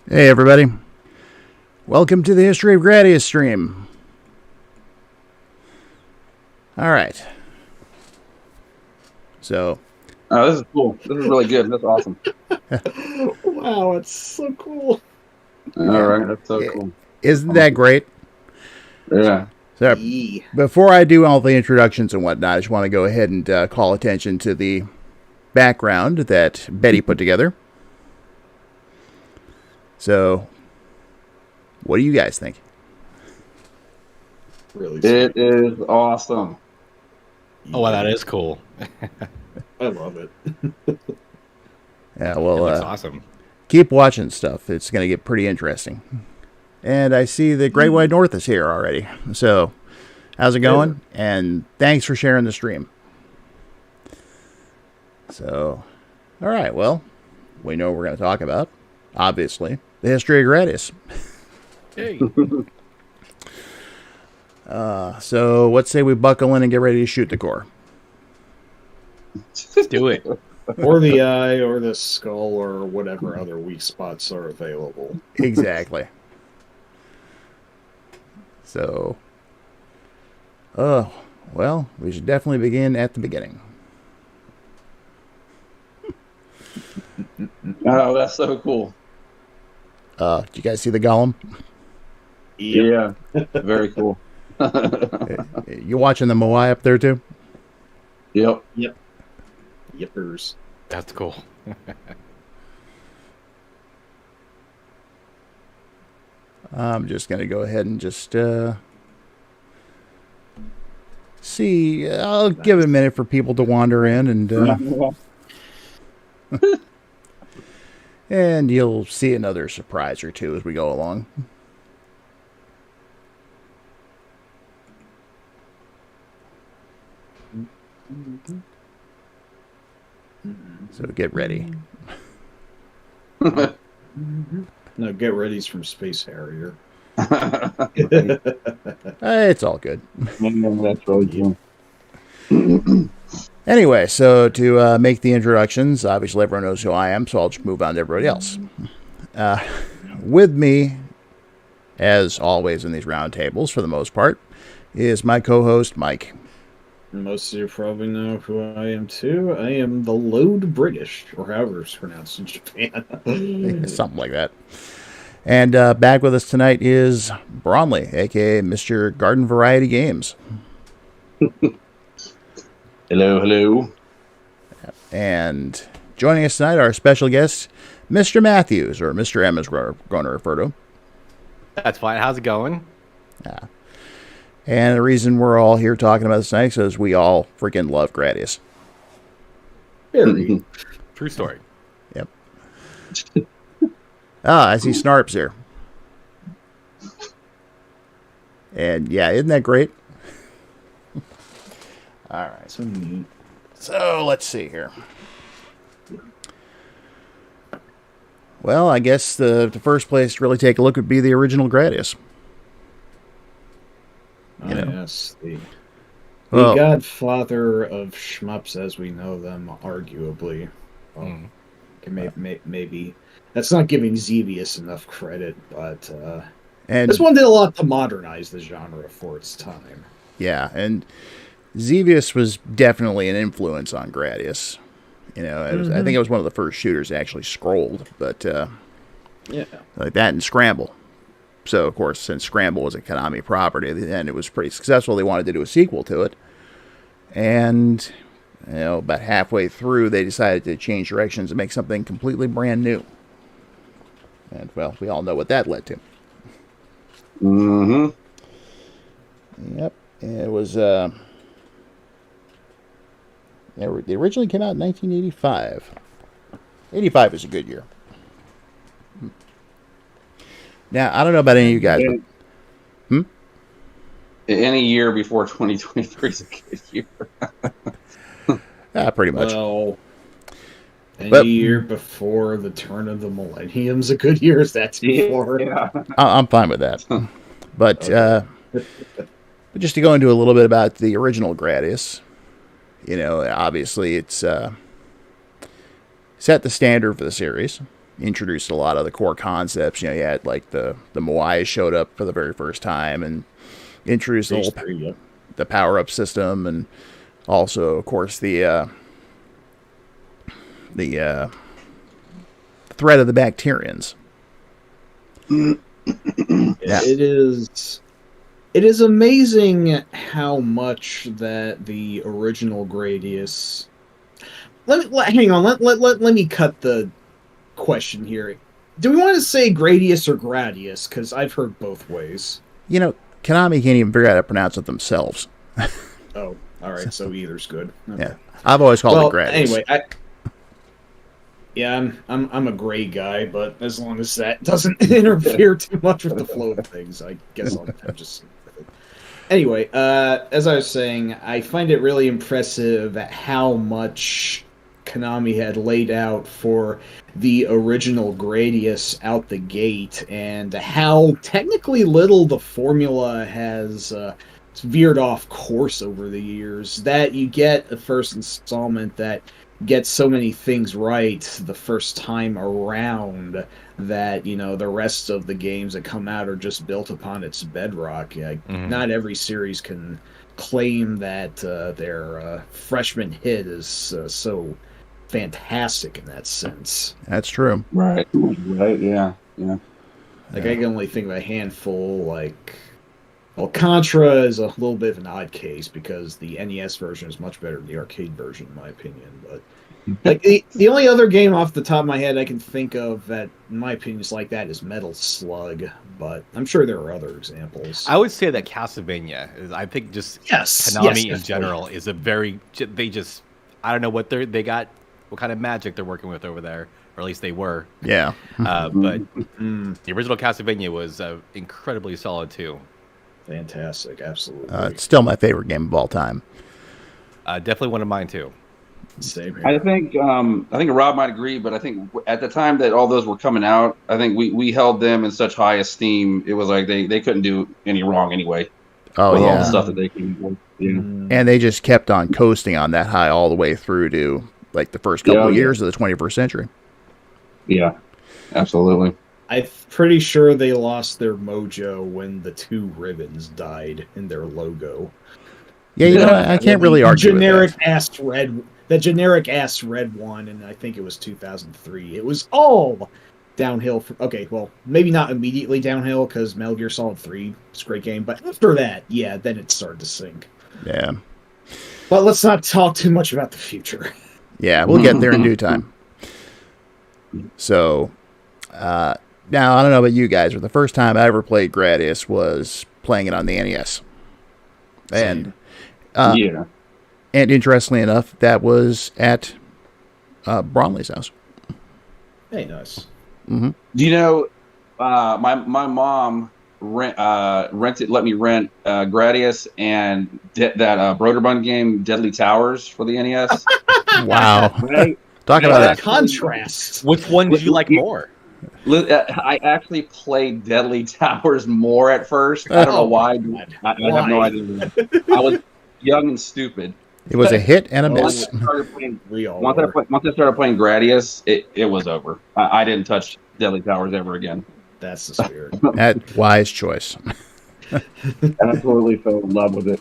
Hey everybody, welcome to the History of Gradius stream. Alright, so... Oh, this is cool. This is really good. That's awesome. Wow, it's so cool. Alright, that's so cool. Isn't that great? Yeah. So, before I do all the introductions and whatnot, I just want to go ahead and call attention to the background that Bette put together. So, what do you guys think? Really, it is awesome. Oh, wow, that is cool. I love it. Yeah, well, That's awesome. Keep watching stuff. It's going to get pretty interesting. And I see the Great White North is here already. So, how's it going? And thanks for sharing the stream. So, all right, well, we know what we're going to talk about. Obviously, the history of Gradius. Hey. So, let's say we buckle in and get ready to shoot the core. Let's do it. Or the eye, or the skull, or whatever other weak spots are available. Exactly. So, well, we should definitely begin at the beginning. Oh, that's so cool. Do you guys see the golem? Yep. Yeah, very cool. You watching the Moai up there too? Yep. Yippers. That's cool. I'm just going to go ahead and just see. I'll give it a minute for people to wander in, and and you'll see another surprise or two as we go along. So get ready. No, get ready's from Space Harrier. It's all good. That's really cool. Anyway, so to make the introductions, obviously everyone knows who I am, so I'll just move on to everybody else. With me, as always in these roundtables, for the most part, is my co-host, Mike. Most of you probably know who I am too. I am the Load British, or however it's pronounced in Japan. Something like that. And back with us tonight is Braunle, a.k.a. Mr. Garden Variety Games. Hello. And joining us tonight, our special guest, Mr. Matthews, or Mr. M as we're going to refer to him. That's fine. How's it going? Yeah. And the reason we're all here talking about this tonight is we all freaking love Gradius. Very. True story. Yep. I see Snarps here. And yeah, isn't that great? All right. So neat. So let's see here. Well, I guess the first place to really take a look would be the original Gradius. You know. Yes, the godfather of shmups as we know them, arguably. Maybe that's not giving Xevious enough credit, but and this one did a lot to modernize the genre for its time. Yeah, and Xevious was definitely an influence on Gradius. You know, I think it was one of the first shooters that actually scrolled, but yeah, like that and Scramble. So, of course, since Scramble was a Konami property, and it was pretty successful, they wanted to do a sequel to it. And, you know, about halfway through, they decided to change directions and make something completely brand new. And, well, we all know what that led to. Mm-hmm. Yep. It was, they originally came out in 1985. 85 is a good year. Now, I don't know about any of you guys, but... Any year before 2023 is a good year. Pretty much. Well, any year before the turn of the millennium's a good year, as that's before. Yeah. I'm fine with that. But but just to go into a little bit about the original Gradius, you know, obviously it's set the standard for the series. introduced a lot of the core concepts. You had like the Moai showed up for the very first time and introduced the power-up system, and also, of course, the threat of the Bacterians. Yeah. It is amazing how much that the original Gradius. Hang on. Let me cut the question here. Do we want to say Gradius or Gradius? Because I've heard both ways. Konami can't even figure out how to pronounce it themselves. Oh, all right. So either's good. Okay. Yeah, I've always called it Gradius. Anyway, I'm a gray guy, but as long as that doesn't interfere too much with the flow of things, I guess I'll just. Anyway, as I was saying, I find it really impressive at how much Konami had laid out for the original Gradius out the gate, and how technically little the formula has veered off course over the years. That you get a first installment that gets so many things right the first time around that the rest of the games that come out are just built upon its bedrock. Not every series can claim that their freshman hit is so fantastic in that sense. That's true. Right, yeah. I can only think of a handful. Contra is a little bit of an odd case because the NES version is much better than the arcade version, in my opinion. But the only other game off the top of my head I can think of that, in my opinion, is like that is Metal Slug. But I'm sure there are other examples. I would say that Castlevania is, I think, just Konami in general is a very. They just, I don't know what they got, what kind of magic they're working with over there, or at least they were. Yeah. But the original Castlevania was incredibly solid too. Fantastic, absolutely. It's still my favorite game of all time. Definitely one of mine too. Same here. I think Rob might agree, but I think at the time that all those were coming out, I think we held them in such high esteem. It was like they couldn't do any wrong anyway. Oh, with yeah. all the stuff that they can do. And they just kept on coasting on that high all the way through to like the first couple of years of the 21st century. Yeah, absolutely. I'm pretty sure they lost their mojo when the two ribbons died in their logo. Yeah, I can't really argue generic with that. ass red, the generic ass red one, and I think it was 2003. It was all downhill. Okay, well, maybe not immediately downhill because Metal Gear Solid 3 is a great game, but after that, then it started to sink. Yeah. But let's not talk too much about the future. Yeah, we'll get there in due time. So, now, I don't know about you guys, but the first time I ever played Gradius was playing it on the NES. And and interestingly enough, that was at Braunle's house. Hey, nice. Mm-hmm. Do you know, my mom let me rent Gradius and that Broderbund game, Deadly Towers, for the NES. Wow. Right? Talk about that contrast. Which one did you like more? I actually played Deadly Towers more at first. I don't know why. I have no idea. I was young and stupid. It was a hit and a miss. Once I started playing Gradius, it was over. I didn't touch Deadly Towers ever again. That's the spirit. That wise choice. I absolutely fell in love with it.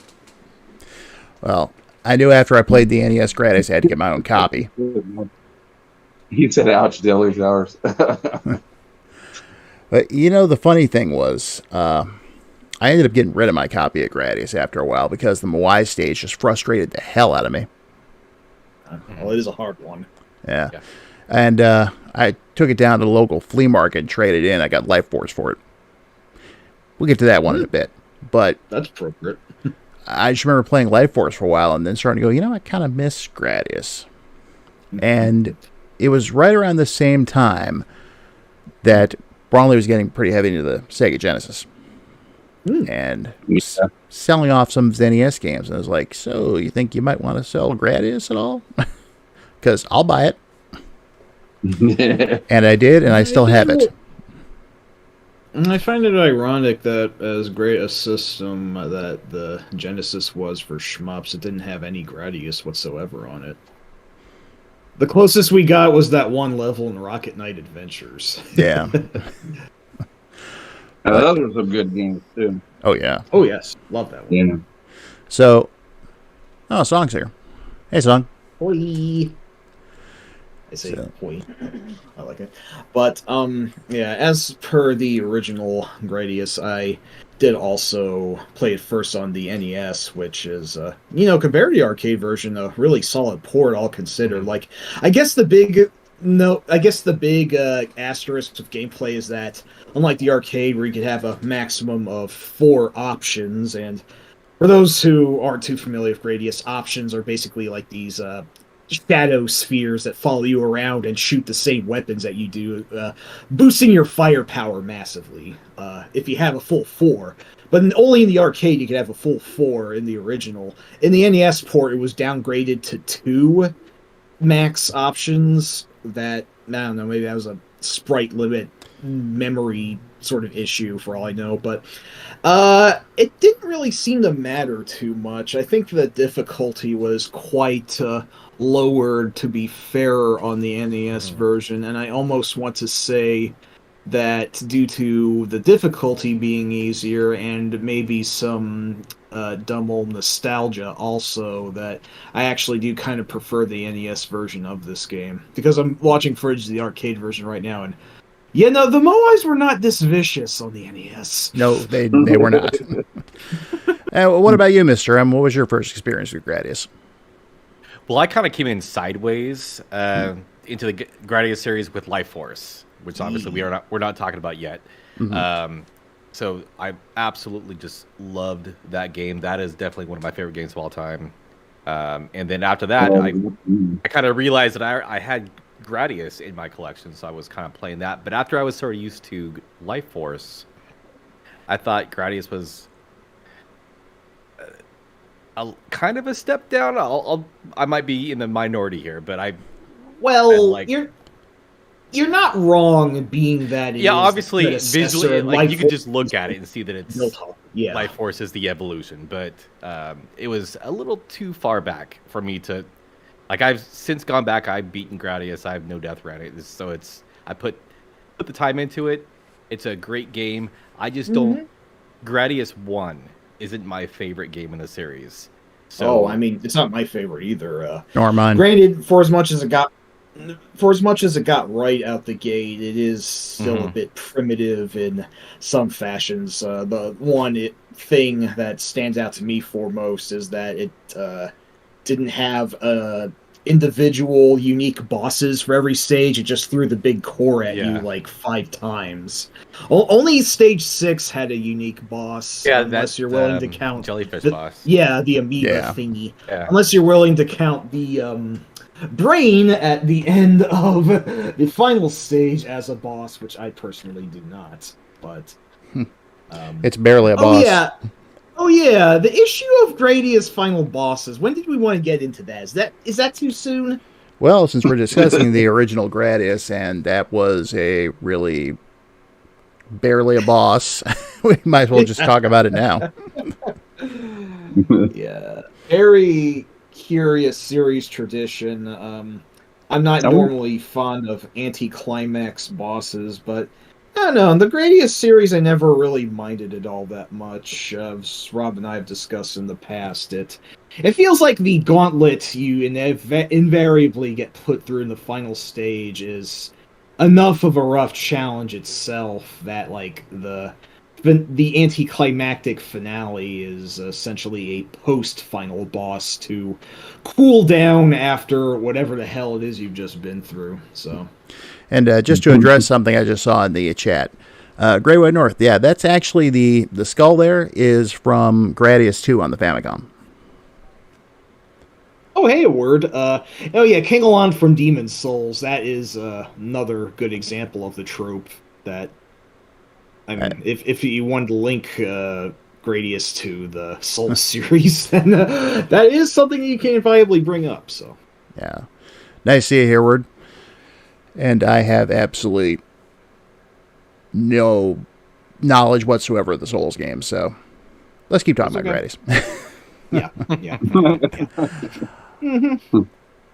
Well, I knew after I played the NES Gradius, I had to get my own copy. He said, ouch, Deadly Towers. But, the funny thing was, I ended up getting rid of my copy of Gradius after a while because the Moai stage just frustrated the hell out of me. Well, it is a hard one. Yeah. And I took it down to the local flea market and traded it in. I got Life Force for it. We'll get to that one in a bit. But that's appropriate. I just remember playing Life Force for a while and then starting to go, I kind of miss Gradius. And it was right around the same time that Braunle was getting pretty heavy into the Sega Genesis. And was selling off some of his NES games. And I was like, so you think you might want to sell Gradius at all? Because I'll buy it. And I did, and I still have it. I find it ironic that as great a system that the Genesis was for shmups, it didn't have any Gradius whatsoever on it. The closest we got was that one level in Rocket Knight Adventures. Yeah. Those were some good games too. Oh yeah. Oh yes, love that one. Yeah. So, Song's here. Hey, Song. Hoi. I say hoi. I like it. But yeah, as per the original Gradius, I did also play it first on the NES, which is compared to the arcade version, a really solid port all considered. Like, I guess the big asterisk of gameplay is that unlike the arcade where you could have a maximum of 4 options, and for those who aren't too familiar with Gradius, options are basically like these shadow spheres that follow you around and shoot the same weapons that you do, boosting your firepower massively if you have a full 4. But only in the arcade you could have a full 4 in the original. In the NES port, it was downgraded to 2 max options. That, I don't know, maybe that was a sprite limit memory sort of issue for all I know, but it didn't really seem to matter too much. I think the difficulty was quite lowered, to be fair, on the NES version, and I almost want to say that due to the difficulty being easier and maybe some dumb old nostalgia also, that I actually do kind of prefer the NES version of this game, because I'm watching footage of the arcade version right now, and the Moais were not this vicious on the NES. No, they were not. What about you, Mr. M? What was your first experience with Gradius? Well, I kind of came in sideways into the Gradius series with Life Force, which obviously we're not talking about yet. Mm-hmm. So I absolutely just loved that game. That is definitely one of my favorite games of all time. And then after that, I kind of realized that I had Gradius in my collection, so I was kind of playing that. But after I was sort of used to Life Force, I thought Gradius was a kind of a step down. I might be in the minority here, but you're not wrong being that. Obviously, visually, like you could just look at it and see that it's Life Force is the evolution, but it was a little too far back for me to. Like, I've since gone back. I've beaten Gradius. I have no death around it. So I put the time into it. It's a great game. I just don't. Gradius 1 isn't my favorite game in the series. So I mean, it's not my favorite either. Nor mine. Granted, for as much as it got right out the gate, it is still a bit primitive in some fashions. The one thing that stands out to me foremost is that it didn't have individual unique bosses for every stage. It just threw the big core at you like 5 times. Only stage 6 had a unique boss, unless you're willing to count jellyfish boss. Yeah, the amoeba thingy. Yeah. Unless you're willing to count the brain at the end of the final stage as a boss, which I personally do not. But it's barely a boss. Oh yeah, the issue of Gradius final bosses. When did we want to get into that? Is that too soon? Well, since we're discussing the original Gradius, and that was a really barely a boss, we might as well just talk about it now. Yeah, very curious series tradition. I'm not normally fond of anti-climax bosses, but I don't know. In the Gradius series, I never really minded it all that much. As Rob and I have discussed in the past, it feels like the gauntlet you invariably get put through in the final stage is enough of a rough challenge itself that, like, the anticlimactic finale is essentially a post-final boss to cool down after whatever the hell it is you've just been through. So. And just to address something I just saw in the chat, Grey White North, that's actually the skull there is from Gradius 2 on the Famicom. Oh, hey, a word. King Alon from Demon's Souls. That is another good example of the trope that, I mean, if you wanted to link Gradius to the Souls series, then that is something you can viably bring up. So, yeah, nice to see you here, Word. And I have absolutely no knowledge whatsoever of the Souls games, so let's keep talking about Gradius. Yeah.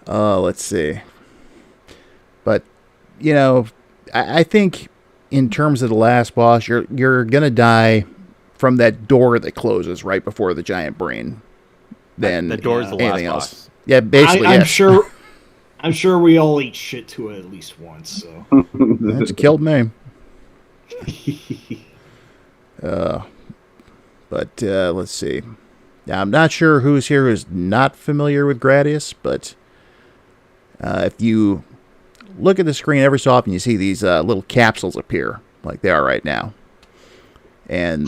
Let's see. you know, I think in terms of the last boss, you're gonna die from that door that closes right before the giant brain. Then the door is the last boss. Yeah, basically. I'm yes. sure. I'm sure we all eat shit to it at least once. So That's killed me. But let's see. Now, I'm not sure who's here who's not familiar with Gradius, but if you look at the screen every so often, you see these little capsules appear, like they are right now. And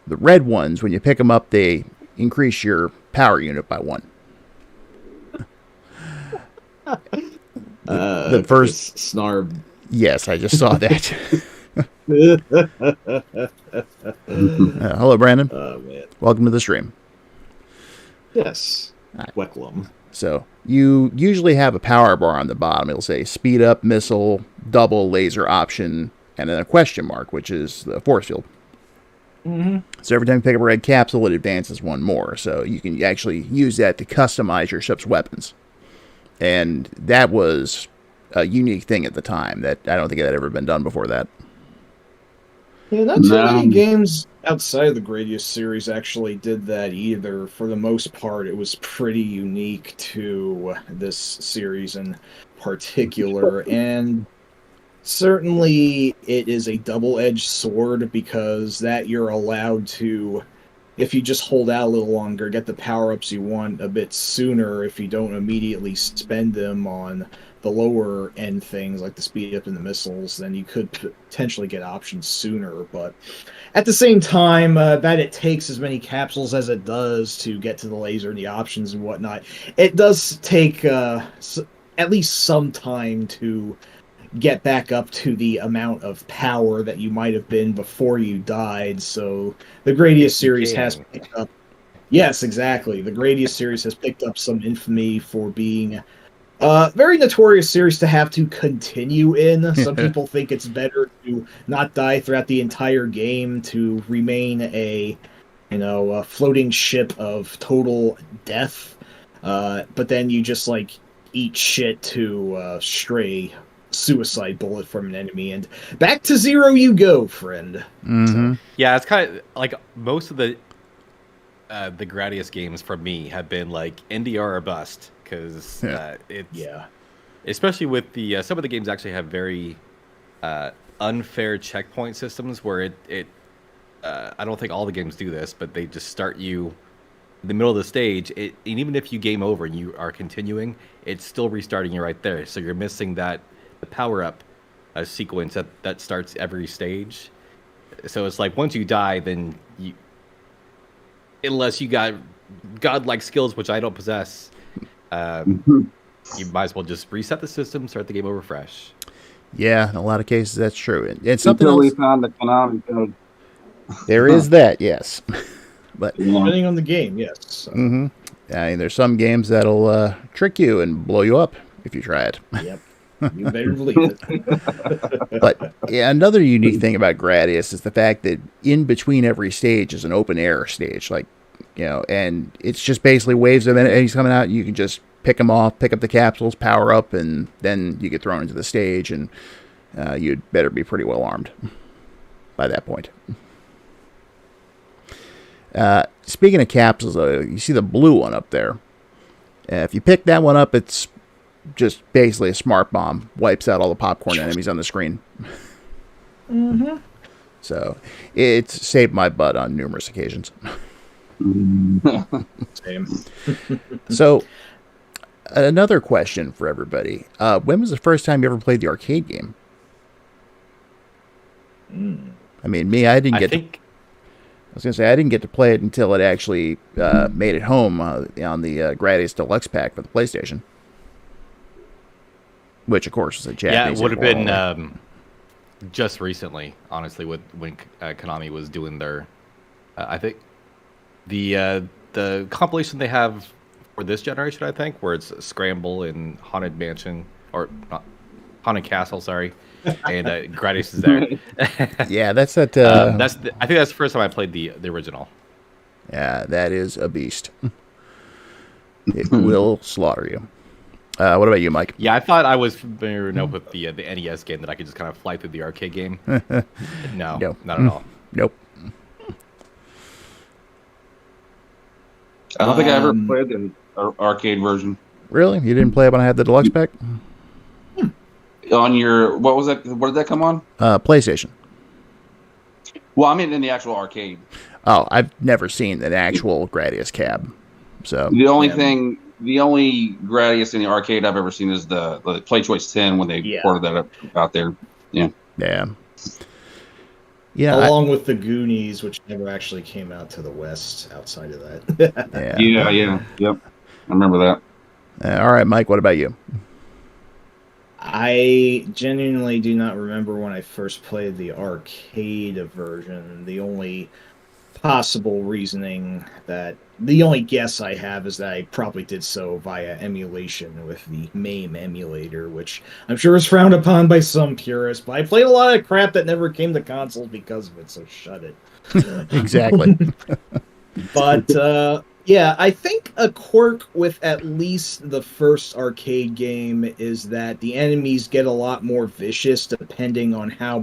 the red ones, when you pick them up, they increase your power unit by 1. The first snarb. Yes, I just saw that. Hello, Brandon. Oh man. Welcome to the stream. Yes. Right. Weklum. So you usually have a power bar on the bottom. It'll say speed up, missile, double, laser option, and then a question mark, which is the force field. Mm-hmm. So every time you pick up a red capsule, it advances 1 more. So you can actually use that to customize your ship's weapons. And that was a unique thing at the time that I don't think it had ever been done before that. Yeah, not too many games outside of the Gradius series actually did that either. For the most part, it was pretty unique to this series in particular. And certainly it is a double-edged sword because that you're allowed to, if you just hold out a little longer, get the power-ups you want a bit sooner if you don't immediately spend them on the lower end things like the speed up and the missiles, then you could potentially get options sooner. But at the same time, that it takes as many capsules as it does to get to the laser and the options and whatnot, it does take at least some time to get back up to the amount of power that you might have been before you died. So the Gradius series has picked up. Yes, exactly. The Gradius series has picked up some infamy for being very notorious series to have to continue in. Some people think it's better to not die throughout the entire game to remain a floating ship of total death. But then you just like eat shit to stray suicide bullet from an enemy and back to 0 you go, friend. Mm-hmm. Yeah, it's kind of like most of the Gradius games for me have been like NDR or bust. Because especially with the some of the games actually have very unfair checkpoint systems where it I don't think all the games do this, but they just start you in the middle of the stage. And even if you game over and you are continuing, it's still restarting you right there. So you're missing the power up sequence that starts every stage. So it's like once you die, then you, unless you got godlike skills, which I don't possess. You might as well just reset the system, start the game over fresh. Yeah, in a lot of cases that's true. And something Until else, we found the Konami code. there is that, yes. But depending on the game, yes. I mean, there's some games that'll trick you and blow you up if you try it. Yep. You better believe it. But yeah, another unique thing about Gradius is the fact that in between every stage is an open air stage, like, and it's just basically waves of enemies coming out. You can just pick them off, pick up the capsules, power up, and then you get thrown into the stage, and you'd better be pretty well armed by that point. Speaking of capsules, you see the blue one up there. If you pick that one up, it's just basically a smart bomb. Wipes out all the popcorn enemies on the screen. Mm-hmm. So it's saved my butt on numerous occasions. Same. So, another question for everybody. When was the first time you ever played the arcade game? I mean, me, I was going to say, I didn't get to play it until it actually made it home on the Gradius Deluxe Pack for the PlayStation. Which, of course, was a Japanese. Yeah, it would have been just recently, honestly, when Konami was doing their... I think the compilation they have for this generation, I think, where it's Scramble and Haunted Mansion, or not, Haunted Castle, sorry, and Gradius is there. Yeah, that's that. I think that's the first time I played the original. Yeah, that is a beast. It will slaughter you. What about you, Mike? Yeah, I thought I was familiar enough with the NES game that I could just kind of fly through the arcade game. No, No. not at all. Nope. I don't think I ever played the arcade version. Really? You didn't play it when I had the deluxe pack? On your, what was that? What did that come on? PlayStation. Well, I mean in the actual arcade. Oh, I've never seen an actual Gradius cab. So The only Gradius in the arcade I've ever seen is the Play Choice 10 when they ported that up out there. Yeah. Yeah. Yeah. Along with the Goonies, which never actually came out to the West outside of that. Yeah. Yep. I remember that. All right, Mike, what about you? I genuinely do not remember when I first played the arcade version. The only possible reasoning the only guess I have is that I probably did so via emulation with the MAME emulator, which I'm sure is frowned upon by some purists, but I played a lot of crap that never came to consoles because of it, so shut it. Exactly. But, yeah, I think a quirk with at least the first arcade game is that the enemies get a lot more vicious depending on how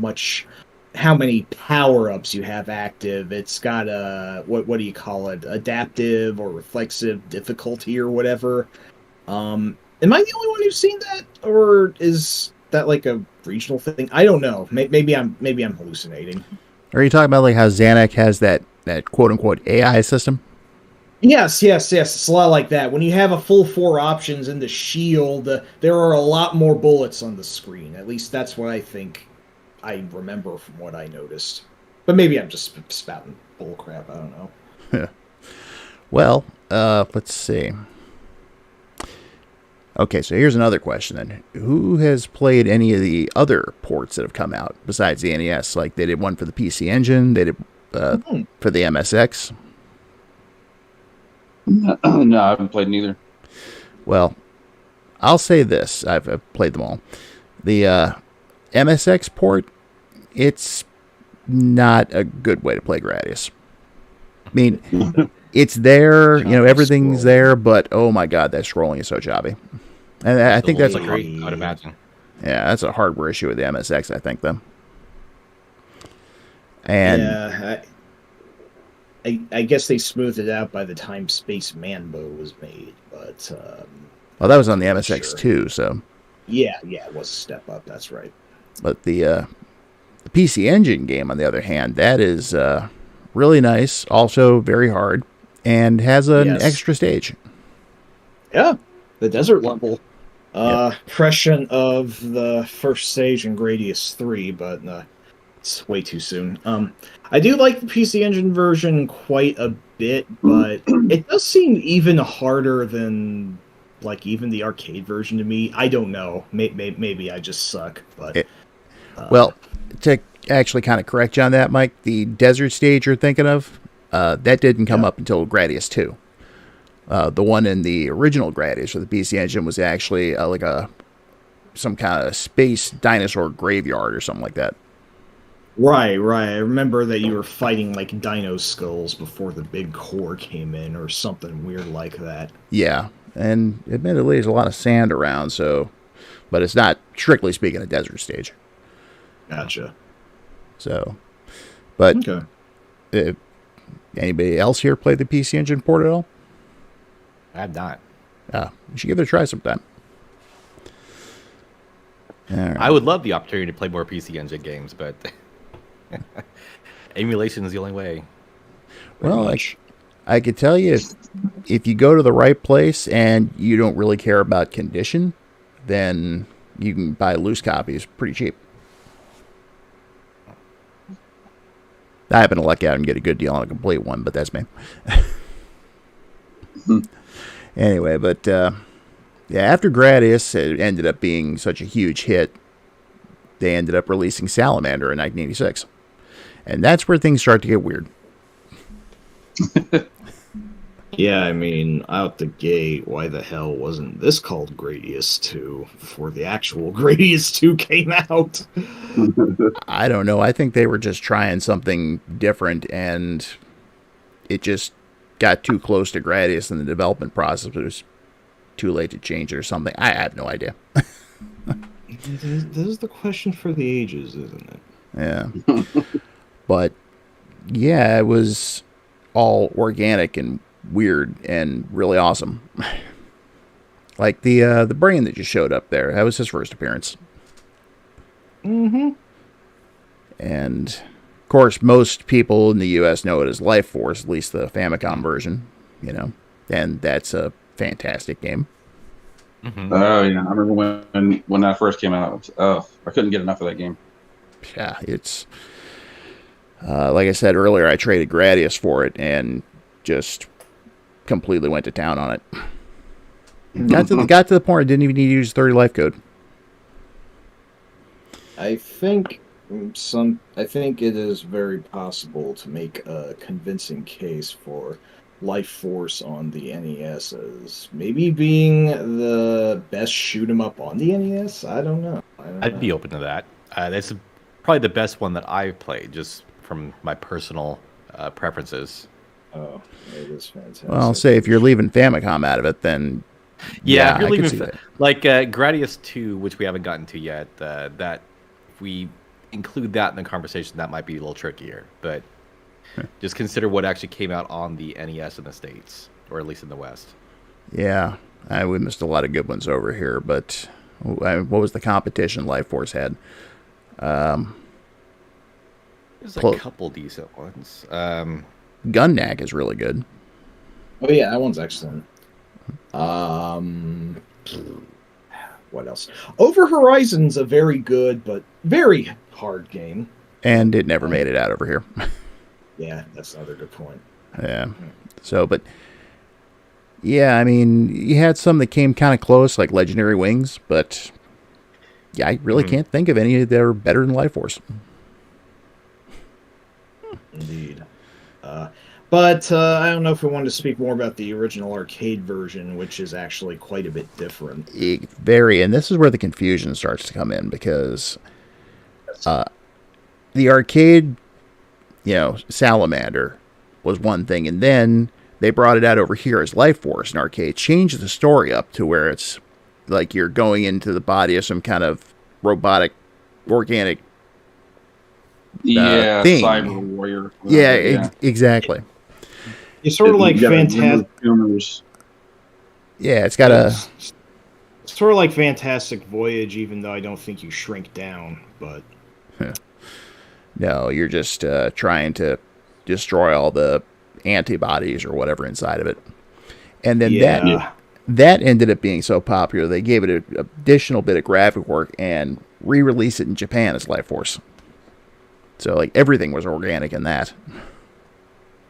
many power-ups you have active. It's got a, what do you call it, adaptive or reflexive difficulty or whatever. Am I the only one who's seen that? Or is that like a regional thing? I don't know. Maybe I'm hallucinating. Are you talking about like how Xanac has that quote-unquote AI system? Yes. It's a lot like that. When you have a full 4 options in the shield, there are a lot more bullets on the screen. At least that's what I think I remember from what I noticed. But maybe I'm just spouting bullcrap. I don't know. Well, let's see. Okay, so here's another question then. Who has played any of the other ports that have come out besides the NES? Like they did one for the PC Engine, they did for the MSX. No, I haven't played neither. Well, I'll say this. I've played them all. The MSX port, it's not a good way to play Gradius. I mean, it's there, everything's there, but oh my god, that scrolling is so choppy. And I think that's I would imagine. Yeah, that's a hardware issue with the MSX, I think, though. And yeah, I guess they smoothed it out by the time Space Manbo was made, but well, that was on the MSX too, so yeah, it was a step up. That's right. But the PC Engine game, on the other hand, that is really nice, also very hard, and has an extra stage. Yeah, the desert level. Impression of the first stage in Gradius 3, but it's way too soon. I do like the PC Engine version quite a bit, but it does seem even harder than like even the arcade version to me. I don't know. Maybe I just suck. But well, to actually kind of correct you on that, Mike, the desert stage you're thinking of, that didn't come up until Gradius 2. The one in the original Gradius for the PC Engine was actually like some kind of space dinosaur graveyard or something like that. Right. I remember that you were fighting like dino skulls before the big core came in or something weird like that. Yeah, and admittedly there's a lot of sand around, but it's not, strictly speaking, a desert stage. Gotcha. So, but okay. Anybody else here played the PC Engine port at all? I have not. You should give it a try sometime. Right. I would love the opportunity to play more PC Engine games, but emulation is the only way. Well, I could tell you, if you go to the right place and you don't really care about condition, then you can buy loose copies pretty cheap. I happen to luck out and get a good deal on a complete one, but that's me. Anyway, but after Gradius it ended up being such a huge hit, they ended up releasing Salamander in 1986. And that's where things start to get weird. Yeah, I mean, out the gate, why the hell wasn't this called Gradius 2 before the actual Gradius 2 came out? I don't know. I think they were just trying something different, and it just got too close to Gradius in the development process. too late to change it or something. I have no idea. This is the question for the ages, isn't it? Yeah. But yeah, it was all organic and weird and really awesome. Like the brain that just showed up there. That was his first appearance. Mm-hmm. And of course, most people in the U.S. know it as Life Force, at least the Famicom version. And that's a fantastic game. Mm-hmm. Oh yeah, I remember when that first came out. I couldn't get enough of that game. Yeah, it's like I said earlier, I traded Gradius for it and just completely went to town on it. Got to the point I didn't even need to use 30 life code. I think it is very possible to make a convincing case for Life Force on the NES as maybe being the best shoot 'em up on the NES. I don't know. I'd be open to that. That's probably the best one that I've played, just from my personal preferences. Oh, it is fantastic. Well, I'll say if you're leaving Famicom out of it, then yeah, if you're leaving like Gradius 2, which we haven't gotten to yet, that if we include that in the conversation, that might be a little trickier. But just consider what actually came out on the NES in the States, or at least in the West. Yeah, we missed a lot of good ones over here. But what was the competition Life Force had? There's a couple decent ones. Gunnack is really good. Oh yeah, that one's excellent. What else? Over Horizon's a very good but very hard game. And it never made it out over here. Yeah, that's another good point. Yeah. So, but yeah, I mean, you had some that came kind of close, like Legendary Wings, but yeah, I really can't think of any that are better than Life Force. Indeed. But I don't know if we wanted to speak more about the original arcade version, which is actually quite a bit different. And this is where the confusion starts to come in, because the arcade, Salamander was one thing, and then they brought it out over here as Life Force, and arcade changed the story up to where it's like you're going into the body of some kind of robotic, organic thing. Cyber warrior. Yeah, exactly. It's sort of like Fantastic. Yeah, it's got sort of like Fantastic Voyage, even though I don't think you shrink down. But no, you're just trying to destroy all the antibodies or whatever inside of it, and then that ended up being so popular they gave it an additional bit of graphic work and re-released it in Japan as Life Force. So like everything was organic in that.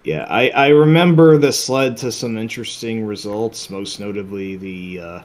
Yeah, I remember this led to some interesting results, most notably the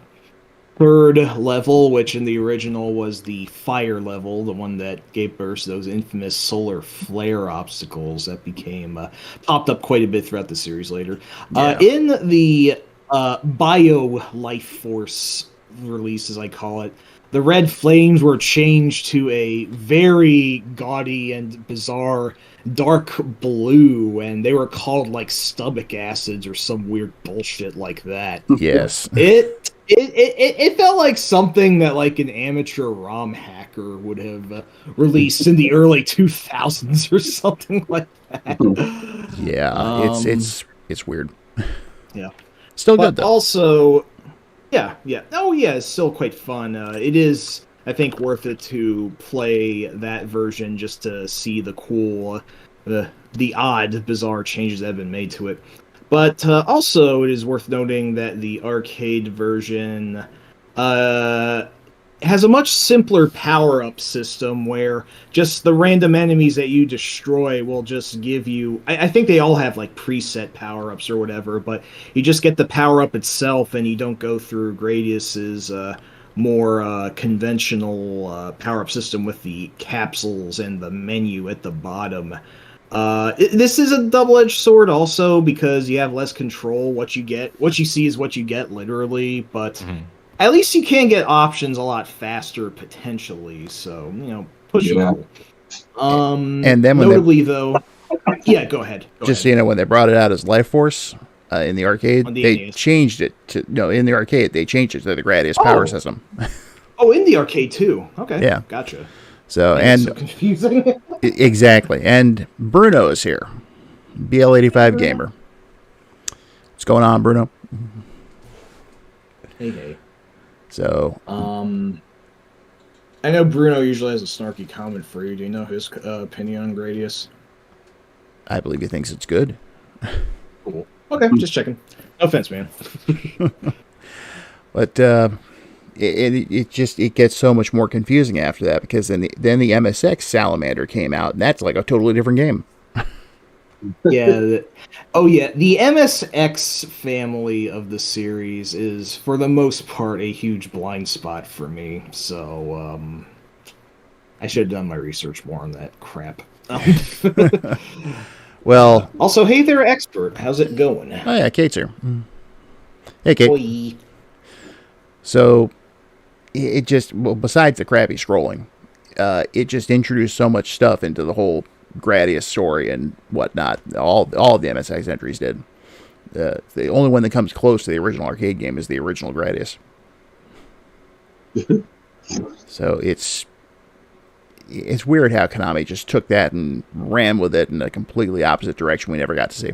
third level, which in the original was the fire level, the one that gave birth to those infamous solar flare obstacles that became popped up quite a bit throughout the series later. In the Bio Life Force release, as I call it, the red flames were changed to a very gaudy and bizarre dark blue, and they were called like stomach acids or some weird bullshit like that. Yes. It felt like something that like an amateur ROM hacker would have released in the early 2000s or something like that. Yeah, it's weird. Yeah. Still good though. Also, yeah. Oh yeah, it's still quite fun. It is, I think, worth it to play that version just to see the cool, the odd, bizarre changes that have been made to it. But also, it is worth noting that the arcade version has a much simpler power-up system where just the random enemies that you destroy will just give you... I think they all have like preset power-ups or whatever, but you just get the power-up itself and you don't go through Gradius's more conventional power-up system with the capsules and the menu at the bottom. This is a double-edged sword also, because you have less control. What you see is what you get, literally, but at least you can get options a lot faster, potentially, so, pushable. And then when notably, though... Yeah, go ahead. So when they brought it out as Life Force, In the arcade, On the they NES. changed it to in the arcade they changed it to the Gradius power system. Oh, in the arcade too. Okay. Yeah. Gotcha. So That's and so confusing. exactly, and Bruno is here, BL85 gamer. What's going on, Bruno? Hey. So I know Bruno usually has a snarky comment for you. Do you know his opinion on Gradius? I believe he thinks it's good. Cool. Okay, just checking. No offense, man. But it gets so much more confusing after that, because then the MSX Salamander came out, and that's like a totally different game. Yeah. The MSX family of the series is, for the most part, a huge blind spot for me. So I should have done my research more on that crap. Well, Also, hey there, expert. How's it going? oh yeah, Kate's here. Hey, Kate. Oi. So it just, well, besides the crappy scrolling, it just introduced so much stuff into the whole Gradius story and whatnot. All of the MSX entries did. The only one that comes close to the original arcade game is the original Gradius. So it's weird how Konami just took that and ran with it in a completely opposite direction we never got to see.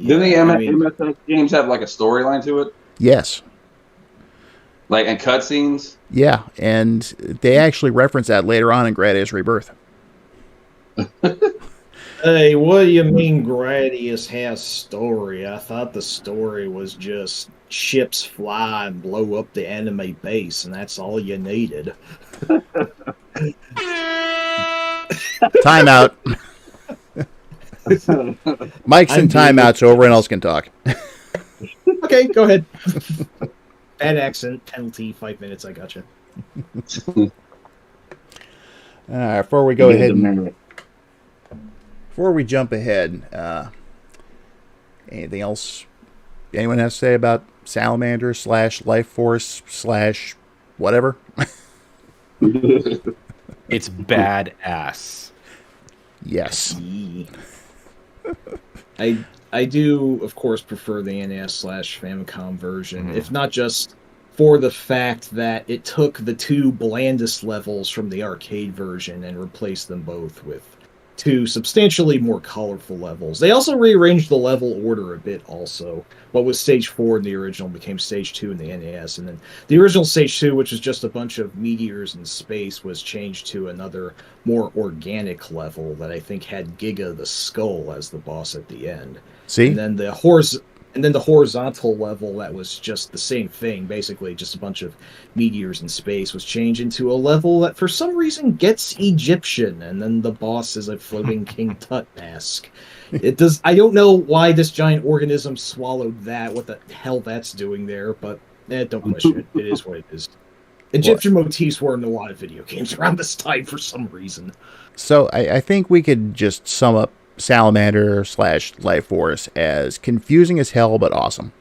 Didn't the MSX games have like a storyline to it? Yes. Like, and cutscenes? Yeah, and they actually reference that later on in Gradius Rebirth. Hey, what do you mean Gradius has story? I thought the story was just ships fly and blow up the enemy base, and that's all you needed. Timeout. Mike's in timeout, so everyone else can talk. Okay, go ahead. Bad accent, penalty, 5 minutes, I gotcha. Before we go ahead, before we jump ahead, anything else anyone has to say about Salamander / Life Force / whatever? It's badass. Yes. I do, of course, prefer the NES / Famicom version, if not just for the fact that it took the two blandest levels from the arcade version and replaced them both with two substantially more colorful levels. They also rearranged the level order a bit also. What was Stage 4 in the original became Stage 2 in the NES, and then the original Stage 2, which was just a bunch of meteors in space, was changed to another more organic level that I think had Giga the Skull as the boss at the end. See? And then the horizontal level that was just the same thing, basically just a bunch of meteors in space, was changed into a level that for some reason gets Egyptian, and then the boss is a floating King Tut mask. I don't know why this giant organism swallowed that, what the hell that's doing there, but don't question it. It is what it is. Egyptian motifs were in a lot of video games around this time for some reason. So I think we could just sum up Salamander / Life Force as confusing as hell, but awesome.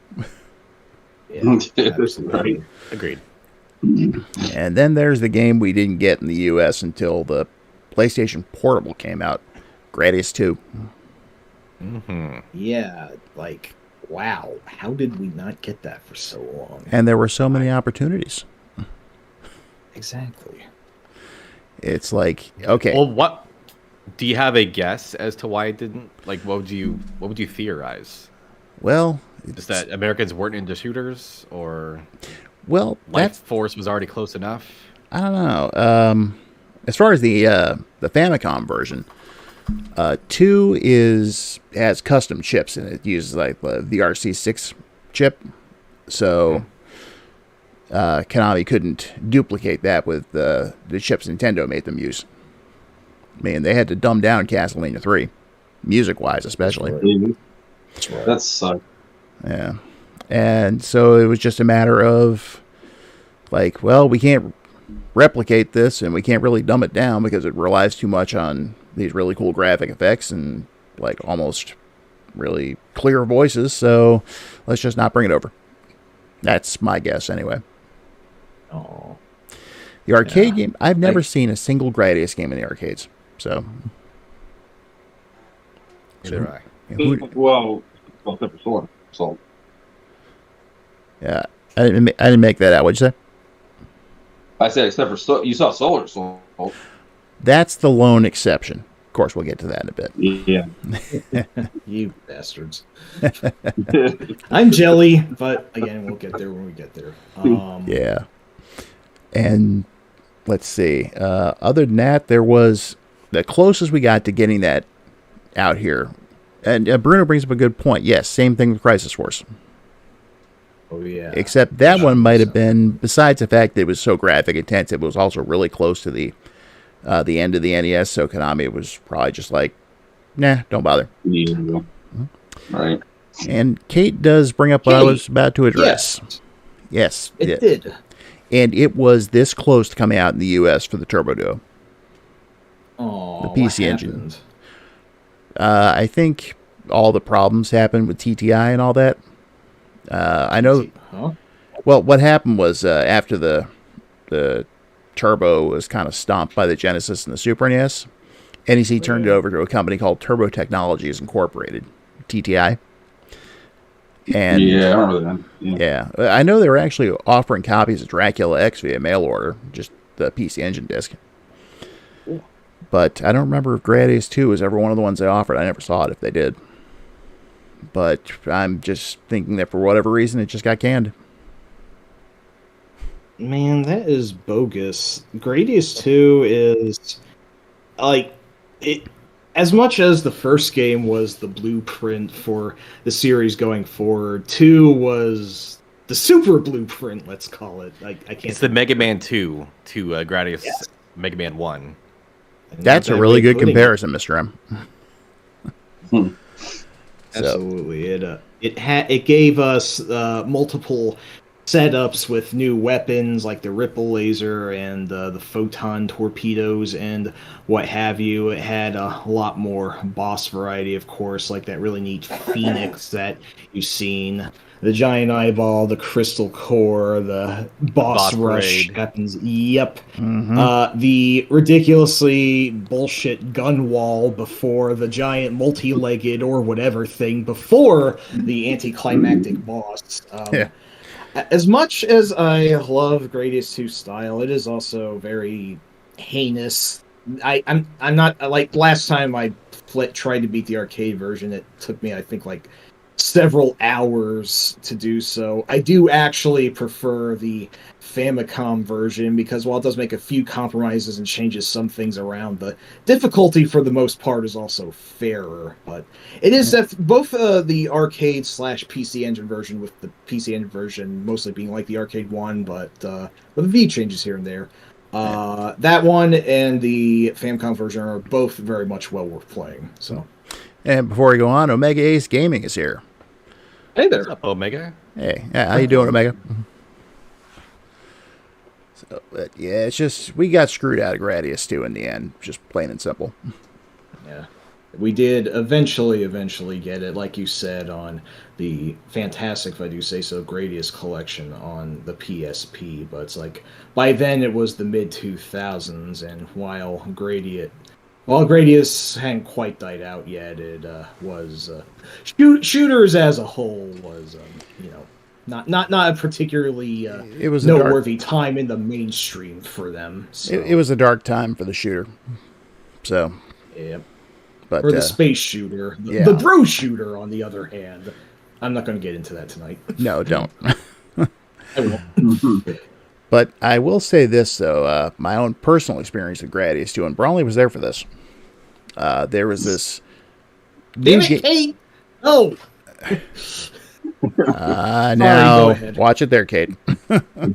Yeah, absolutely. Agreed. And then there's the game we didn't get in the US until the PlayStation Portable came out, Gradius 2. Yeah, like, wow. How did we not get that for so long? And there were so many opportunities. Exactly. It's like, okay. Well, what do you have a guess as to why it didn't? Like, what would you theorize? Well, Is that Americans weren't into shooters, or well, Life Force was already close enough? I don't know. As far as the Famicom version, 2 has custom chips and it uses like the RC6 chip, so Konami couldn't duplicate that with the chips Nintendo made them use. I mean, they had to dumb down Castlevania 3, music-wise especially. That sucks. Yeah. And so it was just a matter of, like, well, we can't replicate this and we can't really dumb it down because it relies too much on these really cool graphic effects and, like, almost really clear voices, so let's just not bring it over. That's my guess, anyway. Oh. The arcade game, I've never seen a single Gradius game in the arcades, so... Neither I. Well, Well, except for Solar Assault. Yeah, I didn't make that out. What'd you say? I said except for you saw Solar Assault. That's the lone exception. Of course, we'll get to that in a bit. Yeah. You bastards. I'm jelly, but again, we'll get there when we get there. Yeah. And let's see. Other than that, there was the closest we got to getting that out here. And Bruno brings up a good point. Yes, same thing with Crisis Force. Oh, yeah. Except that one might have been, besides the fact that it was so graphic intense, it was also really close to the end of the NES, so Konami was probably just like, nah, don't bother. Yeah. Right. And Kate does bring up what I was about to address. Yes. It did. And it was this close to coming out in the U.S. for the Turbo Duo. Oh, the PC engine. I think all the problems happened with TTI and all that. I know. Huh? Well, what happened was after the Turbo was kind of stomped by the Genesis and the Super NES, NEC turned it over to a company called Turbo Technologies Incorporated, TTI. And yeah, I remember that. Yeah, I know they were actually offering copies of Dracula X via mail order, just the PC Engine disc. But I don't remember if Gradius 2 was ever one of the ones they offered. I never saw it if they did. But I'm just thinking that for whatever reason, it just got canned. Man, that is bogus. Gradius 2 is like it. As much as the first game was the blueprint for the series going forward, 2 was the super blueprint, let's call it. I can't. It's the Mega Man 2 to Gradius Mega Man 1. That's a really good comparison, Mr. M. Absolutely. It gave us multiple setups with new weapons like the ripple laser and the photon torpedoes and what have you. It had a lot more boss variety, of course, like that really neat phoenix that you've seen, the giant eyeball, the crystal core, the boss rush raid weapons. Yep. The ridiculously bullshit gun wall before the giant multi-legged or whatever thing before the anticlimactic boss. As much as I love Gradius 2 style, it is also very heinous. I'm not like last time I tried to beat the arcade version. It took me, I think, like several hours to do so. I do actually prefer the Famicom version because while it does make a few compromises and changes some things around, the difficulty for the most part is also fairer. But it is both the arcade / PC Engine version, with the PC Engine version mostly being like the arcade one, but with a few changes here and there. That one and the Famicom version are both very much well worth playing. So, and before we go on, Omega Ace Gaming is here. Hey there. What's up, Omega? Hey, how you doing, Omega? So, but yeah, it's just we got screwed out of Gradius 2 in the end, just plain and simple. Yeah, we did eventually get it, like you said, on the fantastic, if I do say so, Gradius collection on the PSP. But it's like by then it was the mid 2000s, and while Gradius hadn't quite died out yet, it was shooters as a whole was not a particularly it was noteworthy time in the mainstream for them. So. It was a dark time for the shooter. So yeah, but or the space shooter, the bro shooter. On the other hand, I'm not going to get into that tonight. No, don't. I won't. But I will say this, though. My own personal experience with Gradius 2, and Braunle was there for this. There was this... Damn it, Kate! Oh! Now, watch it there, Kate. I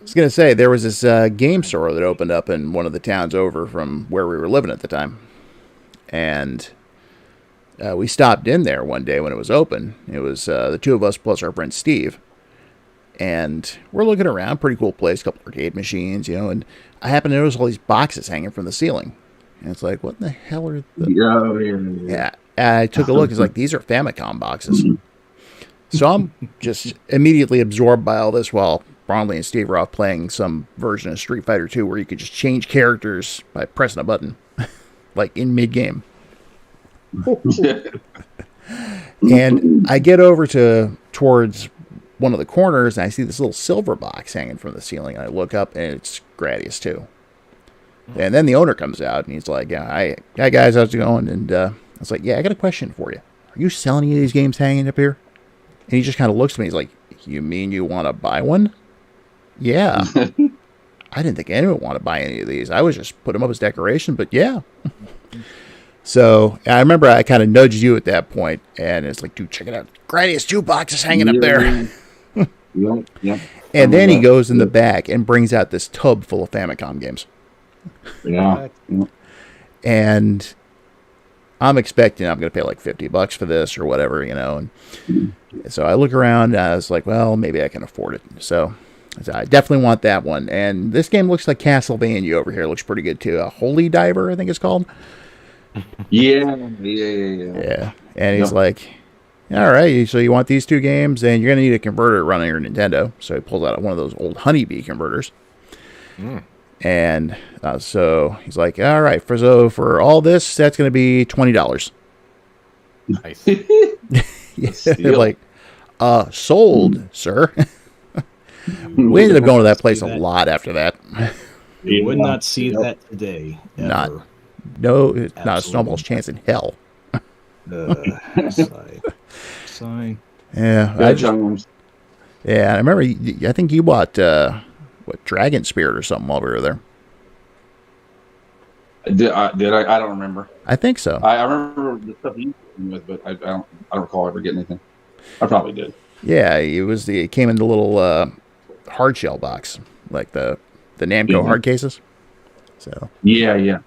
was going to say, there was this game store that opened up in one of the towns over from where we were living at the time. And we stopped in there one day when it was open. It was the two of us plus our friend Steve. And we're looking around, pretty cool place, couple arcade machines, and I happened to notice all these boxes hanging from the ceiling. And it's like, what the hell are the... Yeah. I took a look. It's like, these are Famicom boxes. So I'm just immediately absorbed by all this while Braunle and Steve are off playing some version of Street Fighter 2 where you could just change characters by pressing a button, like in mid-game. And I get over towards one of the corners, and I see this little silver box hanging from the ceiling. And I look up, and it's Gradius 2. And then the owner comes out, and he's like, "Yeah, hi guys, how's it going?" And I was like, "Yeah, I got a question for you. Are you selling any of these games hanging up here?" And he just kind of looks at me. He's like, "You mean you want to buy one?" Yeah. I didn't think anyone would want to buy any of these. I was just put them up as decoration, but yeah. So I remember I kind of nudged you at that point, and it's like, "Dude, check it out. Gradius 2 box is hanging up there." Yep. And then he goes in the back and brings out this tub full of Famicom games. Yeah. And I'm expecting I'm going to pay like $50 for this or whatever, And so I look around, and I was like, well, maybe I can afford it. So I definitely want that one. And this game looks like Castlevania over here. It looks pretty good too. Holy Diver, I think it's called. Yeah. And he's like, all right, so you want these 2 games, and you're going to need a converter running your Nintendo. So he pulls out one of those old Honeybee converters. And so he's like, all right, for all this, that's going to be $20. Nice. Like, sold, sir. We ended up going to that place a lot after that. You would not see that today. Ever. Not a snowball's chance in hell. Sign. Yeah. I remember, I think you bought, Dragon Spirit or something while we were there. Did I? I don't remember. I think so. I remember the stuff you came with, but I don't recall ever getting anything. I probably did. Yeah, it came in the little hard shell box, like the Namco hard cases. So yeah.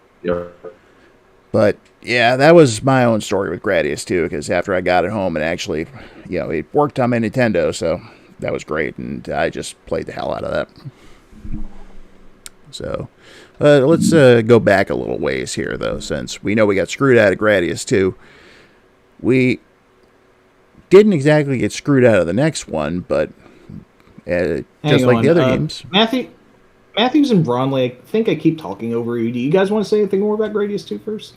But yeah, that was my own story with Gradius too, because after I got it home and actually, it worked on my Nintendo, so that was great, and I just played the hell out of that. So let's go back a little ways here, though, since we know we got screwed out of Gradius 2. We didn't exactly get screwed out of the next one, but just like the other games. Matthews and Braunle, I think I keep talking over you. Do you guys want to say anything more about Gradius 2 first?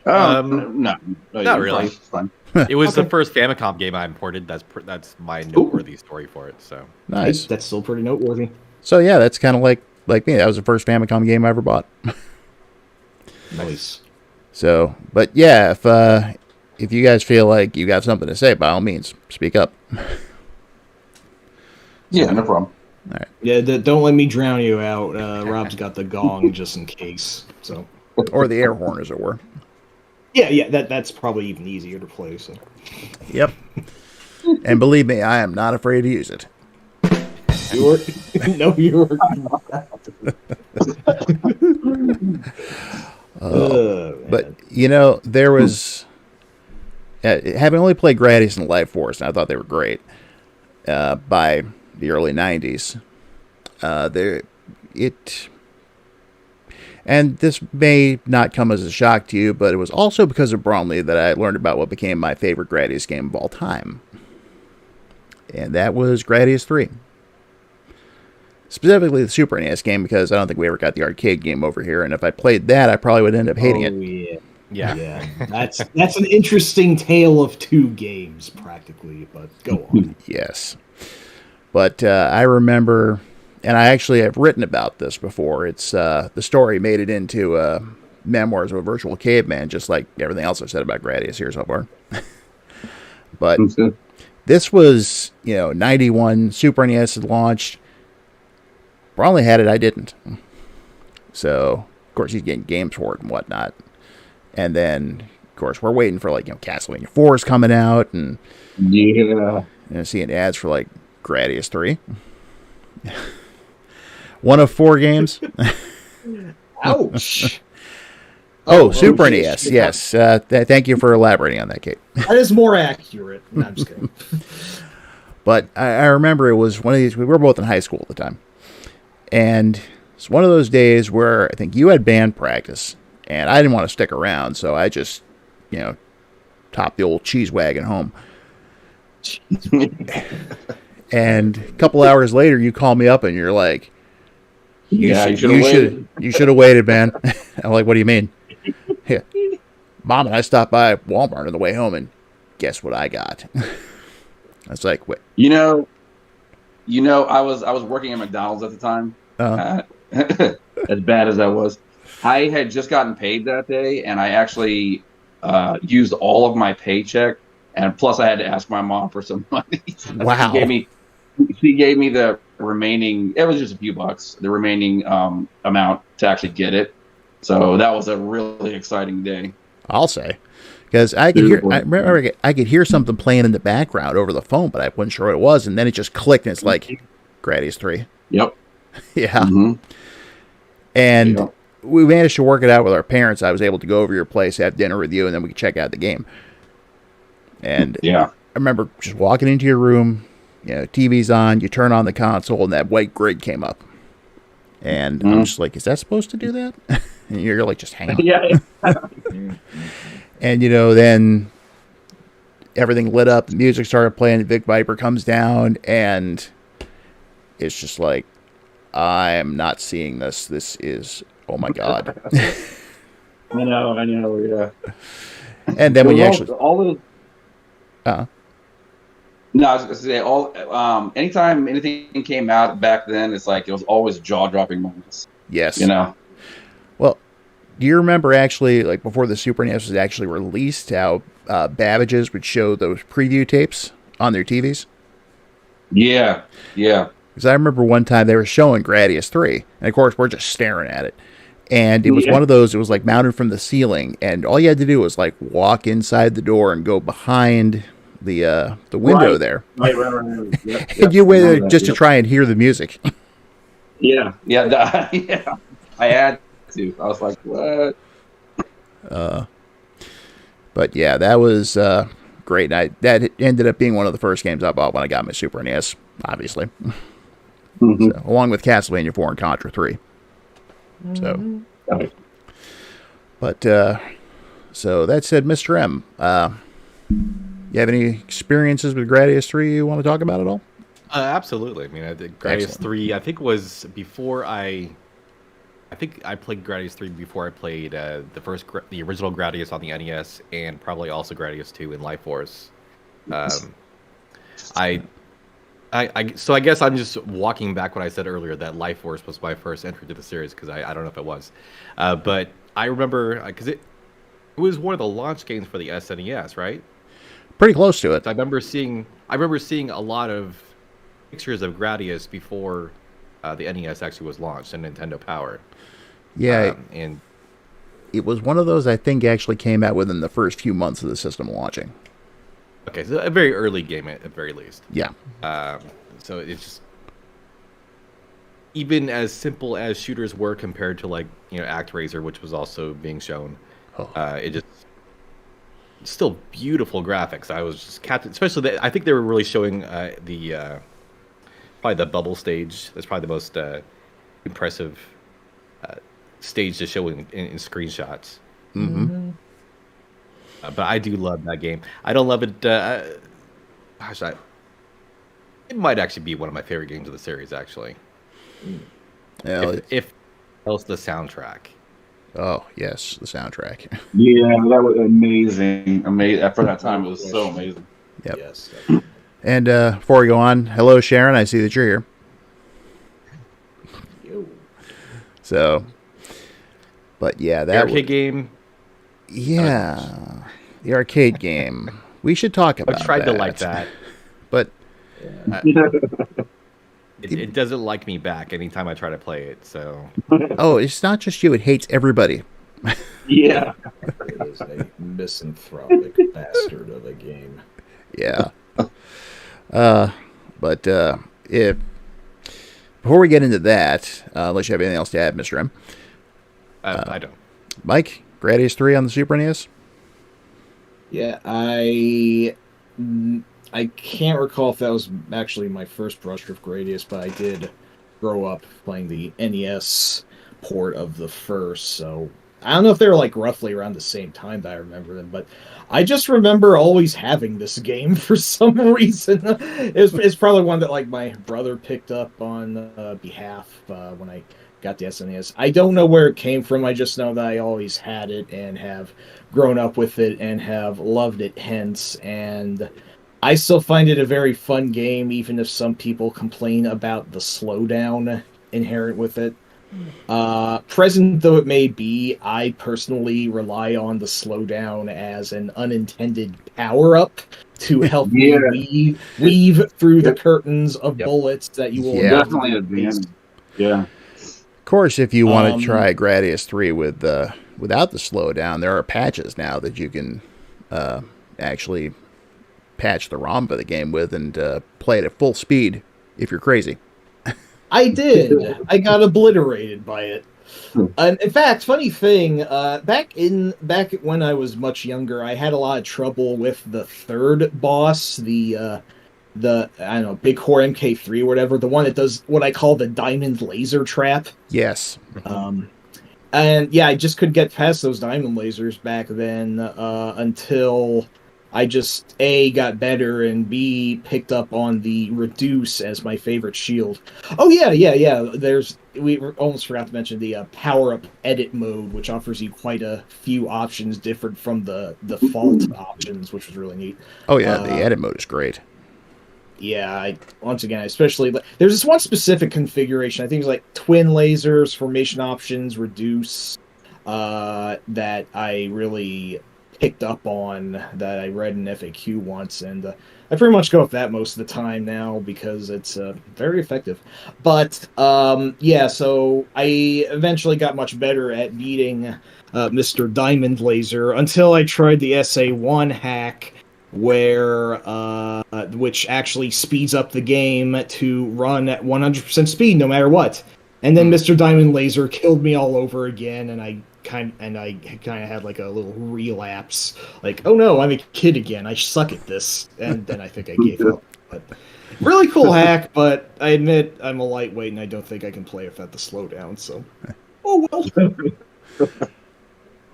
No, not really. Fine. It was the first Famicom game I imported. That's my noteworthy story for it. So nice. That's still pretty noteworthy. So yeah, that's kind of like me. That was the first Famicom game I ever bought. Nice. So, but yeah, if you guys feel like you got something to say, by all means, speak up. Yeah, no problem. All right. Yeah, don't let me drown you out. Rob's got the gong just in case. So. Or the air horn, as it were. Yeah, that's probably even easier to play. So. Yep. And believe me, I am not afraid to use it. You're but there was having only played Gradius and Life Force, and I thought they were great by the early 90s. And this may not come as a shock to you, but it was also because of Braunle that I learned about what became my favorite Gradius game of all time. And that was Gradius 3. Specifically the Super NES game, because I don't think we ever got the arcade game over here, and if I played that, I probably would end up hating it. Yeah. That's an interesting tale of 2 games, practically, but go on. Yes. But I remember, and I actually have written about this before, it's the story made it into Memoirs of a Virtual Caveman, just like everything else I've said about Gradius here so far. But this was, 91, Super NES had launched. Braunle had it, I didn't. So, of course, he's getting games for it and whatnot. And then, of course, we're waiting for, Castlevania 4 is coming out, and seeing ads for, Gradius 3. One of 4 games. Ouch. Super NES, yes. Thank you for elaborating on that, Kate. That is more accurate. No, I'm just kidding. But I remember it was one of these, we were both in high school at the time. And it's one of those days where I think you had band practice, and I didn't want to stick around, so I just, topped the old cheese wagon home. And a couple hours later, you call me up, and you're like, you should have waited, man. I'm like, what do you mean? Yeah. Mom and I stopped by Walmart on the way home, and guess what I got? I was like, "What?" I was working at McDonald's at the time. Uh, As bad as that was, I had just gotten paid that day, and I actually used all of my paycheck, and plus I had to ask my mom for some money. Wow. She gave me the remaining. It was just a few bucks. The remaining amount to actually get it. So that was a really exciting day. I'll say, because I remember I could hear something playing in the background over the phone, but I wasn't sure what it was, and then it just clicked, and it's like Gradius 3. Yep. Yeah. Mm-hmm. And we managed to work it out with our parents. I was able to go over your place, have dinner with you, and then we could check out the game. And I remember just walking into your room, TV's on, you turn on the console, and that white grid came up. And I'm just like, is that supposed to do that? And you're like, just hang on. Yeah. And, then everything lit up, the music started playing, Vic Viper comes down, and it's just like, I am not seeing this. This is, oh my God. I know, yeah. And then when you actually... No, I was going to say, anytime anything came out back then, it's like, it was always jaw-dropping moments. Yes. Well, do you remember actually, like, before the Super NES was actually released, how Babbage's would show those preview tapes on their TVs? Yeah. Because I remember one time they were showing Gradius 3, and of course we're just staring at it. And it was one of those, it was like mounted from the ceiling, and all you had to do was like walk inside the door and go behind the window there. Right. Yep, and you went there just to try and hear the music. Yeah. I had to. I was like, what? But yeah, that was great. And that ended up being one of the first games I bought when I got my Super NES, obviously. Mm-hmm. So, along with Castlevania 4 and Contra 3. So, but so that said, Mr. M, you have any experiences with Gradius 3 you want to talk about at all? Absolutely. I mean, I did Gradius 3. I think was before I think I played Gradius 3 before I played the original Gradius on the NES, and probably also Gradius 2 in Life Force. So I guess I'm just walking back what I said earlier, that Life Force was my first entry to the series, because I don't know if it was. But I remember, because it was one of the launch games for the SNES, right? Pretty close to it. I remember seeing a lot of pictures of Gradius before the NES actually was launched in Nintendo Power. Yeah. And it was one of those I think actually came out within the first few months of the system launching. Okay, so a very early game at very least. Yeah. So it's just, even as simple as shooters were compared to ActRaiser, which was also being shown, it just still beautiful graphics. I was just captured, especially I think they were really showing probably the bubble stage. That's probably the most impressive stage to show in screenshots. Mm-hmm. But I do love that game. I don't love it. It might actually be one of my favorite games of the series, actually. Yeah, if else, the soundtrack. Oh yes, the soundtrack. Yeah, that was amazing. For that time, it was so amazing. Yep. Yes. And before we go on, hello Sharon. I see that you're here. So, but yeah, that arcade game. Yeah, the arcade game. We should talk about. I tried that. to like that, but it doesn't like me back anytime I try to play it. So. Oh, it's not just you; it hates everybody. Yeah. It is a misanthropic bastard of a game. Yeah. But if before we get into that, unless you have anything else to add, Mr. M. I don't. Mike, Gradius 3 on the Super NES? Yeah, I can't recall if that was actually my first brush with Gradius, but I did grow up playing the NES port of the first, so I don't know if they were roughly around the same time that I remember them, but I just remember always having this game for some reason. It's probably one that my brother picked up on behalf when I got the SNES. I don't know where it came from. I just know that I always had it and have grown up with it and have loved it hence. And I still find it a very fun game, even if some people complain about the slowdown inherent with it. Present though it may be, I personally rely on the slowdown as an unintended power-up to help me weave through the curtains of bullets that you will definitely advance. Yeah. Of course, if you want to try Gradius 3 with without the slowdown, there are patches now that you can actually patch the ROM of the game with and play it at full speed if you're crazy. I did. I got obliterated by it. And in fact, funny thing, back when I was much younger, I had a lot of trouble with the third boss, the I don't know, Big Core MK3 or whatever, the one that does what I call the diamond laser trap. Yes. And yeah, I just couldn't get past those diamond lasers back then until I just A, got better, and B, picked up on the Reduce as my favorite shield. Oh yeah. We almost forgot to mention the power-up edit mode, which offers you quite a few options different from the default options, which was really neat. Oh yeah, the edit mode is great. Yeah, once again, especially there's this one specific configuration. I think it's like twin lasers, formation options, Reduce, that I really picked up on, that I read in FAQ once, and I pretty much go with that most of the time now because it's very effective. But yeah, so I eventually got much better at beating Mr. Diamond Laser until I tried the SA1 hack, where which actually speeds up the game to run at 100% speed no matter what. And then Mr. Diamond Laser killed me all over again, and I kind of had like a little relapse, like, oh no, I'm a kid again, I suck at this, and then I think I gave up. But really cool hack, but I admit I'm a lightweight and I don't think I can play without the slowdown, so oh well.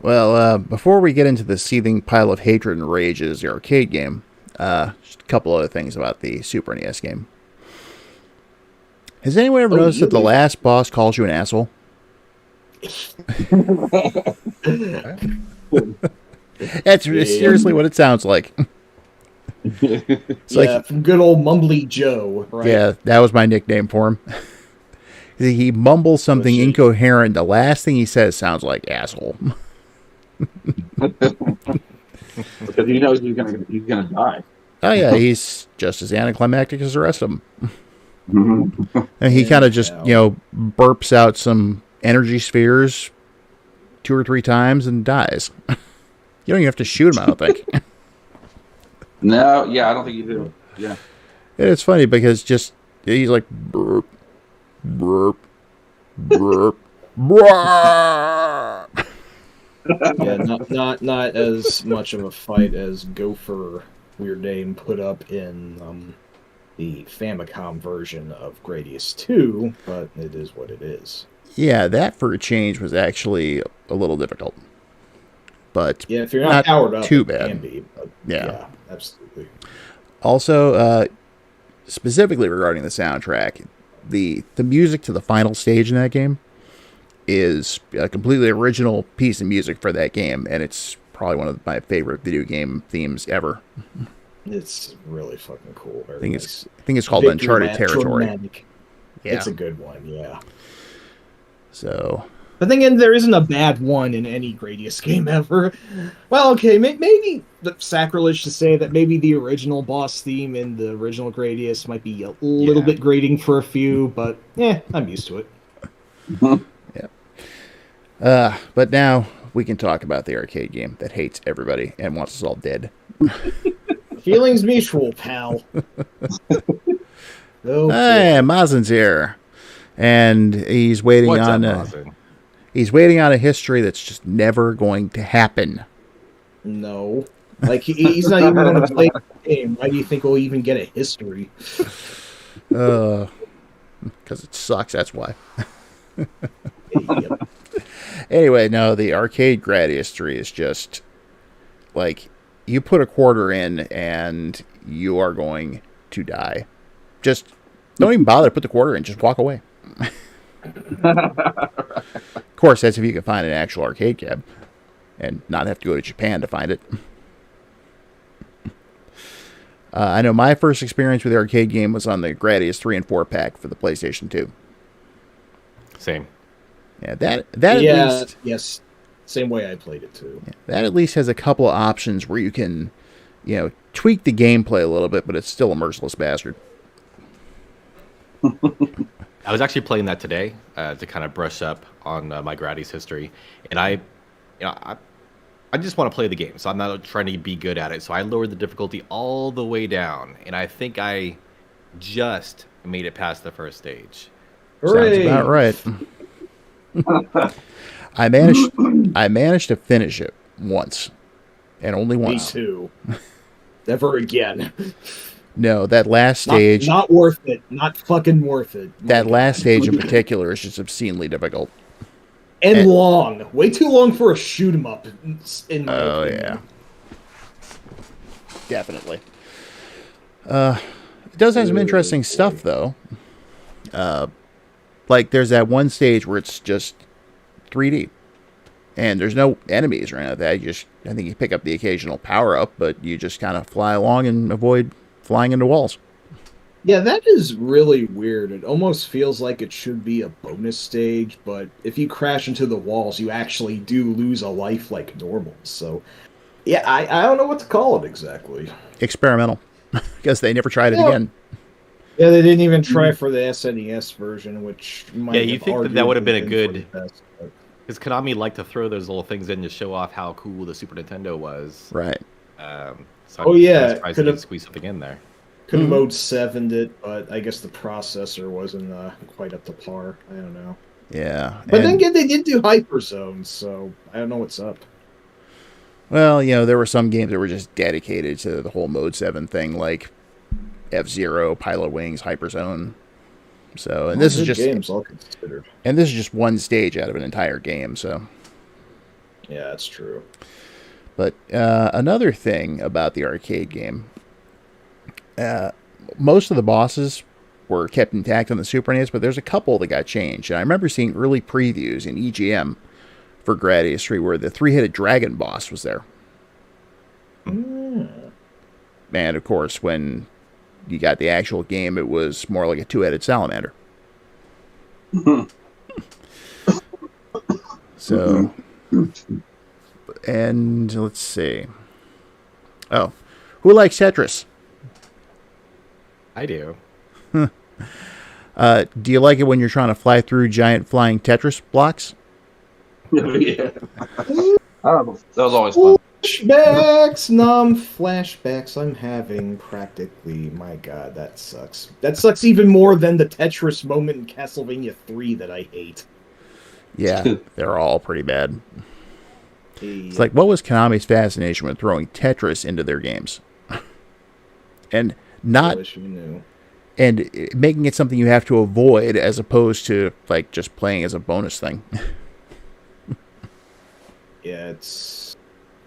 Well, before we get into the seething pile of hatred and rage as the arcade game, just a couple other things about the Super NES game. Has anyone ever noticed that the last boss calls you an asshole? That's seriously what it sounds like. It's like, from good old Mumbly Joe, right? Yeah, that was my nickname for him. He mumbles something incoherent. The last thing he says sounds like asshole. Because he knows he's gonna die. Oh yeah, he's just as anticlimactic as the rest of them. And he kind of just, burps out some energy spheres 2 or 3 times and dies. You don't even have to shoot him, I don't think. No, yeah, I don't think you do. Yeah. It's funny because he's like burp, burp, burp, burp. Yeah, not as much of a fight as Gopher Weird Name put up in the Famicom version of Gradius 2, but it is what it is. Yeah, that for a change was actually a little difficult. But yeah, if you're not powered up, too bad. It can be, but yeah, absolutely. Also, specifically regarding the soundtrack, the music to the final stage in that game is a completely original piece of music for that game, and it's probably one of my favorite video game themes ever. It's really fucking cool. I think it's called Uncharted Territory. Dramatic. Yeah. It's a good one, yeah. So, but then again, there isn't a bad one in any Gradius game ever. Well, okay, maybe the sacrilege to say that maybe the original boss theme in the original Gradius might be a little bit grating for a few, but I'm used to it. Yeah. But now we can talk about the arcade game that hates everybody and wants us all dead. Feelings mutual, pal. Hey, Mazen's here, and he's waiting on a history that's just never going to happen. No, like he's not even going to play the game. Why do you think we'll even get a history? Because it sucks. That's why. Yep. Anyway, no, the arcade Gradius 3 is just like, you put a quarter in and you are going to die. Just don't even bother to put the quarter in. Just walk away. Of course, that's if you can find an actual arcade cab and not have to go to Japan to find it. I know my first experience with the arcade game was on the Gradius 3 and 4 pack for the PlayStation 2. Same. Yeah, that at least... Yes. Same way I played it, too. Yeah, that at least has a couple of options where you can, tweak the gameplay a little bit, but it's still a merciless bastard. I was actually playing that today to kind of brush up on my Gradius history, and I just want to play the game, so I'm not trying to be good at it. So I lowered the difficulty all the way down, and I think I just made it past the first stage. Hooray! Sounds about right. I managed to finish it once, and only once. Me too. Never again. No, that last stage... Not worth it. Not fucking worth it. That last stage in particular is just obscenely difficult. And long. Way too long for a shoot 'em up, in my opinion. Yeah. Definitely. It does have some interesting stuff, though. Like, there's that one stage where it's just 3D. And there's no enemies or anything like that. I think you pick up the occasional power-up, but you just kind of fly along and avoid flying into walls. Yeah, that is really weird. It almost feels like it should be a bonus stage, but if you crash into the walls, you actually do lose a life like normal. So, yeah, I don't know what to call it exactly. Experimental. Because they never tried it again. Yeah, they didn't even try for the SNES version, which might you think that would have been a good... Best, because Konami liked to throw those little things in to show off how cool the Super Nintendo was. Right. So could have squeezed something in there. Could have mode 7'd it, but I guess the processor wasn't quite up to par. I don't know. Yeah. But then again, they did do Hyperzones, so I don't know what's up. Well, there were some games that were just dedicated to the whole Mode 7 thing, like F-Zero, Pilot Wings, Hyperzone. So, and this is just games all considered. And this is just one stage out of an entire game, so. Yeah, that's true. But another thing about the arcade game, most of the bosses were kept intact on the Super NES, but there's a couple that got changed. And I remember seeing early previews in EGM for Gradius 3 where the three-headed dragon boss was there. And of course, when you got the actual game, it was more like a two-headed salamander. So, and let's see. Oh, who likes Tetris? I do. Do you like it when you're trying to fly through giant flying Tetris blocks? Yeah. That was always fun. Flashbacks I'm having practically. My god, that sucks. That sucks even more than the Tetris moment in Castlevania 3 that I hate. Yeah, they're all pretty bad. It's like, what was Konami's fascination with throwing Tetris into their games? And not... I wish you knew. And making it something you have to avoid as opposed to, like, just playing as a bonus thing. Yeah, it's...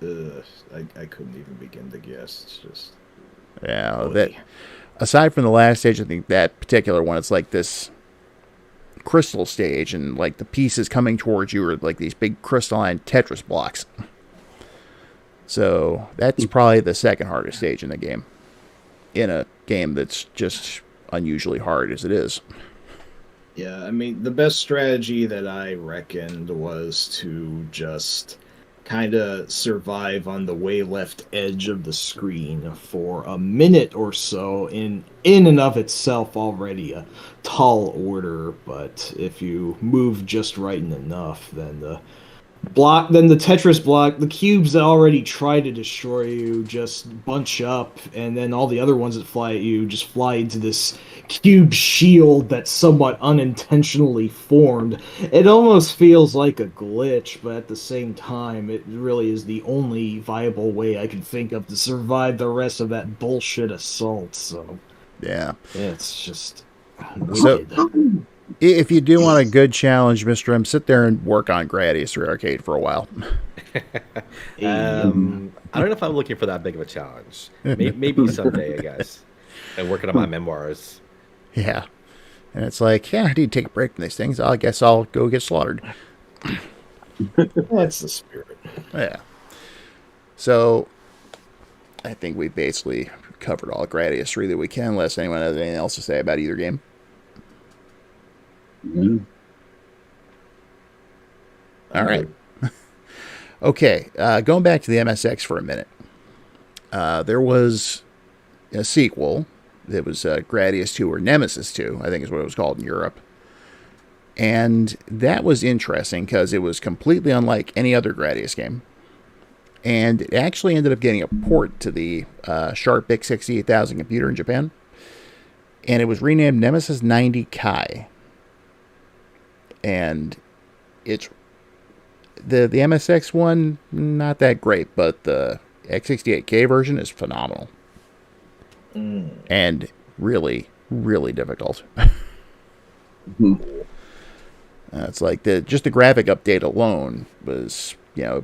I couldn't even begin to guess. It's just... Yeah, that... Aside from the last stage, I think that particular one, it's like this crystal stage, and, like, the pieces coming towards you are, like, these big crystalline Tetris blocks. So, that's probably the second hardest stage in the game. In a game that's just unusually hard as it is. Yeah, I mean, the best strategy that I reckoned was to just kind of survive on the way left edge of the screen for a minute or so in and of itself already a tall order, but if you move just right and enough, then the Tetris block, the cubes that already try to destroy you just bunch up, and then all the other ones that fly at you just fly into this cube shield that's somewhat unintentionally formed. It almost feels like a glitch, but at the same time, it really is the only viable way I can think of to survive the rest of that bullshit assault, so... Yeah. It's just... wicked. So, if you do want a good challenge, Mr. M, sit there and work on Gradius 3 Arcade for a while. I don't know if I'm looking for that big of a challenge. Maybe someday, I guess. And working on my memoirs. Yeah. And it's like, yeah, I need to take a break from these things. I guess I'll go get slaughtered. That's the spirit. Yeah. So, I think we basically covered all Gradius 3 that we can, unless anyone has anything else to say about either game. Mm-hmm. All right. Okay, going back to the MSX for a minute. There was a sequel that was Gradius 2 or Nemesis 2, I think is what it was called in Europe. And that was interesting because it was completely unlike any other Gradius game. And it actually ended up getting a port to the Sharp BIC 68000 computer in Japan. And it was renamed Nemesis 90 Kai. And it's the MSX one, not that great, but the X68K version is phenomenal. And really, really difficult. It's like just the graphic update alone was,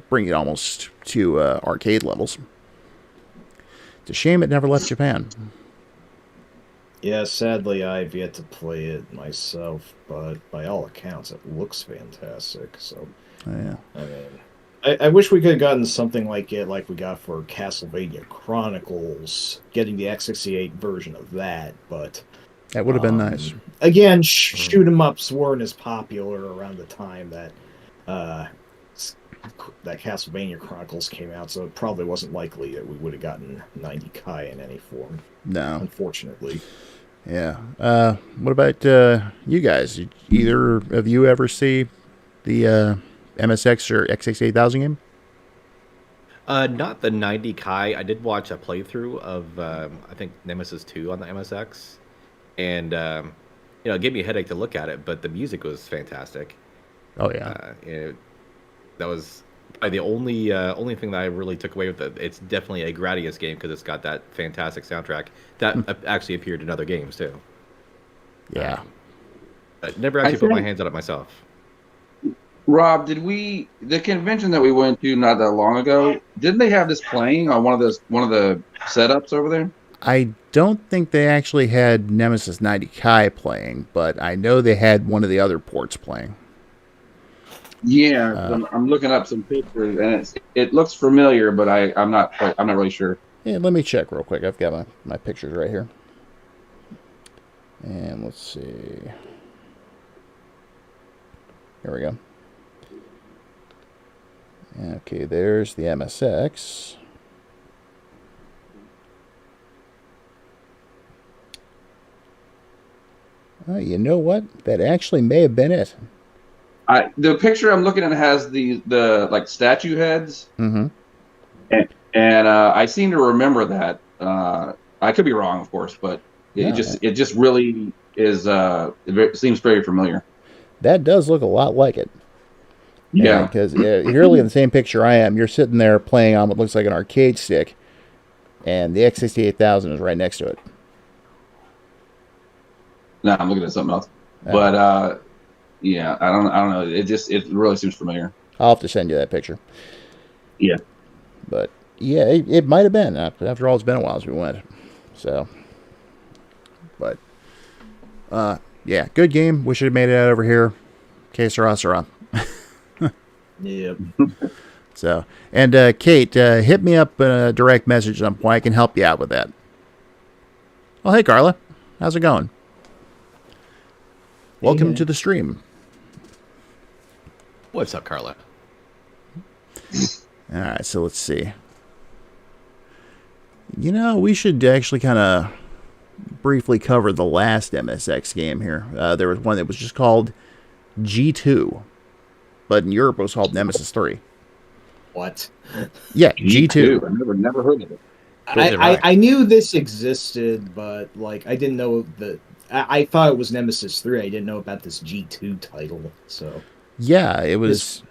bringing it almost to arcade levels. It's a shame it never left Japan. Yeah, sadly, I've yet to play it myself, but by all accounts, it looks fantastic. So, Yeah. I mean, I wish we could have gotten something like it, like we got for Castlevania Chronicles, getting the X68 version of that, but That would have been nice. again, shoot 'em ups weren't as popular around the time that that Castlevania Chronicles came out, so it probably wasn't likely that we would have gotten 90 Kai in any form. No. Unfortunately. Yeah. What about you guys? Did either of you ever see the MSX or X68000 game? Not the 90 Kai. I did watch a playthrough of, I think, Nemesis 2 on the MSX. And, it gave me a headache to look at it, but the music was fantastic. Oh, yeah. That was probably the only thing that I really took away with it. It's definitely a Gradius game because it's got that fantastic soundtrack that actually appeared in other games, too. Yeah. I never actually put my hands on it myself. Rob, the convention that we went to not that long ago, didn't they have this playing on one of the setups over there? I don't think they actually had Nemesis 90 Kai playing, but I know they had one of the other ports playing. Yeah, I'm looking up some pictures, and it looks familiar, but I'm not really sure. Yeah, let me check real quick. I've got my pictures right here. And let's see. Here we go. Okay, there's the MSX. Oh, you know what? That actually may have been it. The picture I'm looking at has the like statue heads, Mm-hmm. and I seem to remember that. I could be wrong, of course, but it just really is. It seems very familiar. That does look a lot like it. Yeah, because you're looking at the same picture I am. You're sitting there playing on what looks like an arcade stick, and the X68000 is right next to it. No, I'm looking at something else. But yeah, I don't know. It really seems familiar. I'll have to send you that picture. Yeah. But yeah, it might have been. After all, it's been a while since we went. So, but yeah, good game. Wish it had made it out over here. Que sera, sera. Yep. So, and Kate, hit me up a direct message at some point. I can help you out with that. Well, hey, Carla. How's it going? Welcome to the stream. What's up, Carla? All right, so let's see. We should actually kind of briefly cover the last MSX game here. There was one that was just called G2, but in Europe it was called Nemesis 3. What? Yeah, G2. I've never heard of it. I knew this existed, but I didn't know that. I thought it was Nemesis 3. I didn't know about this G2 title. So yeah, it was.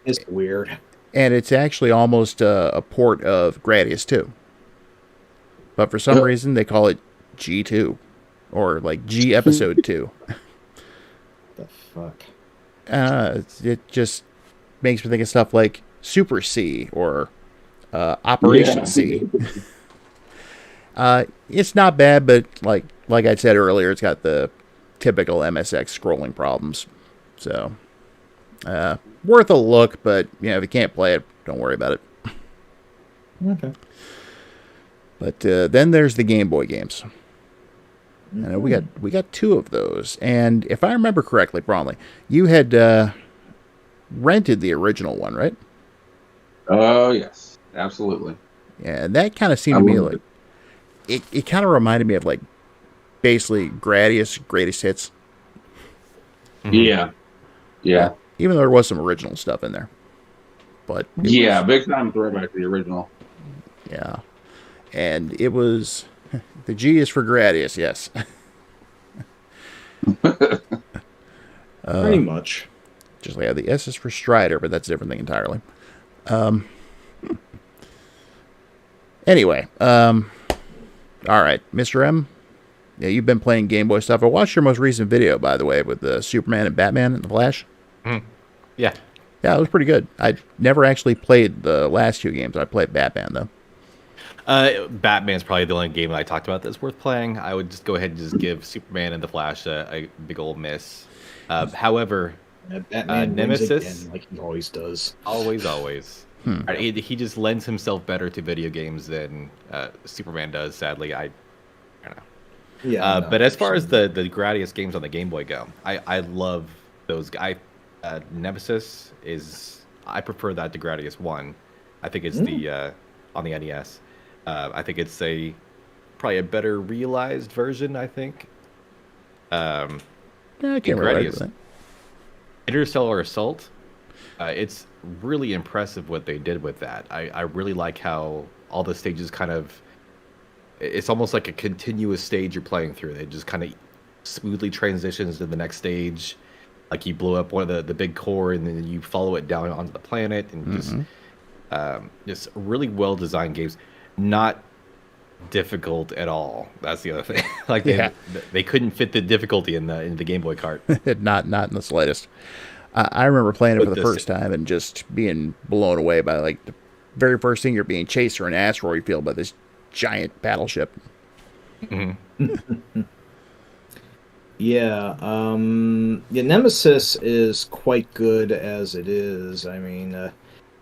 It's weird. And it's actually almost a port of Gradius 2. But for some reason, they call it G2. Or G Episode 2. The fuck? It just makes me think of stuff like Super C or Operation C. It's not bad, but like I said earlier, it's got the typical MSX scrolling problems. So, worth a look, but if you can't play it, don't worry about it. Okay. But then there's the Game Boy games. We got 2 of those, and if I remember correctly, Braunle, you had rented the original one, right? Oh yes, absolutely. Yeah, and that kind of seemed to me like it kind of reminded me of like basically Gradius Greatest Hits. Yeah. Even though there was some original stuff in there, but big time throwback to the original. Yeah, and it was the G is for Gradius, yes. Pretty much. Just like the S is for Strider, but that's a different thing entirely. Anyway, all right, Mr. M. Yeah, you've been playing Game Boy stuff. I watched your most recent video, by the way, with Superman and Batman and the Flash. Yeah. Yeah, it was pretty good. I never actually played the last 2 games. I played Batman, though. Batman's probably the only game that I talked about that's worth playing. I would just go ahead and just give Superman and the Flash a big old miss. However, Batman Nemesis, again, like he always does. Always. He just lends himself better to video games than Superman does. Sadly, I don't know. Yeah. But as far as the Gradius games on the Game Boy go, I love those. Nemesis I prefer that to Gradius 1. I think it's the on the NES. I think it's probably a better realized version. I think. Yeah, I can't remember that. Interstellar Assault. It's really impressive what they did with that. I really like how all the stages kind of. It's almost like a continuous stage you're playing through. It just kind of smoothly transitions to the next stage. Like you blow up one of the big core, and then you follow it down onto the planet, and just really well designed games. Not difficult at all. That's the other thing. Like they couldn't fit the difficulty in the Game Boy cart. not in the slightest. I remember playing it for the first time and just being blown away by like the very first thing you're being chased through an asteroid field by this giant battleship. Yeah, Nemesis is quite good as it is. I mean,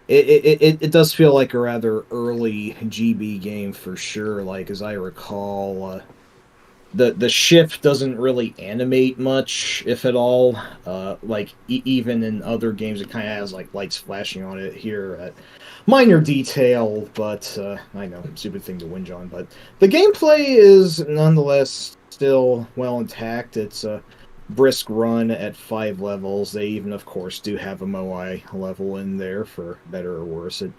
it does feel like a rather early GB game for sure. Like, as I recall, the ship doesn't really animate much, if at all. Even in other games, it kind of has like lights flashing on it here. Minor detail, but I know, stupid thing to whinge on. But the gameplay is nonetheless still well intact. It's a brisk run at 5 levels. They even, of course, do have a Moai level in there for better or worse. It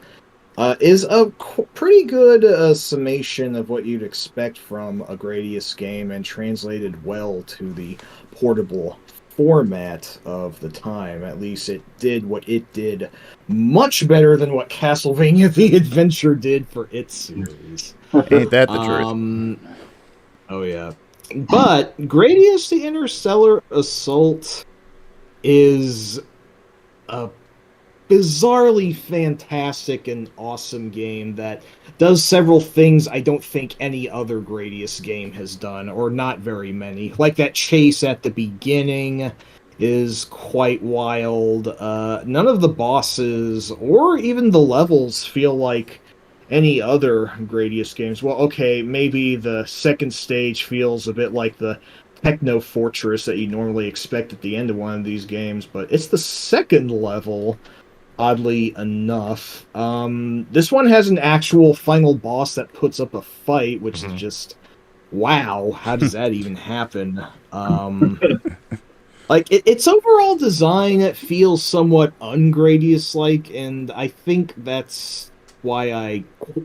is a pretty good summation of what you'd expect from a Gradius game and translated well to the portable format of the time. At least it did what it did much better than what Castlevania The Adventure did for its series. Ain't that the truth? Oh, yeah. But Gradius the Interstellar Assault is a bizarrely fantastic and awesome game that does several things I don't think any other Gradius game has done, or not very many. Like that chase at the beginning is quite wild. None of the bosses or even the levels feel like any other Gradius games. Well, okay, maybe the second stage feels a bit like the Techno Fortress that you normally expect at the end of one of these games, but it's the second level, oddly enough. This one has an actual final boss that puts up a fight, which is just, wow, how does that even happen? Its overall design, it feels somewhat un-Gradius-like, and I think that's why I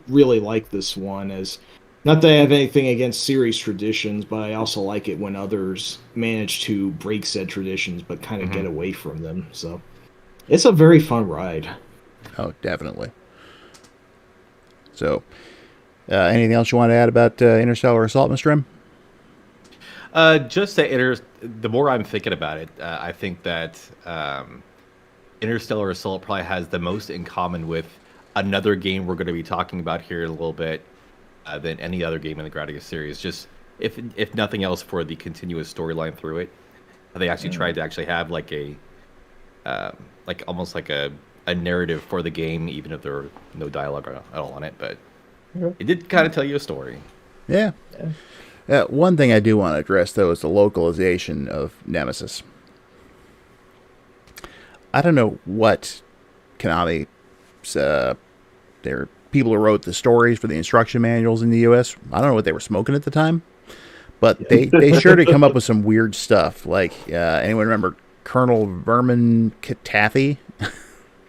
really like this one. As not that I have anything against series traditions, but I also like it when others manage to break said traditions but kind of get away from them. So it's a very fun ride. Oh, definitely. So anything else you want to add about Interstellar Assault, Mr. M? Just that the more I'm thinking about it, I think that Interstellar Assault probably has the most in common with another game we're going to be talking about here in a little bit than any other game in the Gradius series. Just if nothing else, for the continuous storyline through it. They actually tried to actually have like a like almost like a narrative for the game, even if there were no dialogue at all on it. But it did kind of tell you a story. Yeah. One thing I do want to address, though, is the localization of Nemesis. I don't know what Konami, their people who wrote the stories for the instruction manuals in the U.S., I don't know what they were smoking at the time, but they sure did come up with some weird stuff. Like, anyone remember Colonel Vermin Katafi?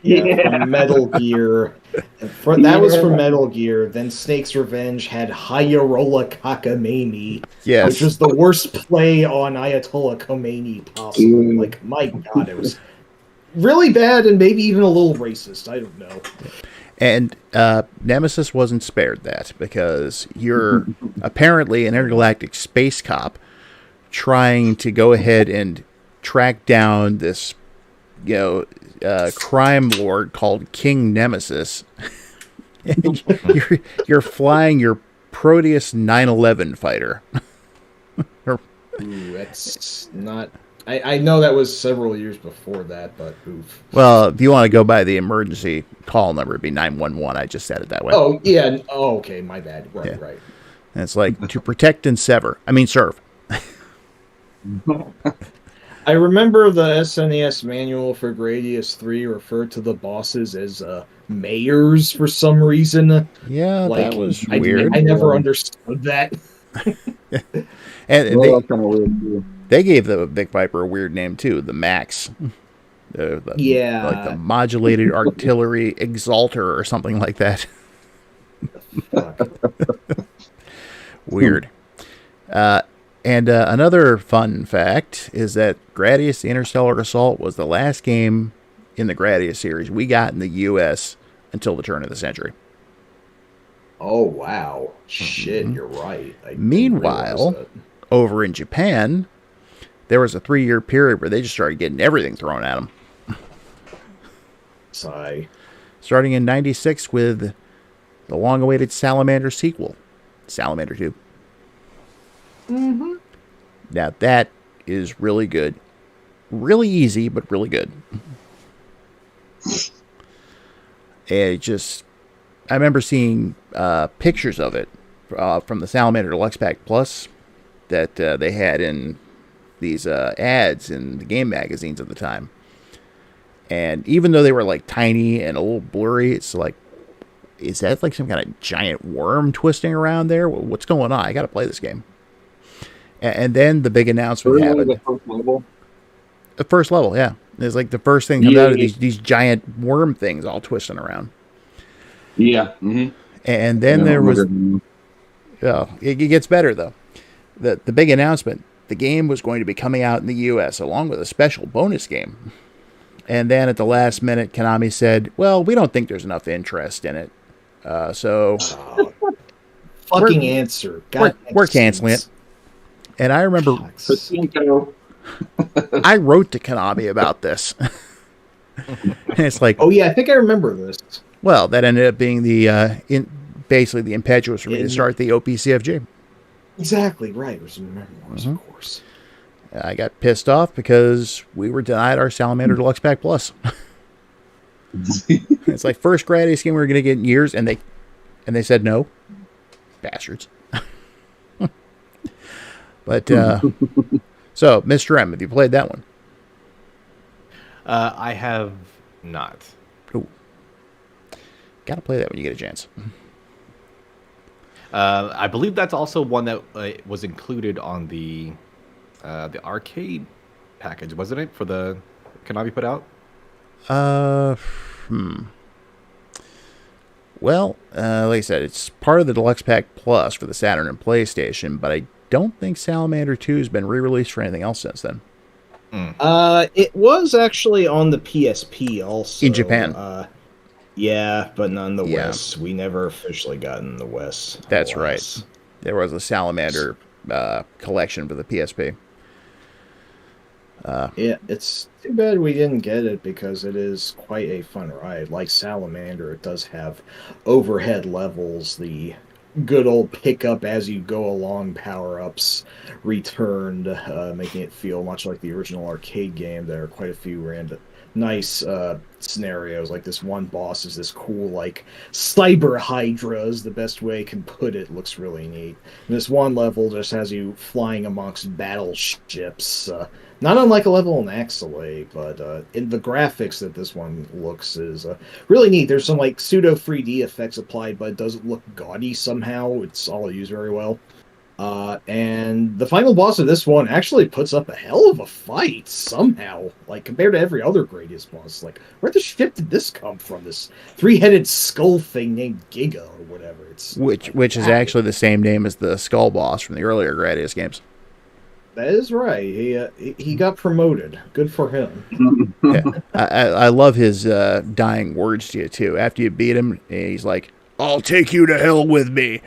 Yeah, from Metal Gear. That was for Metal Gear. Then Snake's Revenge had Hayarola Kakamani, which was the worst play on Ayatollah Khomeini possible. Like, my God, it was really bad and maybe even a little racist. I don't know. And Nemesis wasn't spared that, because you're apparently an intergalactic space cop trying to go ahead and track down this, crime lord called King Nemesis. you're flying your Proteus 911 fighter. Ooh, that's not... I know that was several years before that, but oof. Well, if you want to go by the emergency call number, it'd be 911. I just said it that way. Oh, yeah. Oh, okay. My bad. Right. And it's like, to protect and serve. I remember the SNES manual for Gradius 3 referred to the bosses as mayors for some reason. Yeah, that was weird. I never understood that. And they gave the Vic Viper a weird name too, the Max. Like the Modulated Artillery Exalter or something like that. Weird. And another fun fact is that Gradius, the Interstellar Assault, was the last game in the Gradius series we got in the U.S. until the turn of the century. Oh, wow. Shit, you're right. Meanwhile, over in Japan, there was a 3-year period where they just started getting everything thrown at them. Sigh. Starting in 96 with the long-awaited Salamander sequel, Salamander 2. Mm-hmm. Now, that is really good. Really easy, but really good. And I remember seeing pictures of it from the Salamander Deluxe Pack Plus that they had in these ads in the game magazines at the time. And even though they were like tiny and a little blurry, it's like, is that like some kind of giant worm twisting around there? What's going on? I got to play this game. And then the big announcement happened. The first level, yeah. It's like the first thing comes out of these giant worm things all twisting around. Yeah. Mm-hmm. And then there was... it gets better, though. The big announcement, the game was going to be coming out in the U.S. along with a special bonus game. And then at the last minute, Konami said, well, we don't think there's enough interest in it. So... fucking answer. We're canceling it. And I remember... I wrote to Konami about this. And it's like... Oh, yeah, I think I remember this. Well, that ended up being basically the impetus for me to start the OPCFG. Exactly, right. It was in memoirs, of course. I got pissed off because we were denied our Salamander Deluxe Pack Plus. It's like first Gradius game we were going to get in years, and they said no. Bastards. But, so, Mr. M, have you played that one? I have not. Ooh. Gotta play that when you get a chance. I believe that's also one that was included on the arcade package, wasn't it? For the Konami put out. Well, like I said, it's part of the Deluxe Pack Plus for the Saturn and PlayStation, but I don't think Salamander 2 has been re-released for anything else since then. It was actually on the PSP also. In Japan. Yeah, but not in the West. We never officially got in the West. That's right. There was a Salamander collection for the PSP. Yeah, it's too bad we didn't get it because it is quite a fun ride. Like Salamander, it does have overhead levels. The good old pickup as you go along power-ups returned, making it feel much like the original arcade game. There are quite a few nice scenarios. Like this one boss is this cool, like, cyber hydra is the best way I can put it. Looks really neat. And this one level just has you flying amongst battleships. Not unlike a level in Axelay, but in the graphics that this one looks is really neat. There's some like pseudo 3D effects applied, but it doesn't look gaudy somehow. It's all used very well. And the final boss of this one actually puts up a hell of a fight somehow, like compared to every other Gradius boss. Like, where the shit did this come from? This three-headed skull thing named Giga or whatever. It's which is actually the same name as the skull boss from the earlier Gradius games. That is right. He got promoted. Good for him. Yeah. I love his dying words to you too. After you beat him, he's like, "I'll take you to hell with me."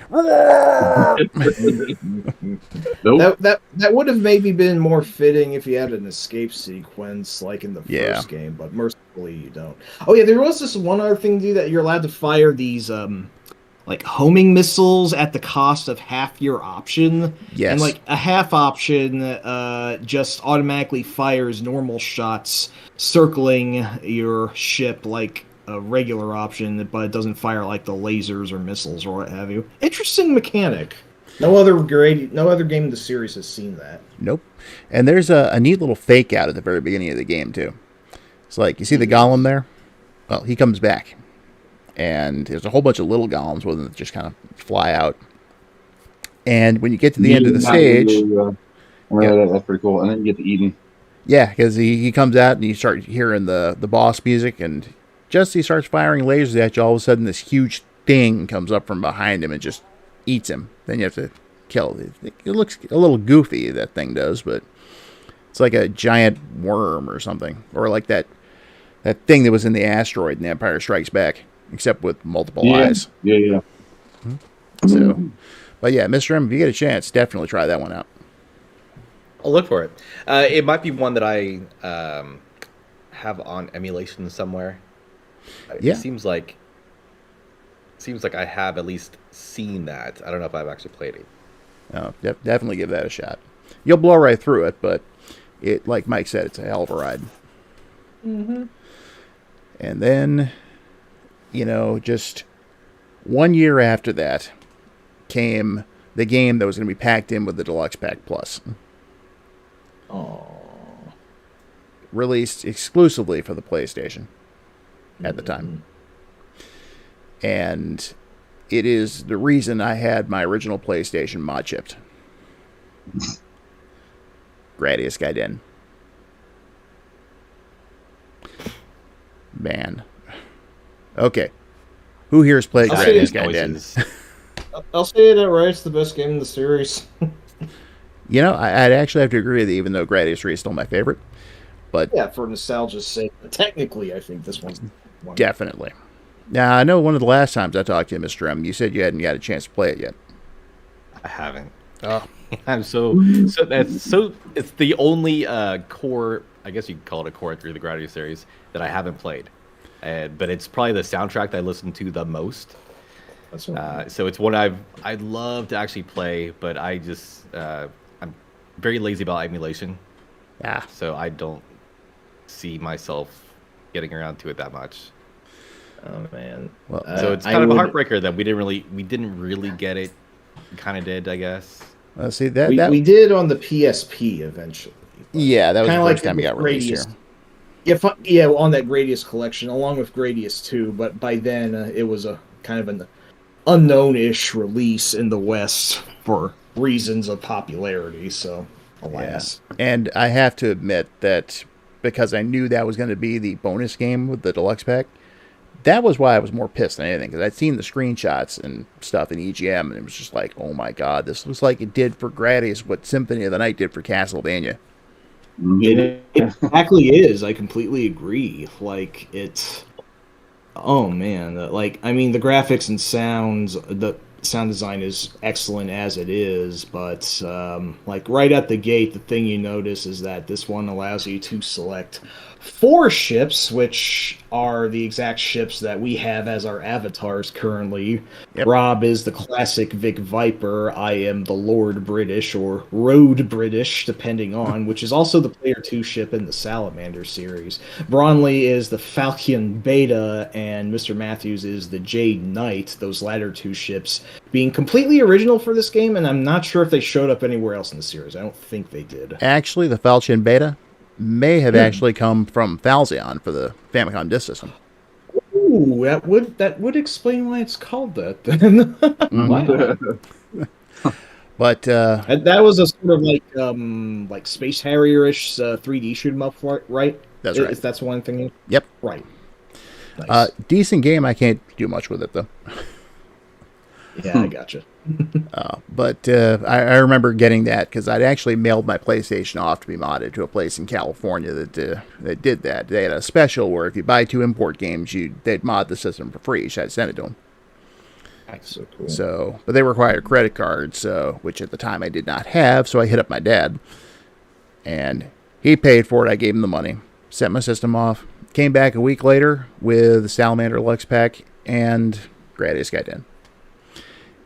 Nope. That would have maybe been more fitting if you had an escape sequence like in the Yeah. first game, but mercifully you don't. Oh yeah, there was this one other thing to do that you're allowed to fire these like homing missiles at the cost of half your option. Yes. And like a half option just automatically fires normal shots circling your ship like a regular option, but it doesn't fire like the lasers or missiles or what have you. Interesting mechanic. No other game in the series has seen that. Nope. And there's a neat little fake out at the very beginning of the game too. It's like, you see the golem there? Well, he comes back. And there's a whole bunch of little golems with them that just kind of fly out. And when you get to the end of the stage... That's pretty cool. And then you get to Eden. Yeah, because he comes out and you start hearing the boss music, and just he starts firing lasers at you, all of a sudden this huge thing comes up from behind him and just eats him. Then you have to kill it. It looks a little goofy, that thing does, but it's like a giant worm or something. Or like that thing that was in the asteroid in Empire Strikes Back, except with multiple eyes. Yeah. So, but yeah, Mr. M, if you get a chance, definitely try that one out. I'll look for it. It might be one that I have on emulation somewhere. Yeah. It seems like I have at least seen that. I don't know if I've actually played it. Oh, definitely give that a shot. You'll blow right through it, but it, like Mike said, it's a hell of a ride. Mm-hmm. And then, just 1 year after that came the game that was going to be packed in with the Deluxe Pack Plus. Oh. Released exclusively for the PlayStation at the time. And it is the reason I had my original PlayStation mod chipped. Gradius Gaiden. Man. Okay. Who here has played Gradius Gaiden? I'll say it outright, it's the best game in the series. I'd actually have to agree with you, even though Gradius 3 is still my favorite. But yeah, for nostalgia's sake. Technically, I think this one's one. Definitely. Now, I know one of the last times I talked to you, Mr. M, you said you hadn't got a chance to play it yet. I haven't. Oh. I'm so it's the only core, I guess you could call it a core through the Gradius series that I haven't played. But it's probably the soundtrack that I listen to the most. So it's one I'd love to actually play, but I just I'm very lazy about emulation. Yeah. So I don't see myself getting around to it that much. Oh man. Well, so it's kind of a heartbreaker that we didn't really get it. We kind of did, I guess. See we did on the PSP eventually. Yeah, that was the Kinda first like time we got released Gradius. here. Yeah, on that Gradius collection, along with Gradius 2, but by then it was a kind of an unknown-ish release in the West for reasons of popularity, so alas. Yeah. And I have to admit that because I knew that was going to be the bonus game with the Deluxe Pack, that was why I was more pissed than anything, because I'd seen the screenshots and stuff in EGM, and it was just like, oh my god, this looks like it did for Gradius what Symphony of the Night did for Castlevania. It exactly is. I completely agree. Like, it's... Oh, man. The graphics and sounds, the sound design is excellent as it is, but, right at the gate, the thing you notice is that this one allows you to select 4 ships, which are the exact ships that we have as our avatars currently. Yep. Rob is the classic Vic Viper. I am the Lord British, or Road British, depending on, which is also the Player 2 ship in the Salamander series. Braunle is the Falcon Beta, and Mr. Matthews is the Jade Knight, those latter 2 ships being completely original for this game, and I'm not sure if they showed up anywhere else in the series. I don't think they did. Actually, the Falchion Beta may have actually come from Falzion for the Famicom Disk System. Ooh, that would explain why it's called that then. Wow. But That was a sort of like Space Harrier-ish 3D shoot 'em up, right? That's right. If that's one thing. Yep. Right. Nice. Decent game. I can't do much with it though. Yeah, I gotcha. But I remember getting that because I'd actually mailed my PlayStation off to be modded to a place in California that did that. They had a special where if you buy 2 import games, they'd mod the system for free. So I'd send it to them. That's so cool. But they required credit cards, which at the time I did not have. So I hit up my dad, and he paid for it. I gave him the money, sent my system off, came back a week later with Salamander Lux Pack and Gradius Gaiden.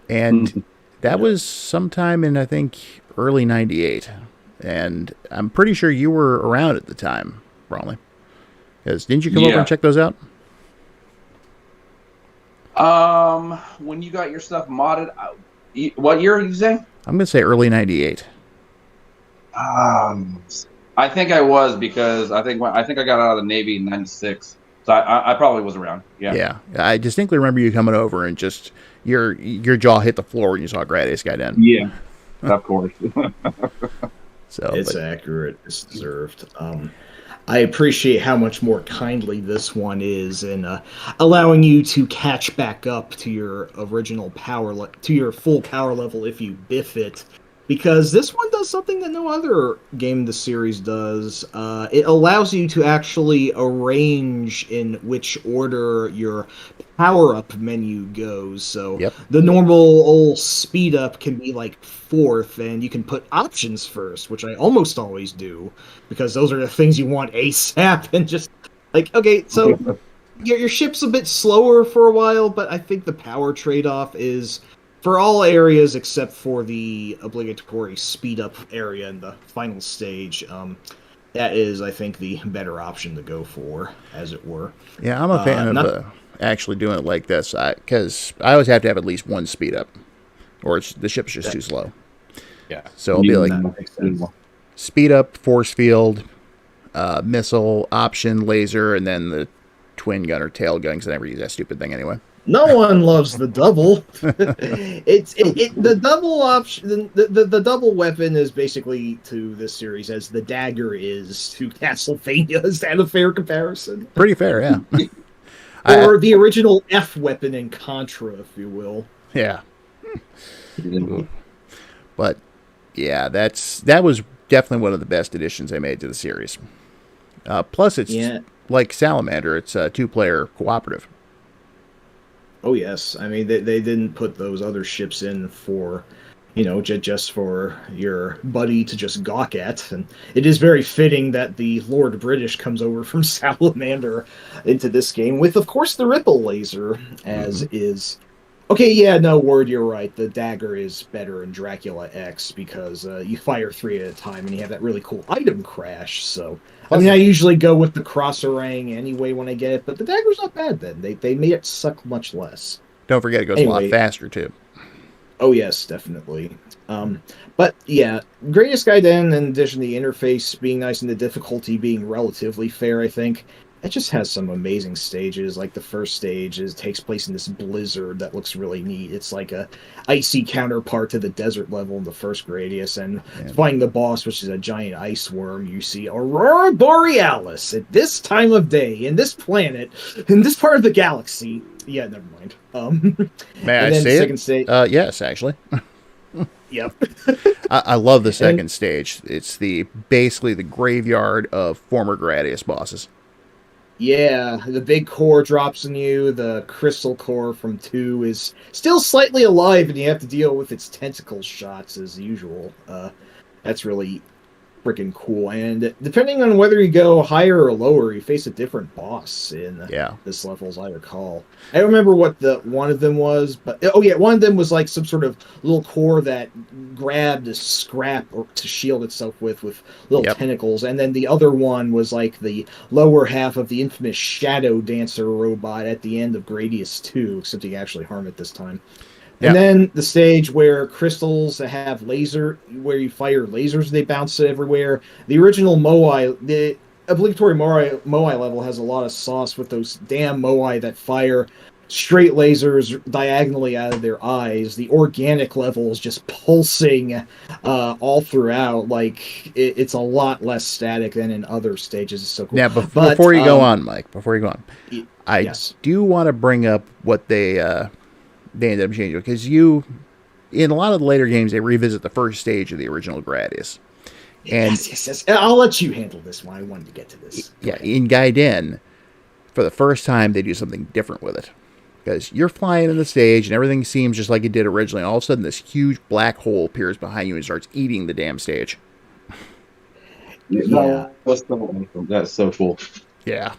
And that was sometime in, I think, early 98. And I'm pretty sure you were around at the time, Braunle. Because didn't you come over and check those out? When you got your stuff modded, what year are you saying? I'm going to say early 98. I think I was, because I think I got out of the Navy in 96. So I probably was around. Yeah. I distinctly remember you coming over and just your jaw hit the floor when you saw Gradius Gaiden. Yeah, of course. It's accurate. It's deserved. I appreciate how much more kindly this one is in allowing you to catch back up to your original power, to your full power level if you biff it. Because this one does something that no other game in the series does. It allows you to actually arrange in which order your power-up menu goes. So the normal old speed-up can be like 4th, and you can put options first, which I almost always do, because those are the things you want ASAP, and just like, okay, so your ship's a bit slower for a while, but I think the power trade-off is... for all areas except for the obligatory speed-up area in the final stage, that is, I think, the better option to go for, as it were. Yeah, I'm a fan of actually doing it like this, because I always have to have at least 1 speed-up, or the ship's just too slow. Yeah. So it'll be like speed-up, force field, missile, option, laser, and then the twin gun or tail gun, because I never use that stupid thing anyway. No one loves the double. The double option. The double weapon is basically to this series as the dagger is to Castlevania. Is that a fair comparison? Pretty fair, yeah. Or the original F weapon in Contra, if you will. Yeah. But yeah, that was definitely one of the best additions they made to the series. Plus, it's like Salamander. It's a 2-player cooperative. Oh yes, I mean they didn't put those other ships in for, just for your buddy to just gawk at, and it is very fitting that the Lord British comes over from Salamander into this game with, of course, the Ripple laser, as is. Okay, yeah, no, Ward, you're right. The dagger is better in Dracula X because you fire 3 at a time and you have that really cool item crash. So, I mean, I usually go with the cross-arraying anyway when I get it, but the dagger's not bad then. They made it suck much less. Don't forget, it goes a lot faster, too. Oh, yes, definitely. But, yeah, Gradius Gaiden, in addition to the interface being nice and the difficulty being relatively fair, I think, it just has some amazing stages. Like the first stage takes place in this blizzard that looks really neat. It's like a icy counterpart to the desert level in the first Gradius, and fighting the boss, which is a giant ice worm. You see Aurora Borealis at this time of day in this planet in this part of the galaxy. Yeah, never mind. May I say it? Stage, yes, actually. Yep. I love the second stage. It's basically the graveyard of former Gradius bosses. Yeah, the big core drops on you. The crystal core from 2 is still slightly alive, and you have to deal with its tentacle shots as usual. That's really freaking cool. And depending on whether you go higher or lower, you face a different boss in this level, as I recall. I don't remember what one of them was, but one of them was like some sort of little core that grabbed a scrap to shield itself with little tentacles, and then the other one was like the lower half of the infamous Shadow Dancer robot at the end of Gradius 2, except you actually harm it this time. And then the stage where crystals that have where you fire lasers, they bounce everywhere. The original Moai, the obligatory Moai level has a lot of sauce with those damn Moai that fire straight lasers diagonally out of their eyes. The organic level is just pulsing all throughout. Like, it's a lot less static than in other stages. It's so cool. Now, before you go on, Mike, I do want to bring up what they ended up changing, because in a lot of the later games, they revisit the first stage of the original Gradius. And yes. I'll let you handle this one. I wanted to get to this. In Gaiden, for the first time, they do something different with it. Because you're flying in the stage, and everything seems just like it did originally. All of a sudden, this huge black hole appears behind you and starts eating the damn stage. Yeah. That's so cool.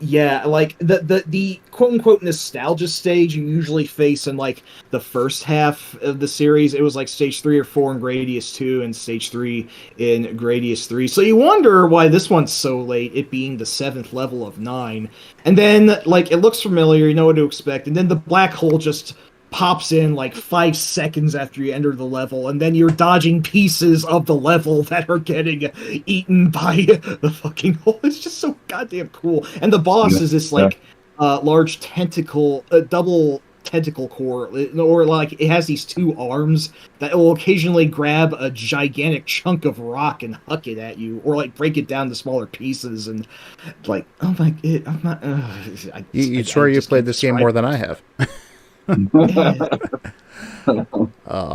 Yeah, like the quote unquote nostalgia stage you usually face in like the first half of the series. It was like stage 3 or 4 in Gradius 2 and stage 3 in Gradius 3. So you wonder why this one's so late, it being the 7th level of 9. And then like it looks familiar, you know what to expect, and then the black hole just pops in like 5 seconds after you enter the level, and then you're dodging pieces of the level that are getting eaten by the fucking hole. It's just so goddamn cool. And the boss is this like large tentacle, double tentacle core, or like it has these 2 arms that will occasionally grab a gigantic chunk of rock and huck it at you, or like break it down to smaller pieces. And like, oh my god, I'm not. You swear you played this game more than I have.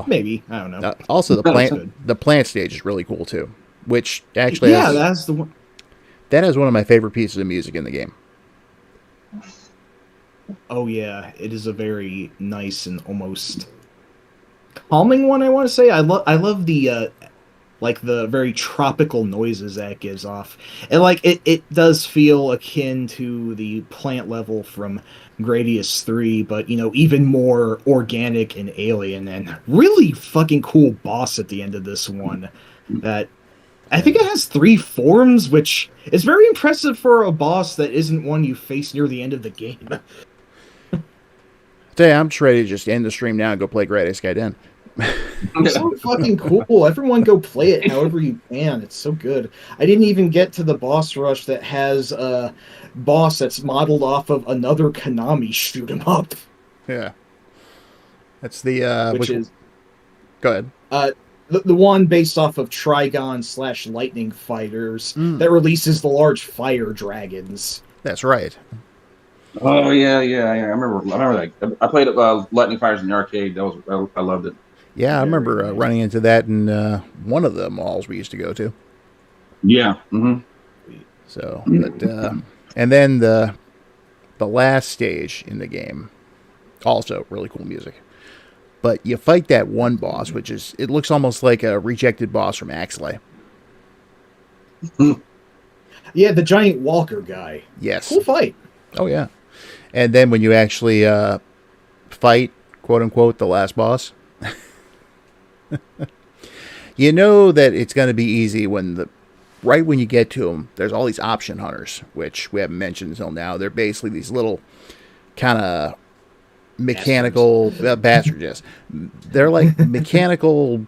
Maybe, I don't know. Also, the plant stage is really cool too, which actually that's the one. That is one of my favorite pieces of music in the game. Oh yeah, it is a very nice and almost calming one, I want to say. I love the like the very tropical noises that it gives off, and like it does feel akin to the plant level from Gradius 3, but even more organic and alien, and really fucking cool boss at the end of this one. That I think it has 3 forms, which is very impressive for a boss that isn't one you face near the end of the game. Today, I'm just ready to just end the stream now and go play Gradius Gaiden. It's so fucking cool. Everyone go play it however you can. It's so good. I didn't even get to the boss rush that has a boss that's modeled off of another Konami shoot 'em up. Yeah. That's the which is go ahead. The one based off of Trigon / Lightning Fighters that releases the large fire dragons. That's right. Oh yeah. I remember that. I played Lightning Fires in the arcade. I loved it. Yeah, I remember running into that in one of the malls we used to go to. Yeah. Mm-hmm. So, but and then the last stage in the game, also really cool music. But you fight that one boss, which it looks almost like a rejected boss from Axelay. Yeah, the giant walker guy. Yes. Cool fight. Oh yeah. And then when you actually fight, quote unquote, the last boss, you know that it's going to be easy right when you get to them. There's all these option hunters, which we haven't mentioned until now. They're basically these little kind of mechanical bastards. Yes, they're like mechanical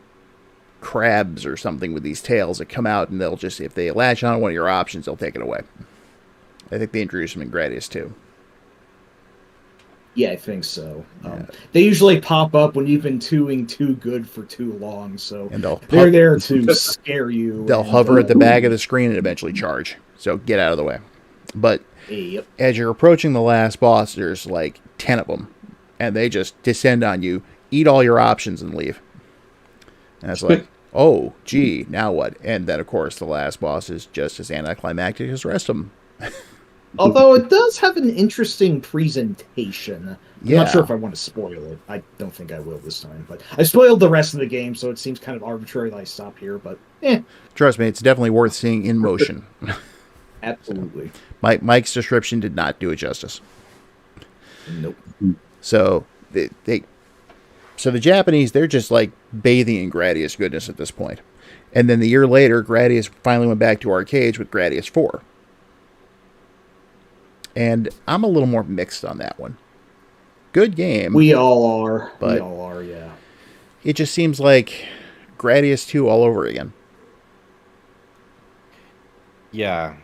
crabs or something with these tails that come out, and they'll just, if they latch on one of your options, they'll take it away. I think they introduced them in Gradius too. Yeah, I think so. They usually pop up when you've been doing too good for too long, so they're there to scare you. They'll hover at the back of the screen and eventually charge, so get out of the way. But as you're approaching the last boss, there's like 10 of them, and they just descend on you, eat all your options, and leave. And it's like, oh, gee, now what? And then, of course, the last boss is just as anticlimactic as the rest of them. Although it does have an interesting presentation. I'm Yeah. not sure if I want to spoil it. I don't think I will this time. But I spoiled the rest of the game, so it seems kind of arbitrary that I stop here. But Trust me, it's definitely worth seeing in motion. absolutely. Mike's description did not do it justice. Nope. So so the Japanese, they're just like bathing in Gradius goodness at this point. And then the year later, Gradius finally went back to arcades with Gradius 4. And I'm a little more mixed on that one. Good game. We all are. But we all are, yeah. it just seems like Gradius 2 all over again. Yeah,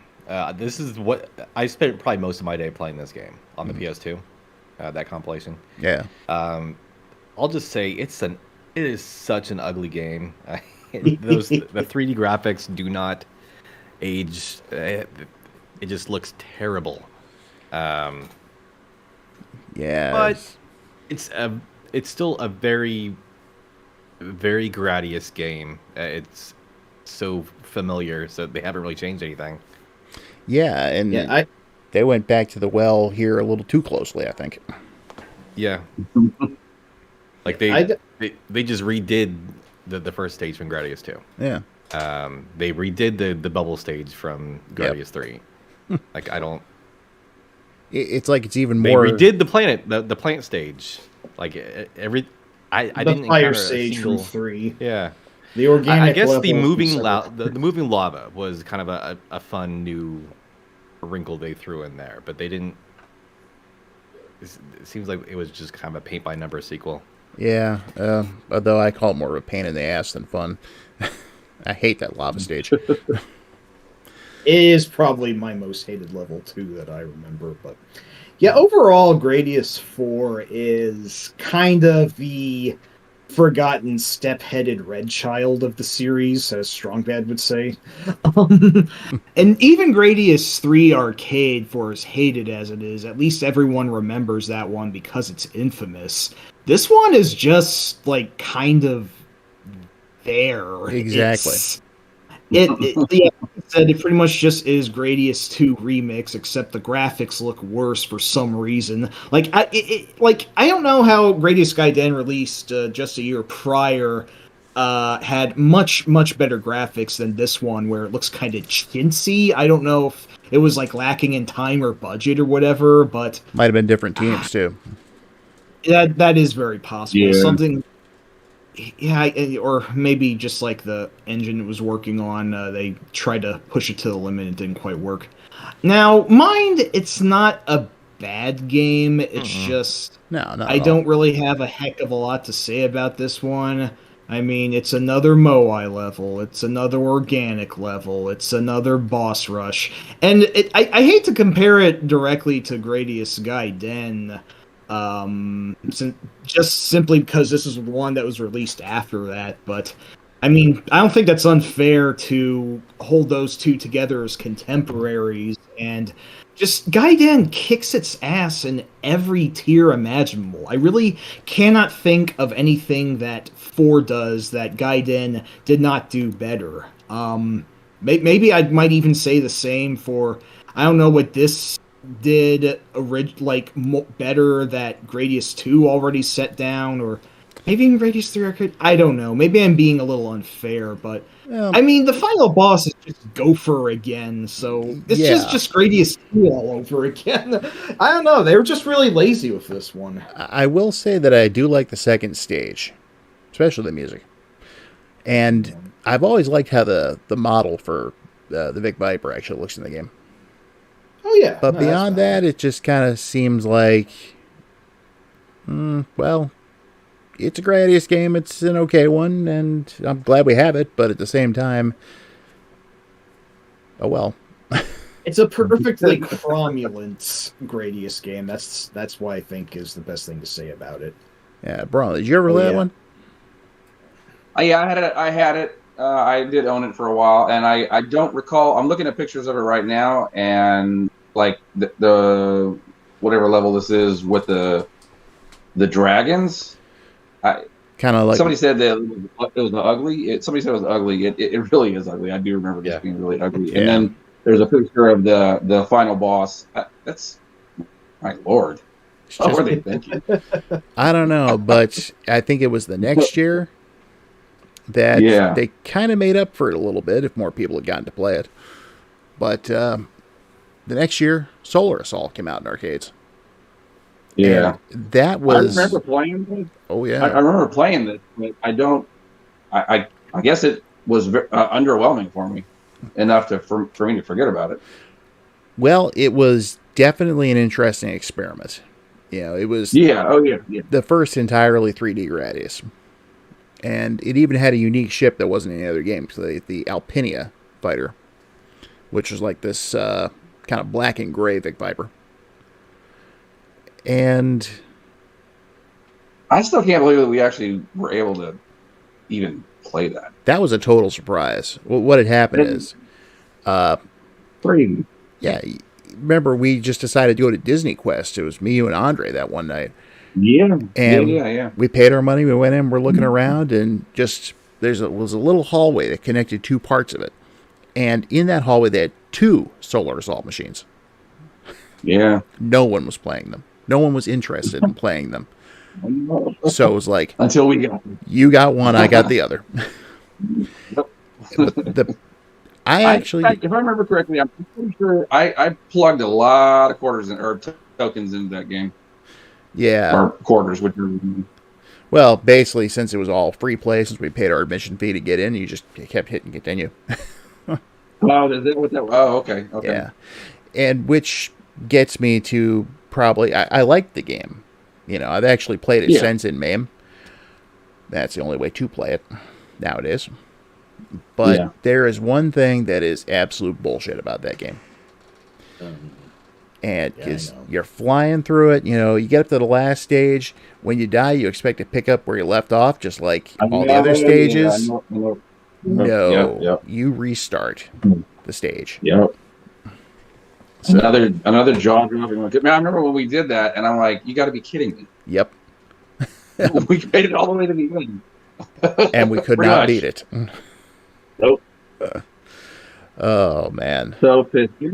this is what I spent probably most of my day playing this game on the PS2, that compilation. Yeah. I'll just say it is such an ugly game. The 3D graphics do not age. It just looks terrible. Yeah. But it's still a very, very Gradius game. It's so familiar, so they haven't really changed anything. Yeah, and they went back to the well here a little too closely, I think. Yeah. Like they just redid the first stage from Gradius 2. Yeah. They redid the bubble stage from Gradius 3. Like I don't. It's like it's even They more. redid the planet, the plant stage. Like every, I The didn't fire encounter a stage single. from 3. Yeah. The organic I guess the level moving from the moving lava was kind of a fun new wrinkle they threw in there, but they didn't. It seems like it was just kind of a paint by number sequel. Yeah, although I call it more of a pain in the ass than fun. I hate that lava stage. It is probably my most hated level too that I remember, but yeah, overall Gradius 4 is kind of the forgotten step-headed red child of the series, as Strongbad would say. And even Gradius 3 Arcade, for as hated as it is, at least everyone remembers that one because it's infamous. This one is just like kind of there. Exactly. Yeah, it pretty much just is Gradius 2 remix, except the graphics look worse for some reason. Like I don't know how Gradius Gaiden released just a year prior had much better graphics than this one, where it looks kind of chintzy. I don't know if it was like lacking in time or budget or whatever, but Might have been different teams too. that is very possible. Yeah. Something. Yeah, or maybe just like the engine it was working on, they tried to push it to the limit and it didn't quite work. Now, mind, it's not a bad game. It's just No, I don't really have a heck of a lot to say about this one. I mean, it's another Moai level. It's another organic level. It's another boss rush. And I hate to compare it directly to Gradius Gaiden, just simply because this is one that was released after that, but I mean, I don't think that's unfair to hold those two together as contemporaries, and just Gaiden kicks its ass in every tier imaginable. I really cannot think of anything that 4 does that Gaiden did not do better. Maybe I might even say the same for, I don't know what this did better that Gradius 2 already set down, or maybe even Gradius 3 Arcade. I don't know. Maybe I'm being a little unfair, but I mean, the final boss is just Gopher again, so it's just Gradius 2 all over again. I don't know. They were just really lazy with this one. I will say that I do like the second stage, especially the music. And I've always liked how the model for the Vic Viper actually looks in the game. Oh, yeah. But beyond that, it just kind of seems like, well, it's a Gradius game. It's an okay one, and I'm glad we have it. But at the same time, oh well. It's a perfectly cromulent Gradius game. That's what I think is the best thing to say about it. Yeah, Braunle, did you ever play that one? Yeah, I had it. I did own it for a while, and I don't recall. I'm looking at pictures of it right now, and like the whatever level this is with the dragons. Kind of like somebody said that it was ugly. Somebody said it was ugly. It really is ugly. I do remember this being really ugly. And then There's a picture of the final boss. That's my lord. What were they thinking? I don't know, but I think it was the next year that they kind of made up for it a little bit if more people had gotten to play it. But the next year, Solar Assault came out in arcades. Yeah, and that was. I remember playing this. Oh yeah, I remember playing this. But I don't. I guess it was underwhelming for me enough for me to forget about it. Well, it was definitely an interesting experiment. It was the first entirely 3D Gradius. And it even had a unique ship that wasn't in any other game, the Alpinia fighter, which was like this kind of black and gray Vic Viper. And I still can't believe that we actually were able to even play that. That was a total surprise. What had happened is... crazy. Yeah, remember we just decided to go to Disney Quest. It was me, you, and Andre that one night. Yeah. And we paid our money. We went in. We're looking around, and just was a little hallway that connected two parts of it. And in that hallway, they had 2 Solar Assault machines. Yeah. No one was playing them. No one was interested in playing them. So it was like, until we got them. You got one, I got the other. Actually, if I remember correctly, I'm pretty sure I plugged a lot of quarters or tokens into that game. Yeah. Or quarters, whichever. Well, basically, since it was all free play, since we paid our admission fee to get in, you just kept hitting continue. Oh, okay. Yeah. And which gets me to probably, I like the game. I've actually played it since in MAME. That's the only way to play it nowadays. But there is one thing that is absolute bullshit about that game. And because you're flying through it, you get up to the last stage. When you die, you expect to pick up where you left off, just like all the other stages. No, you restart the stage. Yep. So, another jaw dropping one. Man, I remember when we did that, and I'm like, "You got to be kidding me!" Yep. We made it all the way to the end, and we could not beat it. Nope. Oh man. So pissed. I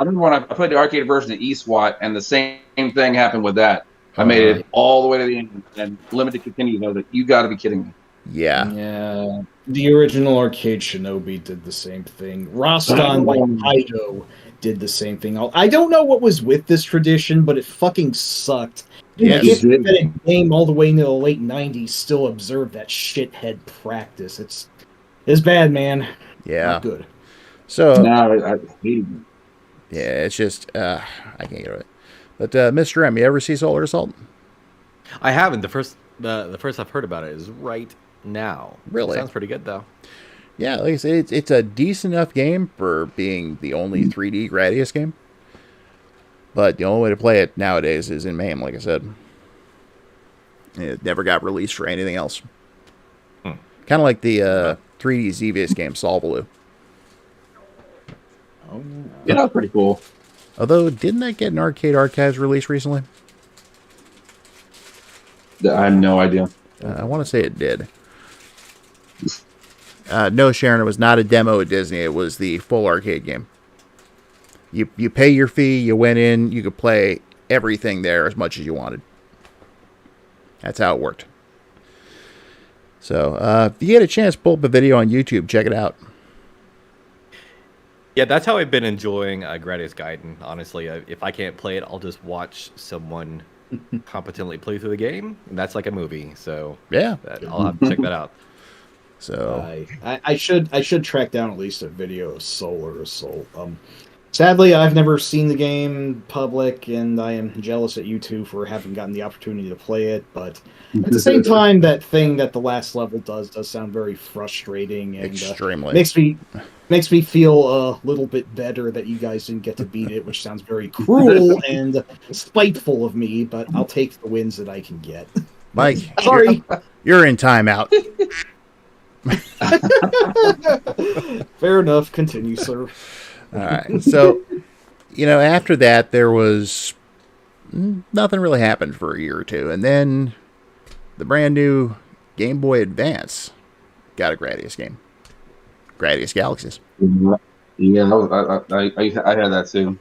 remember when I played the arcade version of eSWAT, and the same thing happened with that. I made it all the way to the end and limited continue. I was like, "You got to be kidding me!" Yeah. Yeah. The original arcade Shinobi did the same thing. Roston like Kaido did the same thing. I don't know what was with this tradition, but it fucking sucked. Yes. The game all the way into the late 90s still observed that shithead practice. It's bad, man. Yeah. Not good. So no, yeah, it's just I can't get it. But Mr. M, you ever see Solar Assault? I haven't. The first I've heard about it is right now. Really? Sounds pretty good though. Yeah, like I said, it's a decent enough game for being the only 3D Gradius game. But the only way to play it nowadays is in MAME, like I said. It never got released for anything else. Kind of like the 3D Xevious game, Solvaloo. Oh, yeah, that was pretty cool. Although, didn't that get an Arcade Archives release recently? I have no idea. I want to say it did. No, Sharon, it was not a demo at Disney. It was the full arcade game. You pay your fee, you went in, you could play everything there as much as you wanted. That's how it worked. So, if you get a chance, pull up a video on YouTube, check it out. Yeah, that's how I've been enjoying Gradius Gaiden. Honestly, if I can't play it, I'll just watch someone competently play through the game, and that's like a movie. So yeah, I'll have to check that out. So I should track down at least a video of Solar Assault. Sadly, I've never seen the game public, and I am jealous at you two for having gotten the opportunity to play it. But at the same time, that thing that the last level does sound very frustrating, and extremely makes me feel a little bit better that you guys didn't get to beat it, which sounds very cruel and spiteful of me. But I'll take the wins that I can get. Mike, sorry, you're in timeout. Fair enough. Continue, sir. All right. So, after that, there was nothing really happened for a year or two. And then the brand new Game Boy Advance got a Gradius game. Gradius Galaxies. Yeah, I had that too.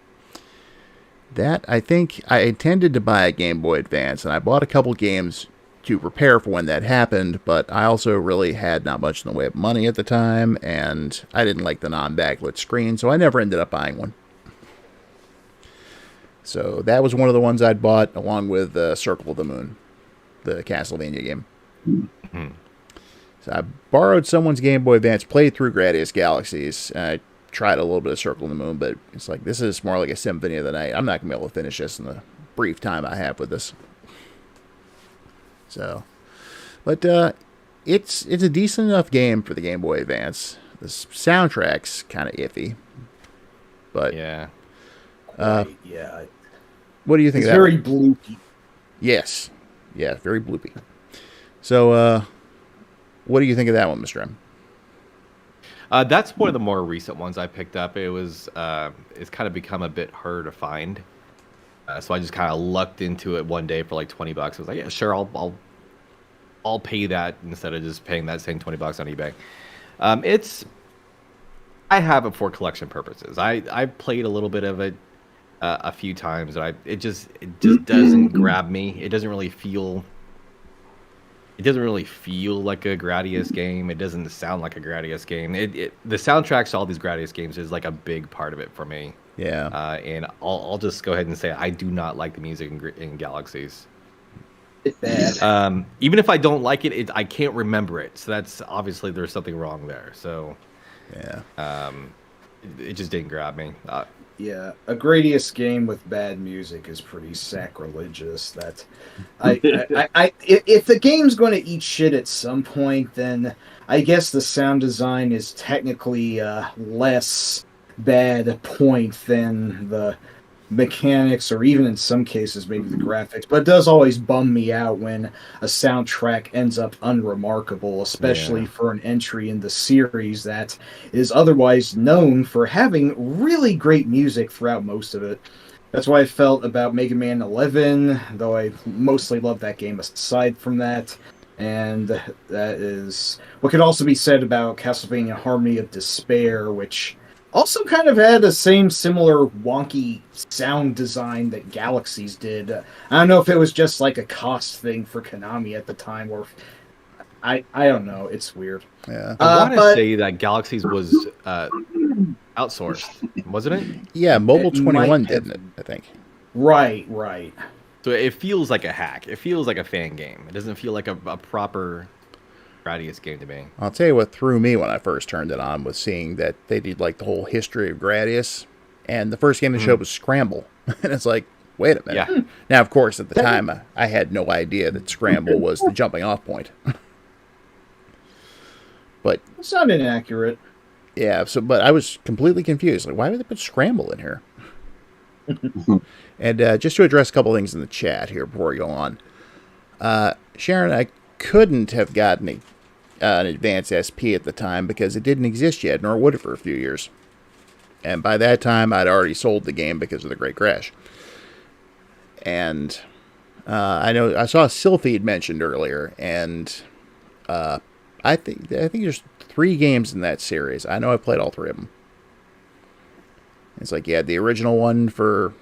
That, I think, I intended to buy a Game Boy Advance, and I bought a couple games to prepare for when that happened, but I also really had not much in the way of money at the time, and I didn't like the non-backlit screen, so I never ended up buying one. So that was one of the ones I'd bought, along with Circle of the Moon, the Castlevania game. Mm-hmm. So I borrowed someone's Game Boy Advance, played through Gradius Galaxies, and I tried a little bit of Circle of the Moon, but it's like, this is more like a Symphony of the Night. I'm not going to be able to finish this in the brief time I have with this. So, but it's a decent enough game for the Game Boy Advance. The soundtrack's kind of iffy, but Yeah. Yeah. What do you think It's of that very one? bloopy. Yes, yeah, very bloopy. So, what do you think of that one, Mr. M? That's one of the more recent ones I picked up. It's kind of become a bit harder to find. So I just kind of lucked into it one day for like $20. I was like, yeah, sure, I'll pay that instead of just paying that same $20 on eBay. I have it for collection purposes. I played a little bit of it a few times, and it just doesn't grab me. It doesn't really feel like a Gradius game. It doesn't sound like a Gradius game. The soundtracks to all these Gradius games is like a big part of it for me. Yeah. And I'll just go ahead and say I do not like the music in Galaxies. It's bad. Even if I don't like it, I can't remember it. So that's obviously there's something wrong there. So Yeah. it just didn't grab me. Yeah, a Gradius game with bad music is pretty sacrilegious. If the game's going to eat shit at some point, then I guess the sound design is technically less bad point than the mechanics, or even in some cases maybe the graphics. But it does always bum me out when a soundtrack ends up unremarkable, especially for an entry in the series that is otherwise known for having really great music throughout most of it. That's why I felt about Mega Man 11, though I mostly love that game aside from that. And that is what could also be said about Castlevania Harmony of Despair, which also kind of had a similar wonky sound design that Galaxies did. I don't know if it was just like a cost thing for Konami at the time, or I don't know. It's weird. Yeah. I want to say that Galaxies was outsourced, wasn't it? Yeah, Mobile It 21 might didn't have- it, I think. Right. So it feels like a hack. It feels like a fan game. It doesn't feel like a proper Gradius game to me. I'll tell you what threw me when I first turned it on was seeing that they did like the whole history of Gradius, and the first game they showed was Scramble. And it's like, wait a minute. Yeah. Now, of course, at the time, I had no idea that Scramble was the jumping off point. But It's not inaccurate. yeah, but I was completely confused. Like, why would they put Scramble in here? And just to address a couple things in the chat here before we go on. Sharon, I couldn't have gotten an Advanced SP at the time because it didn't exist yet, nor would it for a few years. And by that time, I'd already sold the game because of the Great Crash. And I know I saw Sylphid mentioned earlier, and I think there's 3 games in that series. I know I played all 3 of them. It's like you had the original one for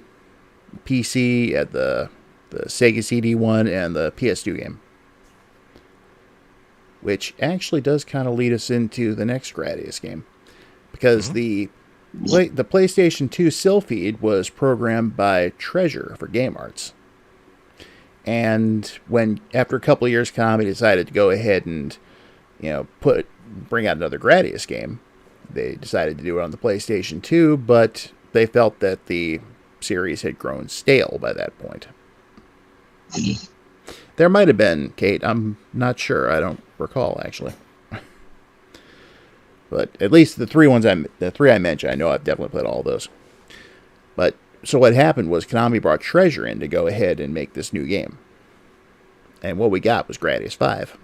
PC, you had the Sega CD one, and the PS2 game. Which actually does kind of lead us into the next Gradius game. Because the PlayStation 2 Sylphid was programmed by Treasure for Game Arts. And when, after a couple of years, Konami decided to go ahead and, bring out another Gradius game, they decided to do it on the PlayStation 2, but they felt that the series had grown stale by that point. There might have been, Kate. I'm not sure. I don't recall, actually. But at least the 3 I mentioned, I know I've definitely played all of those. But so what happened was Konami brought Treasure in to go ahead and make this new game. And what we got was Gradius 5.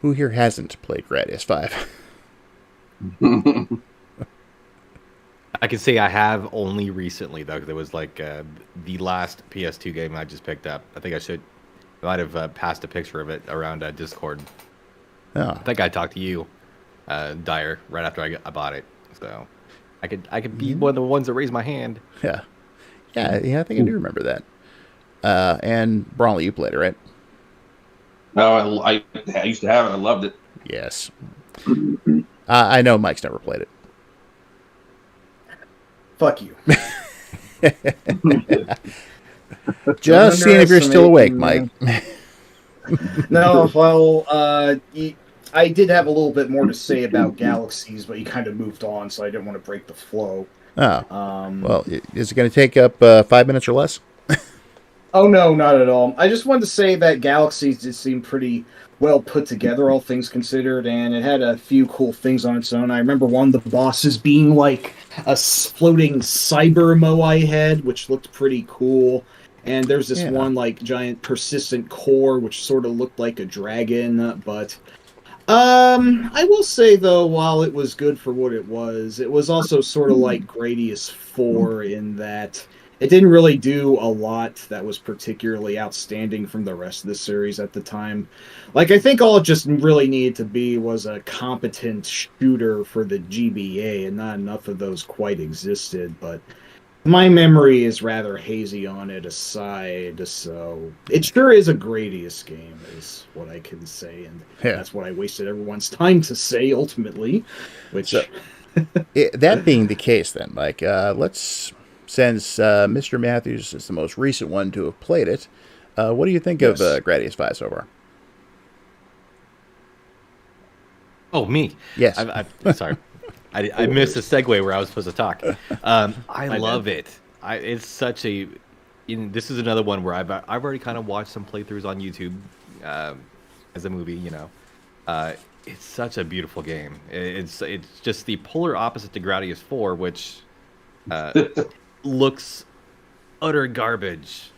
Who here hasn't played Gradius 5? I can say I have only recently, though, because it was like the last PS2 game I just picked up. I think I might have passed a picture of it around Discord. Oh. I think I talked to you. dire right after I bought it. So I could be one of the ones that raised my hand. Yeah. Yeah, I think I do remember that. And Braunle, you played it, right? No, I used to have it. I loved it. Yes. I know Mike's never played it. Fuck you. Just seeing if you're still awake, Mike. No, well, I did have a little bit more to say about Galaxies, but you kind of moved on, so I didn't want to break the flow. Oh. Well, is it going to take up 5 minutes or less? Oh, no, not at all. I just wanted to say that Galaxies did seem pretty well put together, all things considered, and it had a few cool things on its own. I remember one of the bosses being like a floating cyber Moai head, which looked pretty cool. And there's this one like giant persistent core, which sort of looked like a dragon, but I will say though, while it was good for what it was also sort of like Gradius 4 in that it didn't really do a lot that was particularly outstanding from the rest of the series at the time. Like, I think all it just really needed to be was a competent shooter for the GBA, and not enough of those quite existed, but my memory is rather hazy on it aside, so it sure is a Gradius game, is what I can say, and that's what I wasted everyone's time to say, ultimately, which... So, that being the case, then, Mike, let's... Since Mr. Matthews is the most recent one to have played it, what do you think of Gradius 5 so far? Oh, me? Yes. I'm sorry. I missed the segue where I was supposed to talk. I love it. It's such a... this is another one where I've already kind of watched some playthroughs on YouTube as a movie, you know. It's such a beautiful game. It's just the polar opposite to Gradius 4, which... looks utter garbage,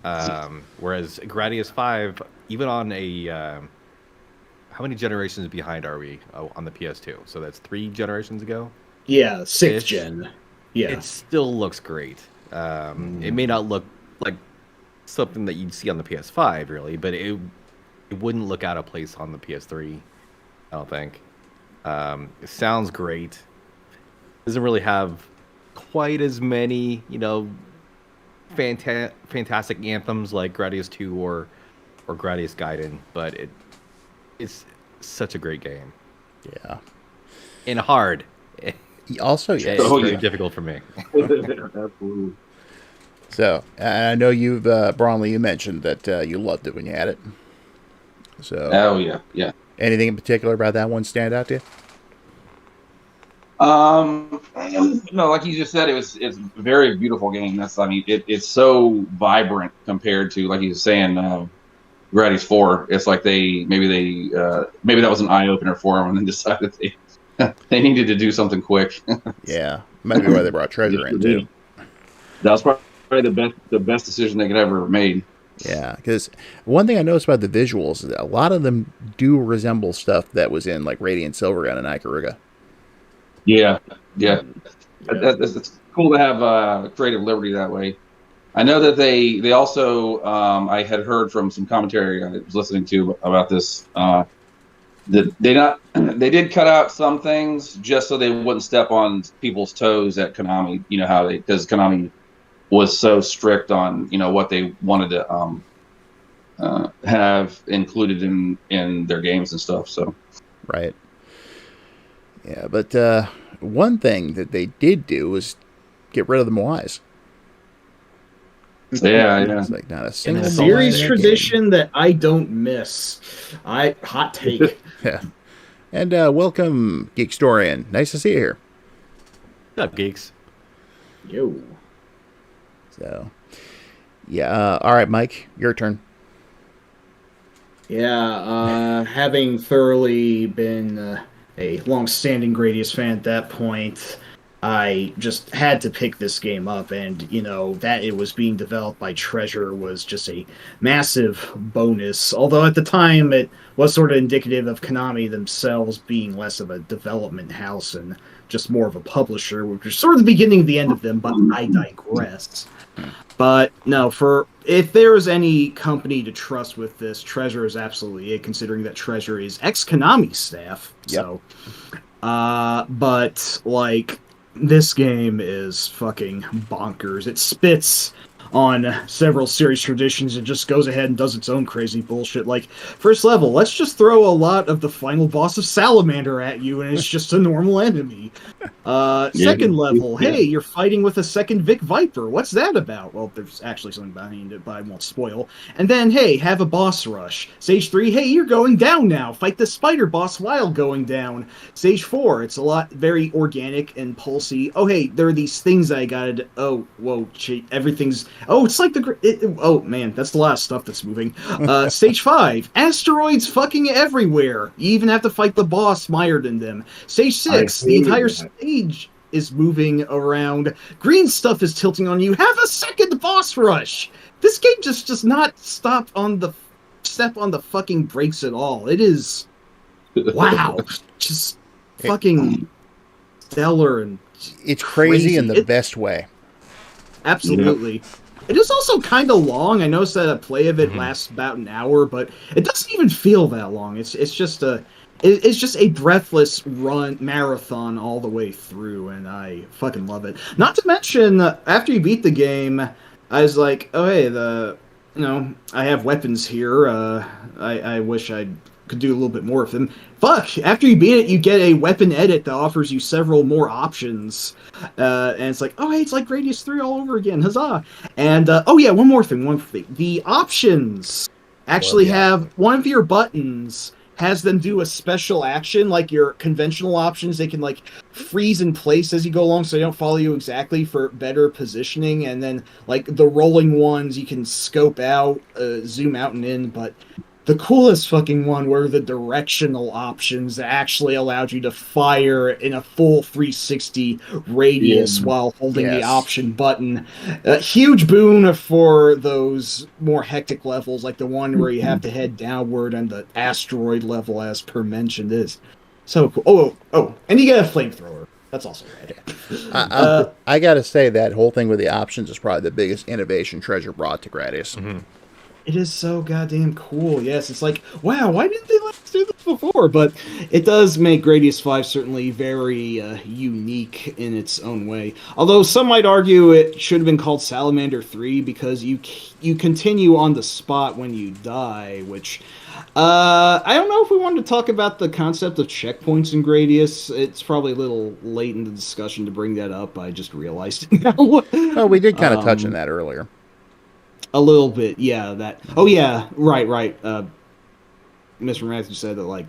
whereas Gradius 5, even on a how many generations behind are we on the PS2? So that's 3 generations ago. Yeah, 6th gen. Yeah, it still looks great. It may not look like something that you'd see on the PS5 really, but it wouldn't look out of place on the PS3. I don't think. It sounds great. Doesn't really have quite as many, you know, fantastic anthems like Gradius 2 or Gradius Gaiden, but it's such a great game. Yeah. And hard. Also, yes. It's very difficult for me. Absolutely. So, I know you've, Braunle, you mentioned that you loved it when you had it. So. Oh, yeah. Anything in particular about that one stand out to you? No, like you just said, it's a very beautiful game. It's so vibrant compared to, like you were saying, Gradius 4. It's like maybe that was an eye opener for them and then decided they needed to do something quick. Yeah, might be why they brought Treasure in too. That was probably the best decision they could ever have made. Yeah, because one thing I noticed about the visuals is that a lot of them do resemble stuff that was in like Radiant Silvergun and Ikaruga. Yeah. It's cool to have creative liberty that way. I know that they also I had heard from some commentary I was listening to about this that they did cut out some things just so they wouldn't step on people's toes at Konami. You know because Konami was so strict on what they wanted to have included in their games and stuff. So right. Yeah, but one thing that they did do was get rid of the Moais. Yeah. It's like not a single series tradition that I don't miss. Hot take. Yeah. And welcome, Geekstorian. Nice to see you here. What's up, geeks? Yo. So, yeah. All right, Mike, your turn. Yeah, having thoroughly been a long-standing Gradius fan at that point, I just had to pick this game up, and that it was being developed by Treasure was just a massive bonus. Although at the time it was sort of indicative of Konami themselves being less of a development house and just more of a publisher, which is sort of the beginning of the end of them, but I digress. But no, if there is any company to trust with this, Treasure is absolutely it, considering that Treasure is ex-Konami staff. Yep. So, but like, this game is fucking bonkers. It spits on several series traditions and just goes ahead and does its own crazy bullshit. Like, first level, let's just throw a lot of the final boss of Salamander at you, and it's just a normal enemy. Second level, hey, you're fighting with a second Vic Viper. What's that about? Well, there's actually something behind it, but I won't spoil. And then, hey, have a boss rush. Stage 3, hey, you're going down now. Fight the spider boss while going down. Stage 4, it's a lot very organic and pulsy. Oh, hey, there are these things I gotta... Oh, whoa, everything's... Oh, it's like oh, man, that's a lot of stuff that's moving. Stage 5, asteroids fucking everywhere. You even have to fight the boss mired in them. Stage 6, the entire stage is moving around. Green stuff is tilting on you. Have a second boss rush. This game just does not step on the fucking brakes at all. It is... Wow. Just fucking stellar and it's crazy in the best way. Absolutely. Yeah. It is also kind of long. I noticed that a play of it lasts about an hour, but it doesn't even feel that long. It's just a breathless marathon all the way through, and I fucking love it. Not to mention, after you beat the game, I was like, oh hey, I have weapons here. I wish I could do a little bit more of them. Fuck! After you beat it, you get a weapon edit that offers you several more options. And it's like, oh, hey, it's like Gradius 3 all over again. Huzzah! And, oh yeah, one more thing. The options actually have one of your buttons has them do a special action, like your conventional options. They can, like, freeze in place as you go along so they don't follow you exactly for better positioning. And then, like, the rolling ones, you can scope out, zoom out and in, but... The coolest fucking one were the directional options that actually allowed you to fire in a full 360 radius while holding the option button. A huge boon for those more hectic levels, like the one where you have to head downward and the asteroid level, as per mentioned, is so cool. Oh, and you get a flamethrower. That's also right. I gotta say, that whole thing with the options is probably the biggest innovation Treasure brought to Gradius. Mm-hmm. It is so goddamn cool. Yes, it's like, wow, why didn't they let us do this before? But it does make Gradius 5 certainly very unique in its own way. Although some might argue it should have been called Salamander 3 because you continue on the spot when you die, which... I don't know if we wanted to talk about the concept of checkpoints in Gradius. It's probably a little late in the discussion to bring that up. I just realized it now. Oh, we did kind of touch on that earlier. A little bit, yeah. Oh, yeah, right. MrMatthews said that, like,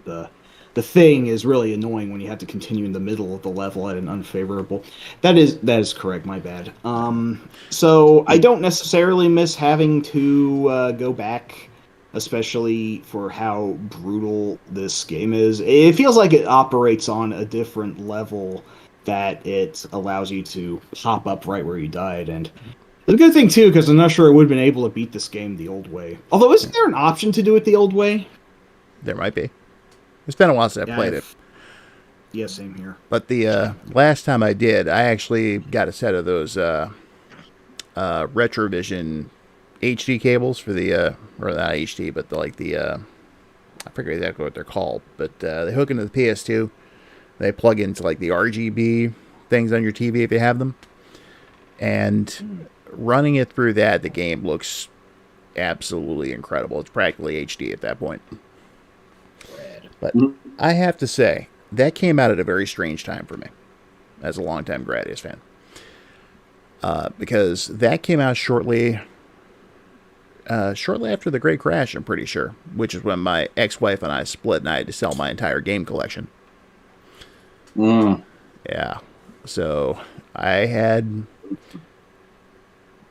the thing is really annoying when you have to continue in the middle of the level at an unfavorable. That is correct. My bad. So I don't necessarily miss having to go back, especially for how brutal this game is. It feels like it operates on a different level that it allows you to pop up right where you died, and. It's a good thing, too, because I'm not sure I would have been able to beat this game the old way. Although, isn't there an option to do it the old way? There might be. It's been a while since I played it. Yeah, same here. But the last time I did, I actually got a set of those Retrovision HD cables for the, or not HD, but I forget exactly what they're called, but they hook into the PS2. They plug into, like, the RGB things on your TV if you have them. And... running it through that, the game looks absolutely incredible. It's practically HD at that point. But I have to say, that came out at a very strange time for me, as a longtime Gradius fan. Because that came out shortly after the Great Crash, I'm pretty sure, which is when my ex-wife and I split and I had to sell my entire game collection. Yeah. So, I had...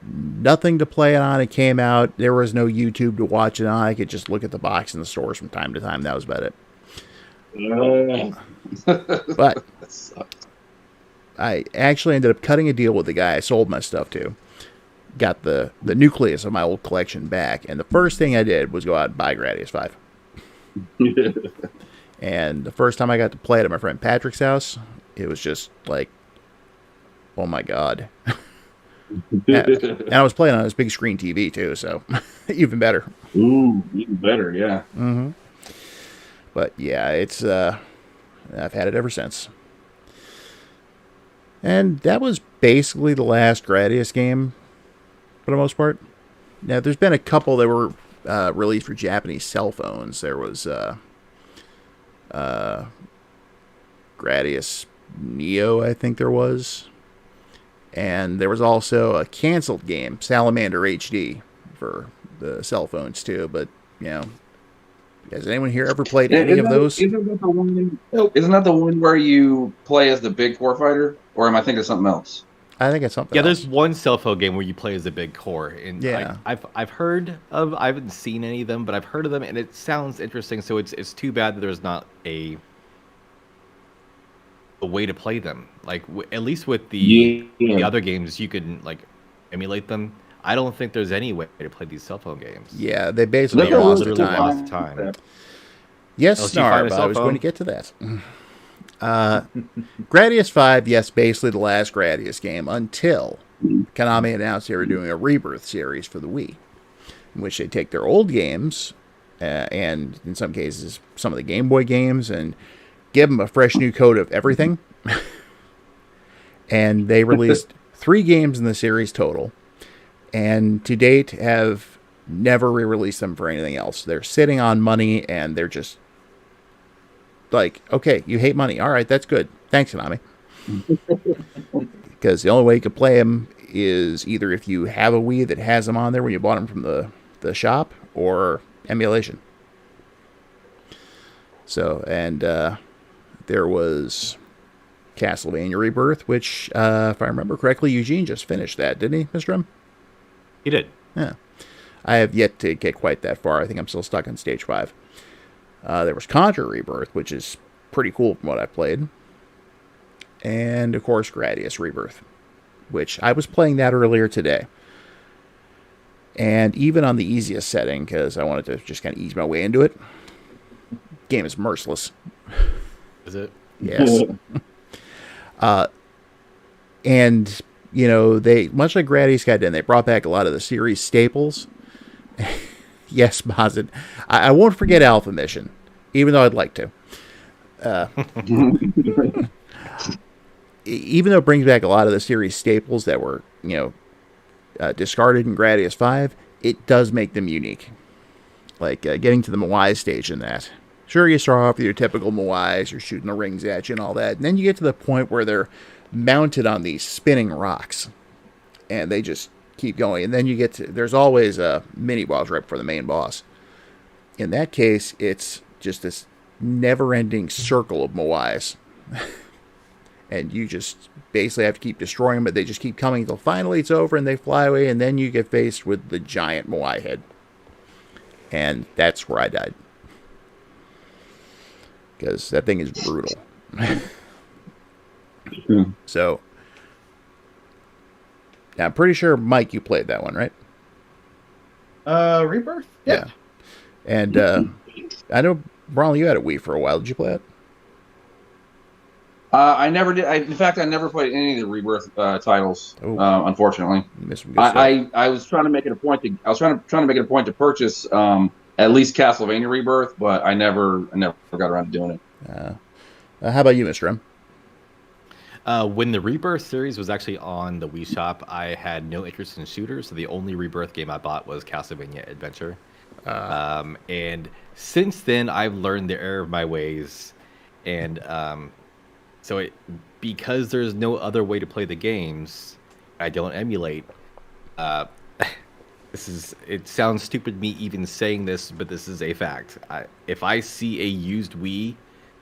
nothing to play it on. It came out. There was no YouTube to watch it on. I could just look at the box in the stores from time to time. That was about it. But I actually ended up cutting a deal with the guy I sold my stuff to. Got the nucleus of my old collection back. And the first thing I did was go out and buy Gradius 5. And the first time I got to play it at my friend Patrick's house, it was just like, oh my god. And I was playing on this big screen TV too, so even better. Ooh, even better, yeah. Mm-hmm. But yeah, it's I've had it ever since. And that was basically the last Gradius game, for the most part. Now, there's been a couple that were released for Japanese cell phones. There was Gradius Neo, I think there was. And there was also a canceled game, Salamander HD, for the cell phones too. But, you know, has anyone here ever played any of those? Isn't that the one where you play as the big core fighter? Or am I thinking of something else? I think it's something Yeah, else. there's one cell phone game where you play as a big core, and Yeah. I've heard of. I haven't seen any of them, but I've heard of them, and it sounds interesting. So it's too bad that there's not a way to play them. Like at least with the other games, you can like emulate them. I don't think there's any way to play these cell phone games. Yeah, they basically Look at lost the literally time. lost the time. Yes, Unless you find a Snarb, I cell was phone. going to get to that. Gradius 5, yes, basically the last Gradius game until Konami announced they were doing a Rebirth series for the Wii, in which they take their old games, and in some cases some of the Game Boy games, and give them a fresh new coat of everything. And they released 3 games in the series total, and to date have never re-released them for anything else. They're sitting on money, and they're just like, okay, you hate money. All right, that's good. Thanks, Konami. Because the only way you can play them is either if you have a Wii that has them on there when you bought them from the shop, or emulation. So, and there was Castlevania Rebirth, which, if I remember correctly, Eugene just finished that, didn't he, Mr. M? He did. Yeah. I have yet to get quite that far. I think I'm still stuck on stage 5. There was Contra Rebirth, which is pretty cool from what I played. And, of course, Gradius Rebirth, which I was playing that earlier today. And even on the easiest setting, because I wanted to just kind of ease my way into it, game is merciless. Is it? Yes. And, you know, they, much like Gradius got done, they brought back a lot of the series staples. Yes, Mazin. I won't forget Alpha Mission, even though I'd like to. Even though it brings back a lot of the series staples that were, you know, discarded in Gradius 5, it does make them unique. Like getting to the Moai stage in that. Sure, you start off with your typical Moais, you're shooting the rings at you and all that, and then you get to the point where they're mounted on these spinning rocks, and they just keep going, and then you get to, there's always a mini boss right before the main boss. In that case, it's just this never-ending circle of Moais. And you just basically have to keep destroying them, but they just keep coming until finally it's over and they fly away, and then you get faced with the giant Moai head. And that's where I died. Because that thing is brutal. So, yeah, I'm pretty sure, Mike, you played that one, right? Rebirth? Yeah. And I know, Braunle, you had a Wii for a while. Did you play it? I never did. In fact, I never played any of the Rebirth titles. Unfortunately, You missed some good stuff. I was trying to make it a point to. I was trying to make it a point to purchase at least Castlevania Rebirth, but I never got around to doing it. How about you, Mr. M? When the Rebirth series was actually on the Wii Shop, I had no interest in shooters, so the only Rebirth game I bought was Castlevania Adventure. And since then, I've learned the error of my ways, and because there's no other way to play the games, I don't emulate. It sounds stupid me even saying this, but this is a fact. If I see a used Wii,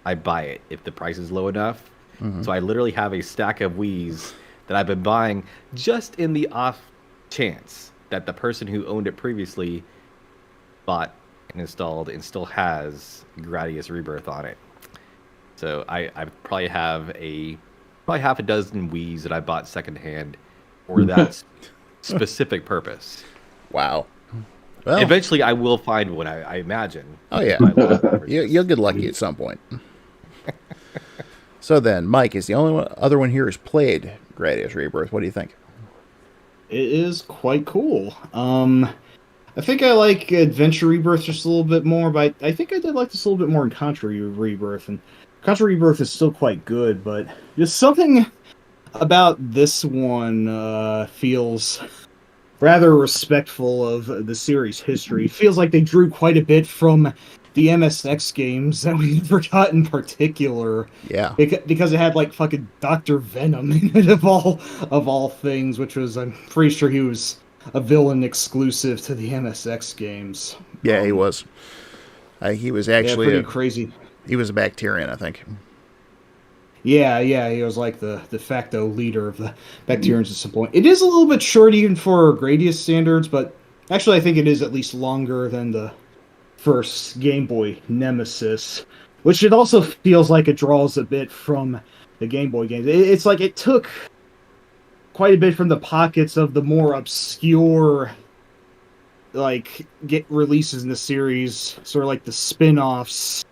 I buy it if the price is low enough. Mm-hmm. So I literally have a stack of Wiis that I've been buying just in the off chance that the person who owned it previously bought and installed and still has Gradius Rebirth on it. So I probably have half a dozen Wiis that I bought secondhand for that specific purpose. Wow. Well, Eventually, I will find one. I imagine. oh yeah, you'll get lucky at some point. So then, Mike is the only other one here who's played Gradius Rebirth. What do you think? It is quite cool. I think I like Adventure Rebirth just a little bit more, but I think I did like this a little bit more in Contra Rebirth. And Contra Rebirth is still quite good, but just something about this one feels rather respectful of the series' history. It feels like they drew quite a bit from the MSX games that we forgot in particular. Yeah. Because it had like fucking Dr. Venom in it of all things, which was, I'm pretty sure he was a villain exclusive to the MSX games. Yeah, he was. He was actually pretty crazy. He was a Bacterian, I think. Yeah, he was like the de facto leader of the Bacterians at some point. It is a little bit short even for Gradius standards, but actually I think it is at least longer than the first Game Boy Nemesis, which it also feels like it draws a bit from the Game Boy games. It's like it took quite a bit from the pockets of the more obscure get releases in the series, sort of like the spin-offs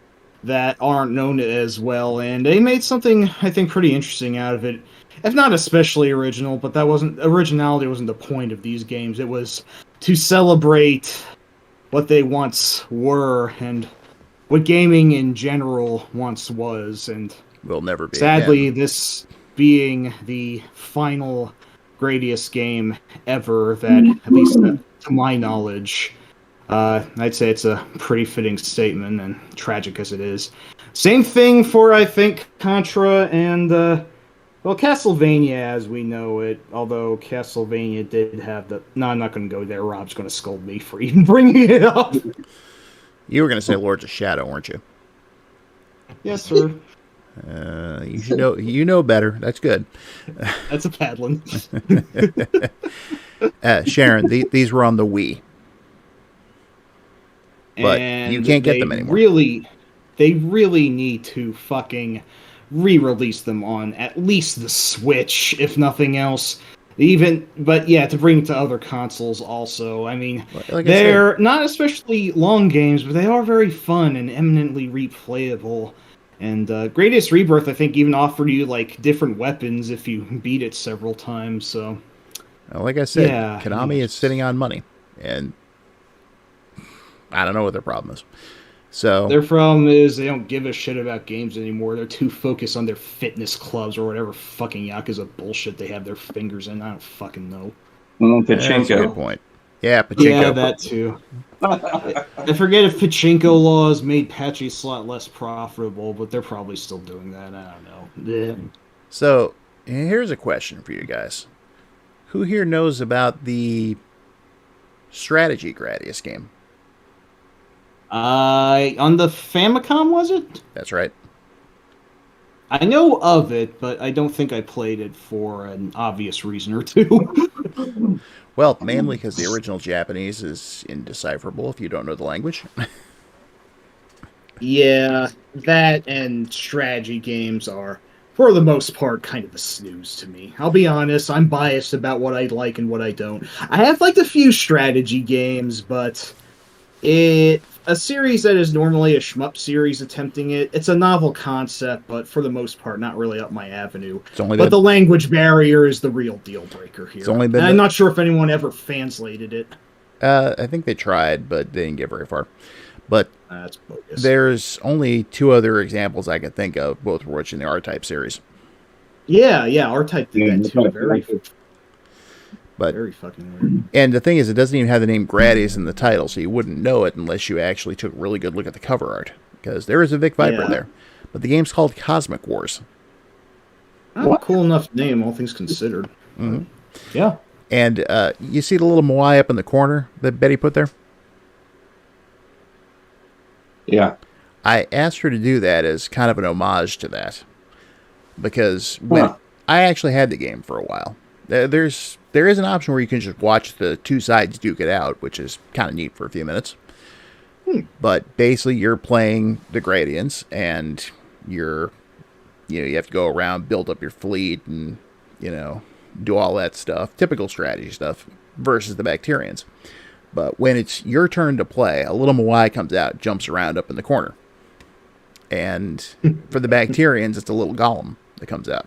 that aren't known as well, and they made something I think pretty interesting out of it. If not especially original, but originality wasn't the point of these games. It was to celebrate what they once were and what gaming in general once was, and will never be. Sadly, again. This being the final Gradius game ever that, at least to my knowledge, I'd say it's a pretty fitting statement, and tragic as it is. Same thing for, I think, Contra and, Castlevania as we know it, although Castlevania did have the... No, I'm not going to go there. Rob's going to scold me for even bringing it up. You were going to say Lords of Shadow, weren't you? Yes, sir. You should know. You know better. That's good. That's a bad one. Sharon, these were on the Wii. But and you can't get them anymore. They really need to fucking re-release them on at least the Switch, if nothing else. But yeah, to bring to other consoles also. I mean, they're not especially long games, but they are very fun and eminently replayable. And Gradius Rebirth, I think, even offered you different weapons if you beat it several times. So, well, like I said, Konami is sitting on money, and I don't know what their problem is. So their problem is they don't give a shit about games anymore. They're too focused on their fitness clubs or whatever fucking Yakuza bullshit they have their fingers in. I don't fucking know. Pachinko. That's a good point. Yeah, Pachinko. Yeah, that too. I forget if Pachinko laws made Patchy Slot less profitable, but they're probably still doing that. I don't know. Yeah. So here's a question for you guys. Who here knows about the strategy Gradius game? On the Famicom, was it? That's right. I know of it, but I don't think I played it for an obvious reason or two. Well, mainly because the original Japanese is indecipherable if you don't know the language. Yeah, that and strategy games are, for the most part, kind of a snooze to me. I'll be honest, I'm biased about what I like and what I don't. I have liked a few strategy games, but a series that is normally a shmup series attempting it's a novel concept, but for the most part, not really up my avenue. But the language barrier is the real deal breaker here. I'm not sure if anyone ever translated it. I think they tried, but they didn't get very far. But that's bogus. There's only two other examples I could think of, both of which in the R-Type series. Yeah, R-Type did that too. Very fucking weird. And the thing is, it doesn't even have the name Gradius in the title, so you wouldn't know it unless you actually took a really good look at the cover art. Because there is a Vic Viper there. But the game's called Cosmic Wars. What? Cool enough name, all things considered. Mm-hmm. Yeah. And you see the little Moai up in the corner that Betty put there? Yeah. I asked her to do that as kind of an homage to that. Because when I actually had the game for a while. There is an option where you can just watch the two sides duke it out, which is kind of neat for a few minutes. But basically, you're playing the Gradients, and you have to go around, build up your fleet, and do all that stuff, typical strategy stuff, versus the Bacterians. But when it's your turn to play, a little Moai comes out, jumps around up in the corner. And for the Bacterians, it's a little golem that comes out.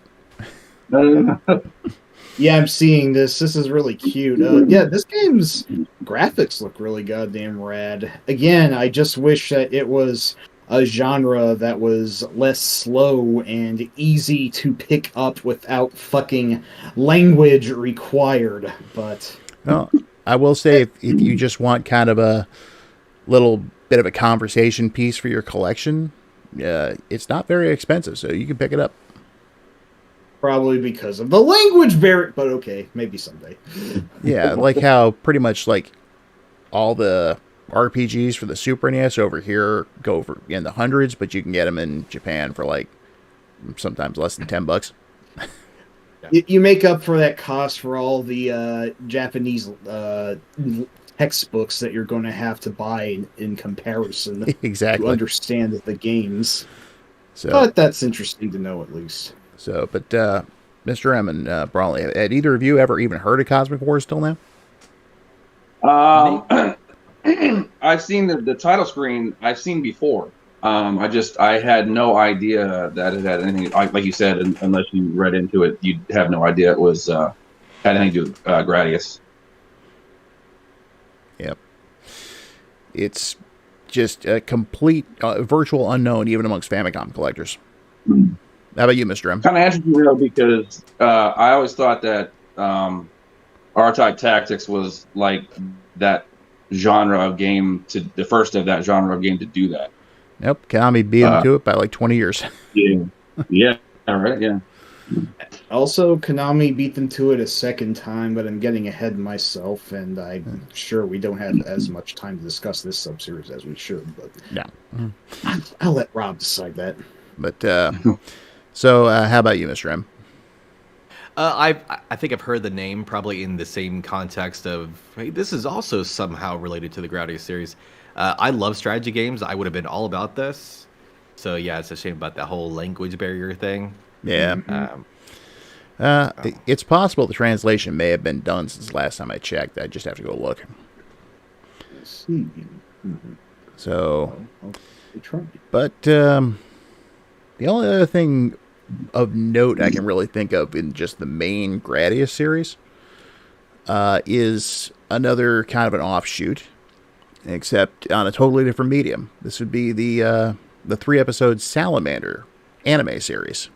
Yeah, I'm seeing this. This is really cute. Yeah, this game's graphics look really goddamn rad. Again, I just wish that it was a genre that was less slow and easy to pick up without fucking language required. But well, I will say, if you just want kind of a little bit of a conversation piece for your collection, it's not very expensive, so you can pick it up. probably because of the language barrier, but okay, maybe someday. Yeah, like how pretty much like all the RPGs for the Super NES over here go for in the hundreds, but you can get them in Japan for like sometimes less than $10. You make up for that cost for all the Japanese textbooks that you're going to have to buy in comparison Exactly. to understand the games. So, But that's interesting to know at least. but Mr. M and Braunle, had either of you ever even heard of Cosmic Wars till now? I've seen the title screen. I've seen before. I had no idea that it had anything, like you said, unless you read into it, you'd have no idea it was had anything to do with Gradius. Yep. It's just a complete virtual unknown, even amongst Famicom collectors. How about you, Mr. M? Kind of interesting, because I always thought that R-Type Tactics was like that genre of game, to the first of that genre of game to do that. Yep, Konami beat him to it by like 20 years. Yeah, right, yeah. Also, Konami beat them to it a second time, but I'm getting ahead myself, and I'm sure we don't have as much time to discuss this sub-series as we should, but Yeah. I'll let Rob decide that. But, so how about you, Mr. M? I think I've heard the name probably in the same context of, hey, this is also somehow related to the Gradius series. I love strategy games. I would have been all about this. So yeah, it's a shame about that whole language barrier thing. Yeah. It's possible the translation may have been done since the last time I checked. I just have to go look. Let's see. So, I'll try. but the only other thing of note I can really think of in just the main Gradius series is another kind of an offshoot, except on a totally different medium. This would be the 3-episode Salamander anime series.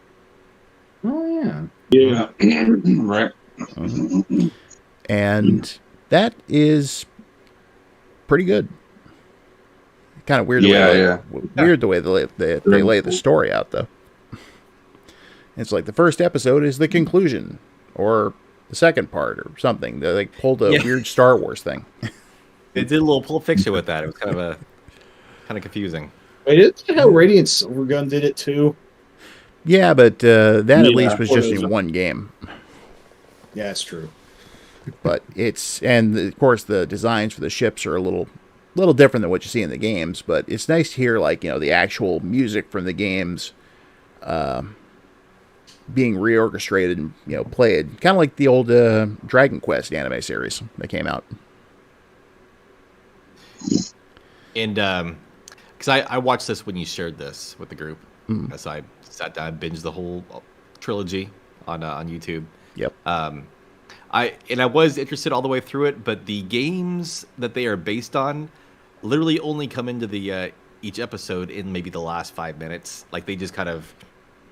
Oh, yeah. Yeah, right. And that is pretty good. Kind of weird. Weird the way they lay the story out, though. It's like the first episode is the conclusion, or the second part, or something. They like pulled a weird Star Wars thing. They did a little Pulp Fiction with that. It was kind of confusing. Wait, isn't that how Radiant Silvergun did it too? Yeah, but that at least was just in one game. Yeah, that's true. But of course the designs for the ships are a little different than what you see in the games. But it's nice to hear the actual music from the games being reorchestrated and played, kind of like the old Dragon Quest anime series that came out. And because I watched this when you shared this with the group, as I sat down and binged the whole trilogy on YouTube. Yep. I was interested all the way through it, but the games that they are based on literally only come into the each episode in maybe the last 5 minutes. Like they just kind of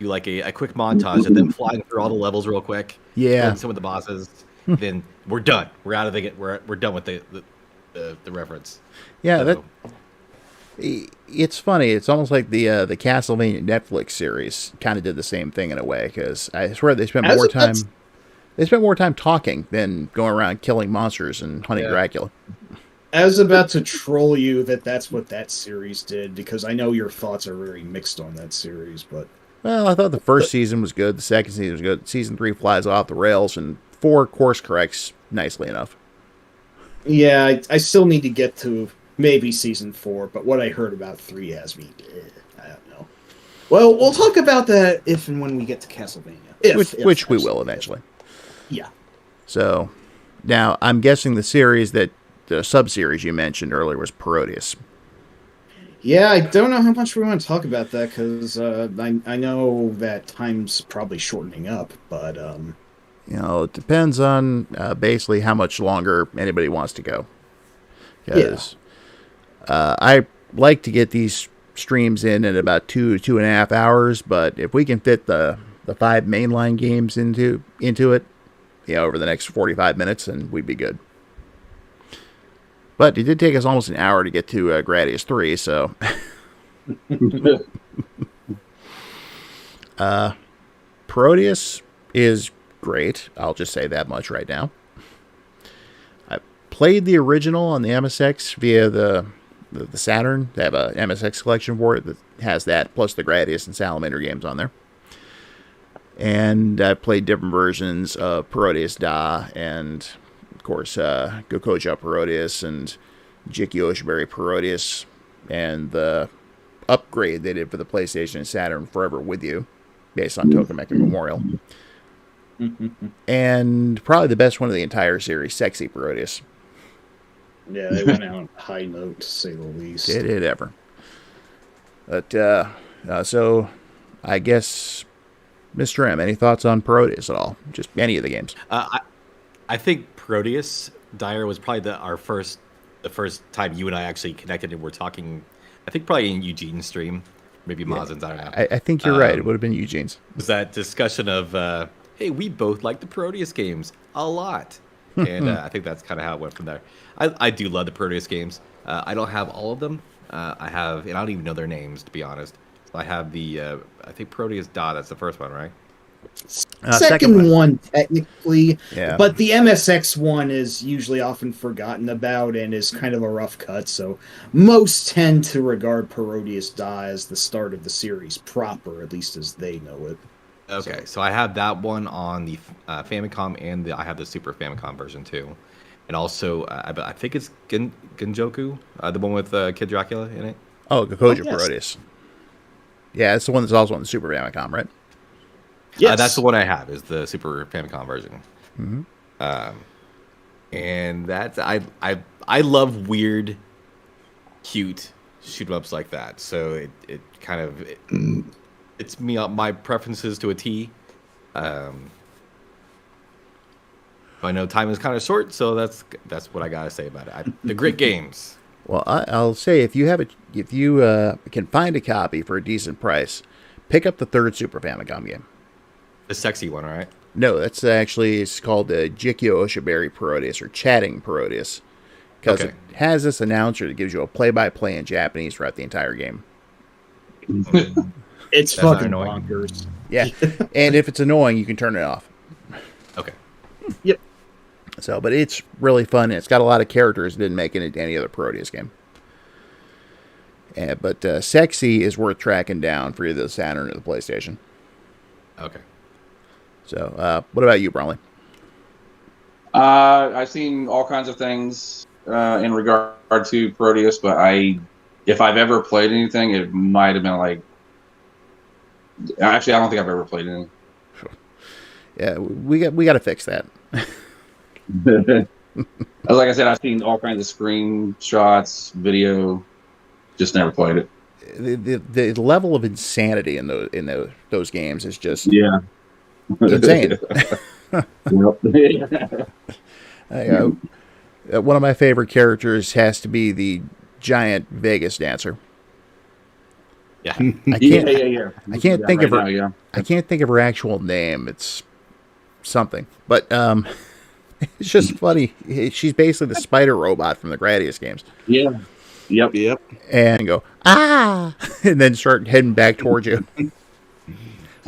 do like a quick montage of them flying through all the levels real quick. Yeah. Killing some of the bosses. Then we're done. We're out of we're done with the reference. Yeah, So, it's funny. It's almost like the Castlevania Netflix series kind of did the same thing in a way, because I swear they spent more time. They spent more time talking than going around killing monsters and hunting Dracula. I was about to troll you that's what that series did, because I know your thoughts are very mixed on that series, but... Well, I thought the first season was good, the second season was good, Season 3 flies off the rails, and 4 course corrects nicely enough. Yeah, I still need to get to maybe Season 4, but what I heard about 3 has me... I don't know. Well, we'll talk about that if and when we get to Castlevania. Which we will eventually. Yeah. So, now, I'm guessing the series that the sub-series you mentioned earlier was Parodius. Yeah, I don't know how much we want to talk about that because I know that time's probably shortening up, but It depends on basically how much longer anybody wants to go. Because I like to get these streams in at about 2.5 hours, but if we can fit the 5 mainline games into it, over the next 45 minutes, then we'd be good. But it did take us almost an hour to get to Gradius 3, so... Parodius is great. I'll just say that much right now. I played the original on the MSX via the Saturn. They have a MSX collection for it that has that, plus the Gradius and Salamander games on there. And I played different versions of Parodius Da, and of course Gokoja Parodius and Jiki Oshiberry Parodius, and the upgrade they did for the PlayStation and Saturn, Forever With You, based on Tokamek Memorial. And probably the best one of the entire series, Sexy Parodius. Yeah, they went out on a high note, to say the least. Did it ever. But, so, I guess, Mr. M, any thoughts on Parodius at all? Just any of the games? I think Parodius, Dyer, was probably the first time you and I actually connected and were talking, I think probably in Eugene's stream, maybe Mazen's, I don't know. I think you're right. It would have been Eugene's. Was that discussion of, hey, we both like the Parodius games a lot. And I think that's kind of how it went from there. I do love the Parodius games. I don't have all of them. I have, and I don't even know their names, to be honest. So I have the, I think Parodius Da, that's the first one, right? Second one, technically. Yeah. But the MSX one is usually often forgotten about and is kind of a rough cut, so most tend to regard Parodius Da as the start of the series proper, at least as they know it. Okay, so I have that one on the Famicom, and I have the Super Famicom version too. And also, I think it's Genjoku, the one with Kid Dracula in it. Oh, Gokoja yes. Parodius. Yeah, it's the one that's also on the Super Famicom, right? Yes. That's the one I have, is the Super Famicom version. Mm-hmm. And that's I love weird, cute shoot-em-ups like that. So it kind of it's me my preferences to a T. I know time is kind of short, so that's what I gotta say about it. The great games. Well, I'll say if you can find a copy for a decent price, pick up the third Super Famicom game. The sexy one, right? No, that's actually, it's called Jikyo Oshiberry Parodius, or Chatting Parodius, because it has this announcer that gives you a play-by-play in Japanese throughout the entire game. It's That's fucking annoying. bonkers. Yeah, and if it's annoying, you can turn it off. Okay. Yep. So, but it's really fun, and it's got a lot of characters that didn't make it into any other Parodius game. But Sexy is worth tracking down for either the Saturn or the PlayStation. Okay. So, what about you, Braunle? I've seen all kinds of things in regard to Parodius, but if I've ever played anything, it might have been like. Actually, I don't think I've ever played anything. Yeah, we got to fix that. Like I said, I've seen all kinds of screenshots, video. Just never played it. The level of insanity in those games is just insane. One of my favorite characters has to be the giant Vegas dancer. Yeah. I can't think of her. Yeah. I can't think of her actual name. It's something, but it's just funny. She's basically the spider robot from the Gradius games. Yeah. Yep. And go and then start heading back towards you.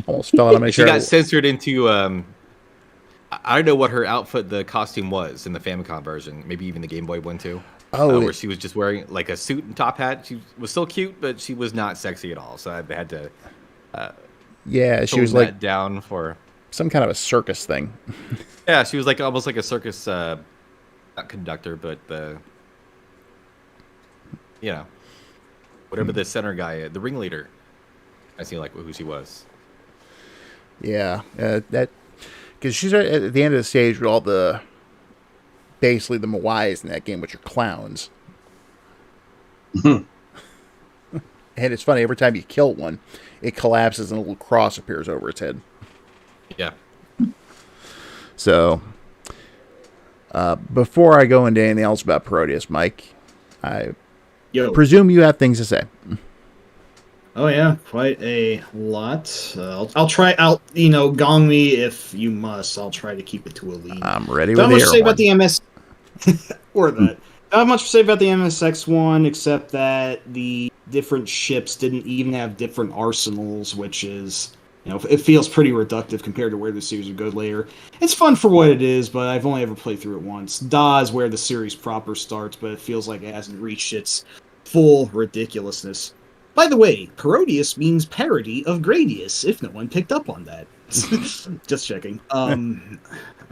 Almost fell out of my She chair. got censored into I don't know what her outfit, the costume was in the Famicom version. Maybe even the Game Boy one too. Oh, where she was just wearing like a suit and top hat. She was still cute, but she was not sexy at all. So I had to. She was like down for some kind of a circus thing. Yeah, she was like almost like a circus, not conductor, but whatever the center guy, the ringleader. I see like who she was. Yeah, that because she's at the end of the stage with all the basically the Moais in that game, which are clowns. And it's funny, every time you kill one, it collapses and a little cross appears over its head. Yeah. So, before I go into anything else about Proteus, Mike, I presume you have things to say. Oh yeah, quite a lot. I'll try. Gong me if you must. I'll try to keep it to a lead. I'm ready with Not the much air to say about horn. the MS. Or that. Not much to say about the MSX one, except that the different ships didn't even have different arsenals, which is, it feels pretty reductive compared to where the series would go later. It's fun for what it is, but I've only ever played through it once. Da is where the series proper starts, but it feels like it hasn't reached its full ridiculousness. By the way, Parodius means parody of Gradius, if no one picked up on that. Just checking. I'm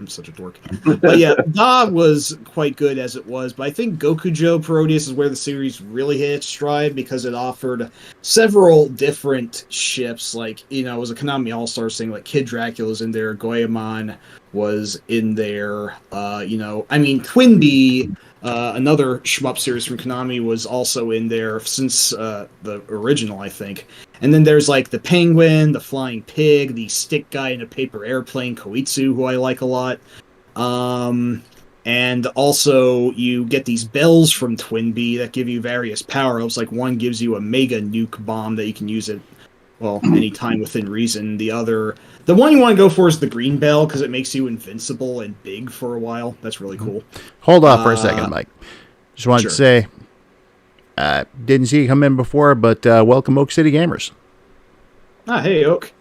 such a dork. But yeah, Da was quite good as it was, but I think Gokujo Parodius is where the series really hit its stride because it offered several different ships. Like, it was a Konami All-Stars thing, like Kid Dracula's in there, Goemon was in there, Twinbee, another shmup series from Konami, was also in there since the original, I think. And then there's like the Penguin, the Flying Pig, the Stick Guy in a Paper Airplane, Koitsu, who I like a lot. And also you get these bells from Twinbee that give you various power-ups. Like one gives you a Mega Nuke Bomb that you can use at, any time within reason. The one you want to go for is the Green Bell, because it makes you invincible and big for a while. That's really cool. Hold off for a second, Mike. Just wanted to say, didn't see you come in before, but welcome, Oak City Gamers. Hey, Oak.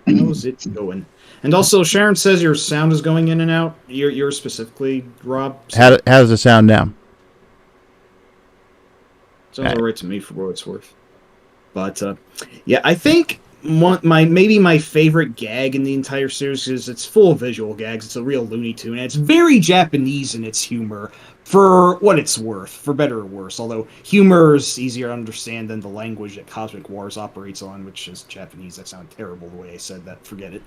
How's it going? And also, Sharon says your sound is going in and out. You're specifically, Rob. How does it sound now? Sounds all right to me for what it's worth. But, I think my favorite gag in the entire series is it's full of visual gags. It's a real Looney Tune, and it's very Japanese in its humor, for what it's worth, for better or worse. Although humor is easier to understand than the language that Cosmic Wars operates on, which is Japanese. That sounded terrible the way I said that. Forget it.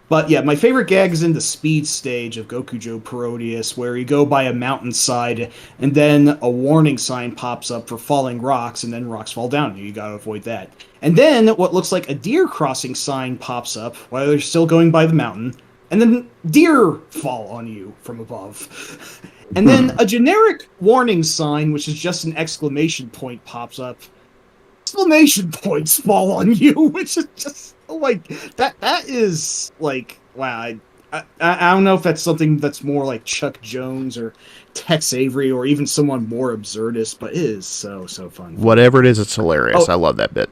But yeah, my favorite gag is in the speed stage of Gokujo Parodius, where you go by a mountainside, and then a warning sign pops up for falling rocks, and then rocks fall down on you. You gotta avoid that. And then what looks like a deer crossing sign pops up while you're still going by the mountain, and then deer fall on you from above. And then a generic warning sign, which is just an exclamation point, pops up. Exclamation points fall on you, which is just like that is like, wow. I don't know if that's something that's more like Chuck Jones or Tex Avery or even someone more absurdist, but it is so fun. Whatever it is, it's hilarious. I love that bit.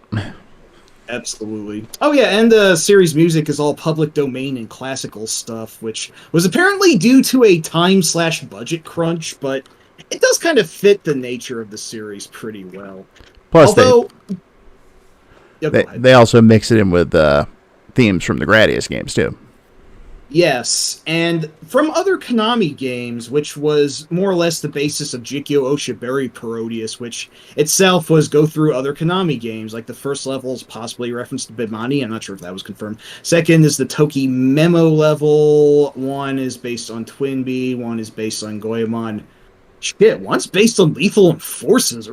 Absolutely. Oh yeah, and the series music is all public domain and classical stuff, which was apparently due to a time/budget crunch, but it does kind of fit the nature of the series pretty well. Plus, they also mix it in with themes from the Gradius games too. Yes, and from other Konami games, which was more or less the basis of Jikyo Oshiberi Parodius, which itself was go through other Konami games. Like the first level is possibly referenced to Bimani. I'm not sure if that was confirmed. Second is the Toki Memo level. One is based on Twinbee. One is based on Goemon. Shit, one's based on Lethal Enforcers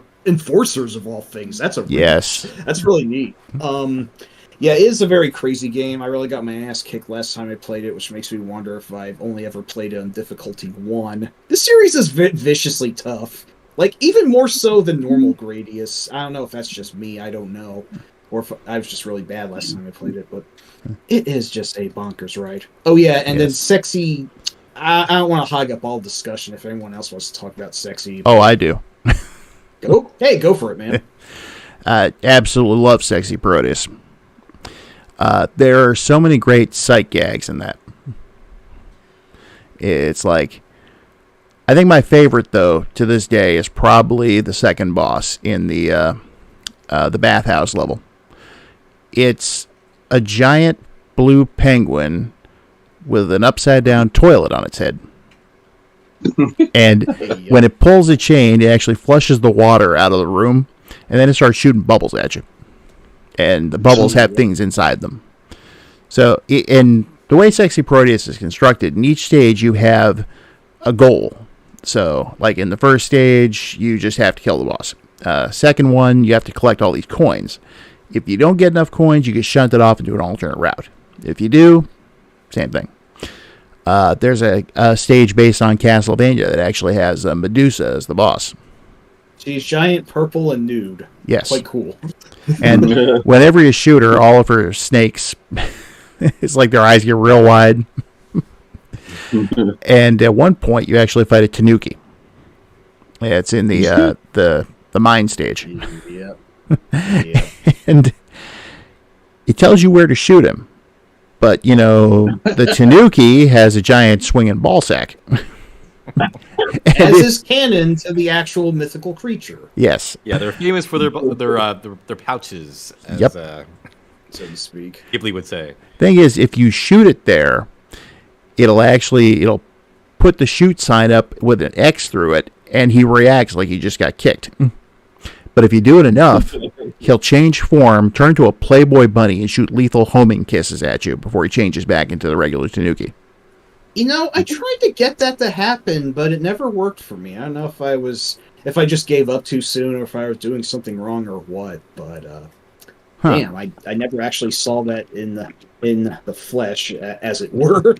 of all things. That's really neat. Yeah, it is a very crazy game. I really got my ass kicked last time I played it, which makes me wonder if I've only ever played it on difficulty 1. This series is viciously tough. Like, even more so than normal Gradius. I don't know if that's just me, I don't know. Or if I was just really bad last time I played it, but it is just a bonkers ride. Oh yeah, and then Sexy... I don't want to hog up all discussion if anyone else wants to talk about Sexy. Oh, I do. Go for it, man. Absolutely love Sexy Parodius. There are so many great sight gags in that. It's like, I think my favorite though to this day is probably the second boss in the bathhouse level. It's a giant blue penguin with an upside down toilet on its head. And when it pulls a chain, it actually flushes the water out of the room, and then it starts shooting bubbles at you. And the bubbles have things inside them. So, in the way Sexy Proteus is constructed, in each stage you have a goal. So, like in the first stage, you just have to kill the boss. Second one, you have to collect all these coins. If you don't get enough coins, you get shunted off into an alternate route. If you do, same thing. There's a stage based on Castlevania that actually has Medusa as the boss. She's giant, purple, and nude. Yes. Quite cool. And whenever you shoot her, all of her snakes, it's like their eyes get real wide. And at one point, you actually fight a Tanuki. Yeah, it's in the mine stage. Yep. And it tells you where to shoot him. But, the Tanuki has a giant swinging ball sack. As is canon to the actual mythical creature. Yes. Yeah, they're famous for their pouches, as Yep. So to speak. Ghibli would say. Thing is, if you shoot it there, it'll put the shoot sign up with an X through it, and he reacts like he just got kicked. But if you do it enough, he'll change form, turn to a Playboy bunny, and shoot lethal homing kisses at you before he changes back into the regular Tanuki. I tried to get that to happen, but it never worked for me. I don't know if I just gave up too soon, or if I was doing something wrong, or what. But damn, I never actually saw that in the flesh, as it were.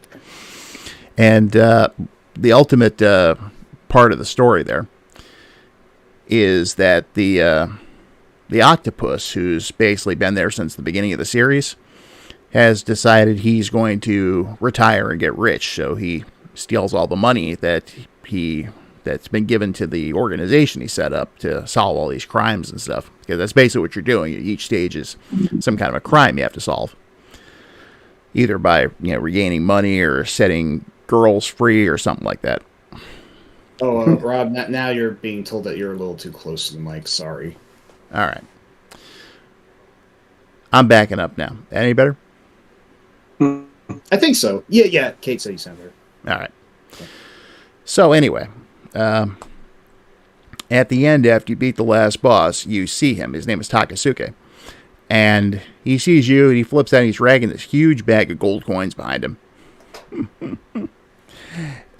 And the ultimate part of the story there is that the octopus, who's basically been there since the beginning of the series, has decided he's going to retire and get rich. So he steals all the money that's been given to the organization he set up to solve all these crimes and stuff. Because that's basically what you're doing. Each stage is some kind of a crime you have to solve, either by regaining money or setting girls free or something like that. Oh, Rob, now you're being told that you're a little too close to the mic. Sorry. All right. I'm backing up now. Any better? I think so. Yeah. Kate said you sound better. All right. So anyway, at the end, after you beat the last boss, you see him. His name is Takasuke. And he sees you, and he flips out, and he's dragging this huge bag of gold coins behind him.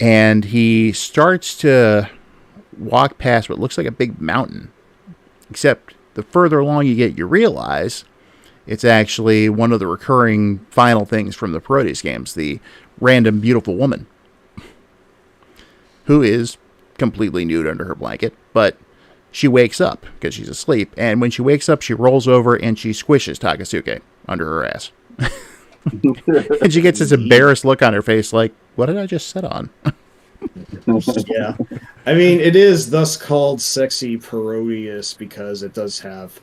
And he starts to walk past what looks like a big mountain. Except the further along you get, you realize it's actually one of the recurring final things from the Parodius games, the random beautiful woman, who is completely nude under her blanket, but she wakes up because she's asleep, and when she wakes up, she rolls over and she squishes Takasuke under her ass. And she gets this embarrassed look on her face like, what did I just sit on? Yeah. I mean, it is thus called Sexy Parodius because it does have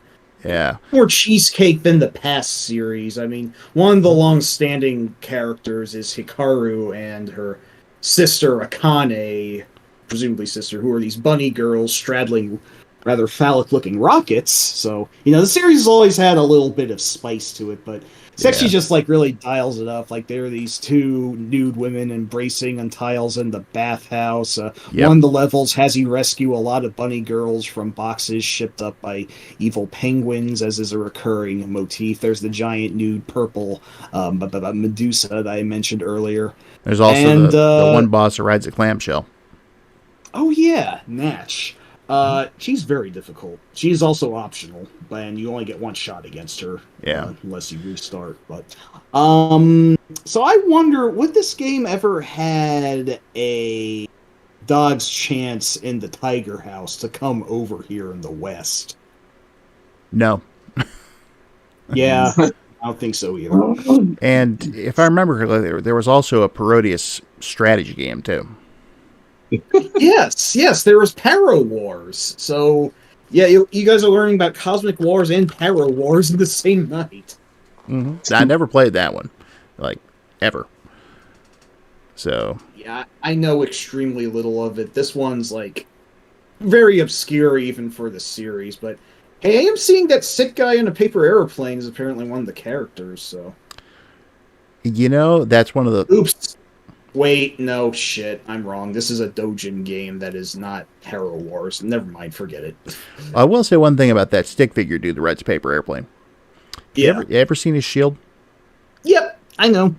more cheesecake than the past series. I mean, one of the long-standing characters is Hikaru and her sister Akane, presumably sister, who are these bunny girls straddling rather phallic-looking rockets. So, the series has always had a little bit of spice to it, but Sexy just really dials it up. Like, there are these two nude women embracing on tiles in the bathhouse. One of the levels has you rescue a lot of bunny girls from boxes shipped up by evil penguins, as is a recurring motif. There's the giant nude purple Medusa that I mentioned earlier. There's also the one boss who rides a clamshell. Oh yeah, Natch. She's very difficult. She's also optional, and you only get one shot against her. Unless you restart. But so I wonder, would this game ever had a dog's chance in the Tiger House to come over here in the West? No. Yeah, I don't think so either. And if I remember correctly, there was also a Parodius strategy game too. Yes, there was Paro Wars. So, yeah, you guys are learning about Cosmic Wars and Paro Wars in the same night. Mm-hmm. I never played that one, ever. So, yeah, I know extremely little of it. This one's, very obscure even for the series, but hey, I am seeing that sick guy in a paper airplane is apparently one of the characters, so. That's one of the... Oops. Wait, no, shit, I'm wrong. This is a Dojin game that is not Hero Wars. Never mind, forget it. I will say one thing about that stick figure dude that rides a paper airplane. Yeah. You ever seen his shield? Yep, I know.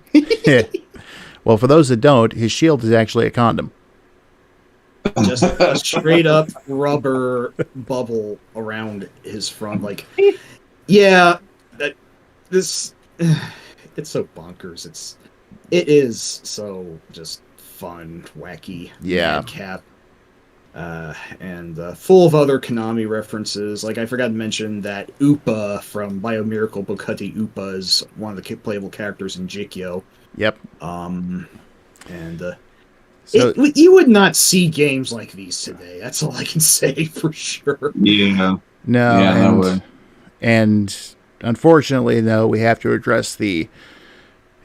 Well, for those that don't, his shield is actually a condom. Just a straight up rubber bubble around his front. Like, yeah, this it's so bonkers. It is so just fun, wacky, madcap, and full of other Konami references. Like, I forgot to mention that Upa from Bio Miracle Bokati Upa is one of the playable characters in Jikyo. Yep. You would not see games like these today. That's all I can say for sure. Yeah. No, Yeah, I would. And unfortunately, no, we have to address the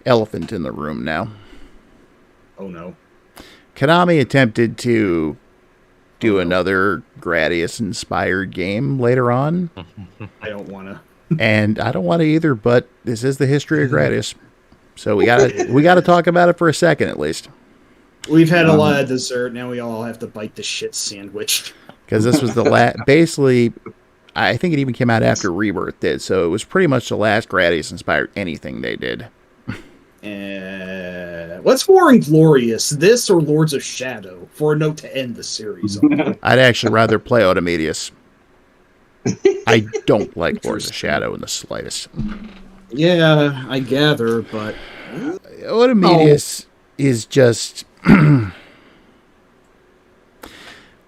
elephant in the room now. Oh no. Konami attempted to do another Gradius-inspired game later on. I don't want to. And I don't want to either, but this is the history of Gradius. So we gotta talk about it for a second at least. We've had a lot of dessert. Now we all have to bite the shit sandwich. Because this was the last. Basically, I think it even came out after Rebirth did. So it was pretty much the last Gradius-inspired anything they did. What's more inglorious, this or Lords of Shadow? For a note to end the series on. I'd actually rather play Automedius. I don't like Lords of Shadow in the slightest. Yeah, I gather, but Automedius is just.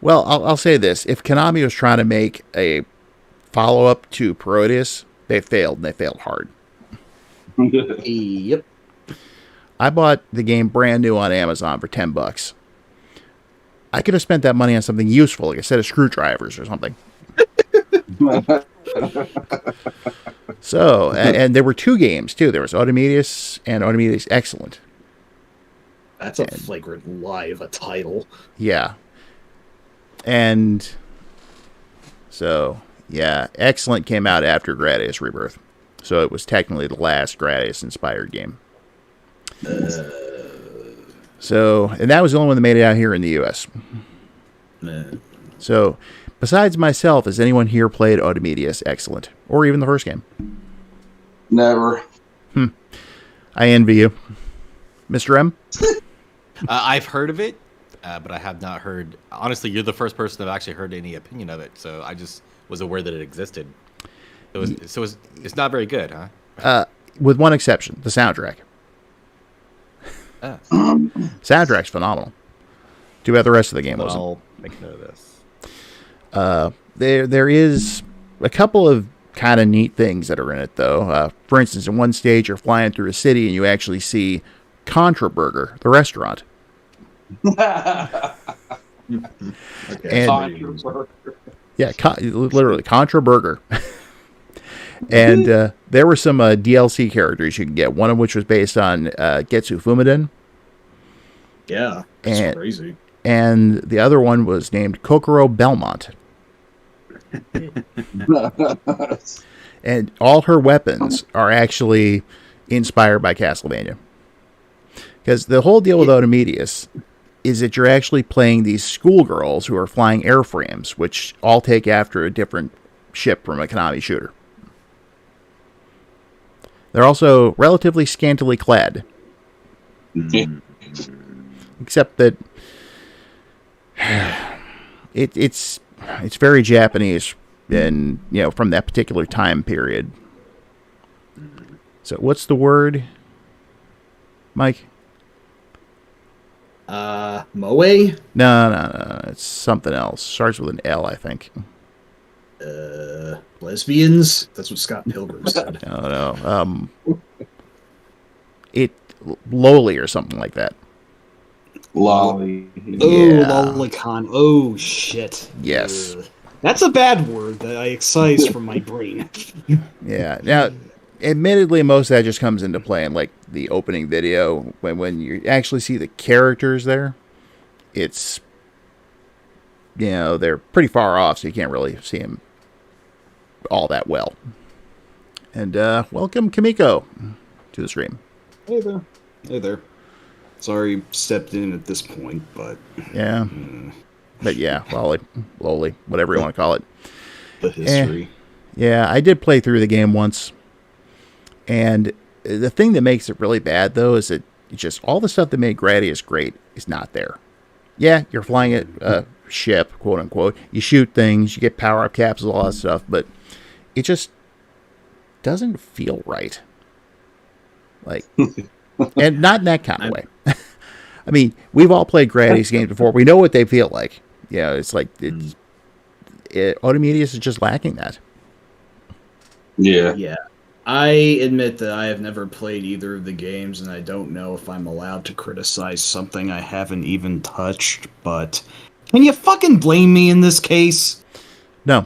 Well, I'll say this: if Konami was trying to make a follow-up to Proteus, they failed, and they failed hard. Yep. I bought the game brand new on Amazon for $10. I could have spent that money on something useful, like a set of screwdrivers or something. So, and there were two games too. There was Automedius and Automedius Excellent. That's a flagrant lie of a title. Yeah. And so, yeah, Excellent came out after Gradius Rebirth. So it was technically the last Gradius-inspired game. So, and that was the only one that made it out here in the U.S. So, besides myself, has anyone here played Automedius Excellent? Or even the first game? Never. I envy you. Mr. M? I've heard of it, but I have not heard. Honestly, you're the first person I've actually heard any opinion of it, so I just was aware that it existed. It's not very good, huh? With one exception, the soundtrack. Soundtrack's phenomenal. Too bad the rest of the game wasn't. I'll make note of this. There is a couple of kind of neat things that are in it, though. For instance, in one stage, you're flying through a city and you actually see Contra Burger, the restaurant. Okay. Yeah, literally Contra Burger. And there were some DLC characters you could get. One of which was based on Getsu Fumaden. Yeah, that's crazy. And the other one was named Kokoro Belmont. And all her weapons are actually inspired by Castlevania. Because the whole deal with Automedius is that you're actually playing these schoolgirls who are flying airframes, which all take after a different ship from a Konami shooter. They're also relatively scantily clad. Except that it's very Japanese and from that particular time period. So what's the word, Mike? Moe? No. It's something else. Starts with an L, I think. Lesbians? That's what Scott Pilgrim said. No. Lowly or something like that. Lolly. Oh, Yeah. lolicon. Oh, shit. Yes. That's a bad word that I excise from my brain. Yeah. Now, admittedly, most of that just comes into play in like the opening video when you actually see the characters there. It's they're pretty far off, so you can't really see them all that well. And welcome Kimiko to the stream. Hey there. Sorry, stepped in at this point, but Yeah. But yeah, lowly, whatever you want to call it. the history. Yeah, I did play through the game once. And the thing that makes it really bad, though, is that just all the stuff that made Gradius great is not there. yeah, you're flying a ship, quote unquote. You shoot things, you get power up capsules, all that stuff, but it just doesn't feel right. Like, and not in that kind of way. I mean, we've all played Gradius games before. We know what they feel like. Yeah, it's like Automedia is just lacking that. Yeah. I admit that I have never played either of the games, and I don't know if I'm allowed to criticize something I haven't even touched, but can you fucking blame me in this case? No.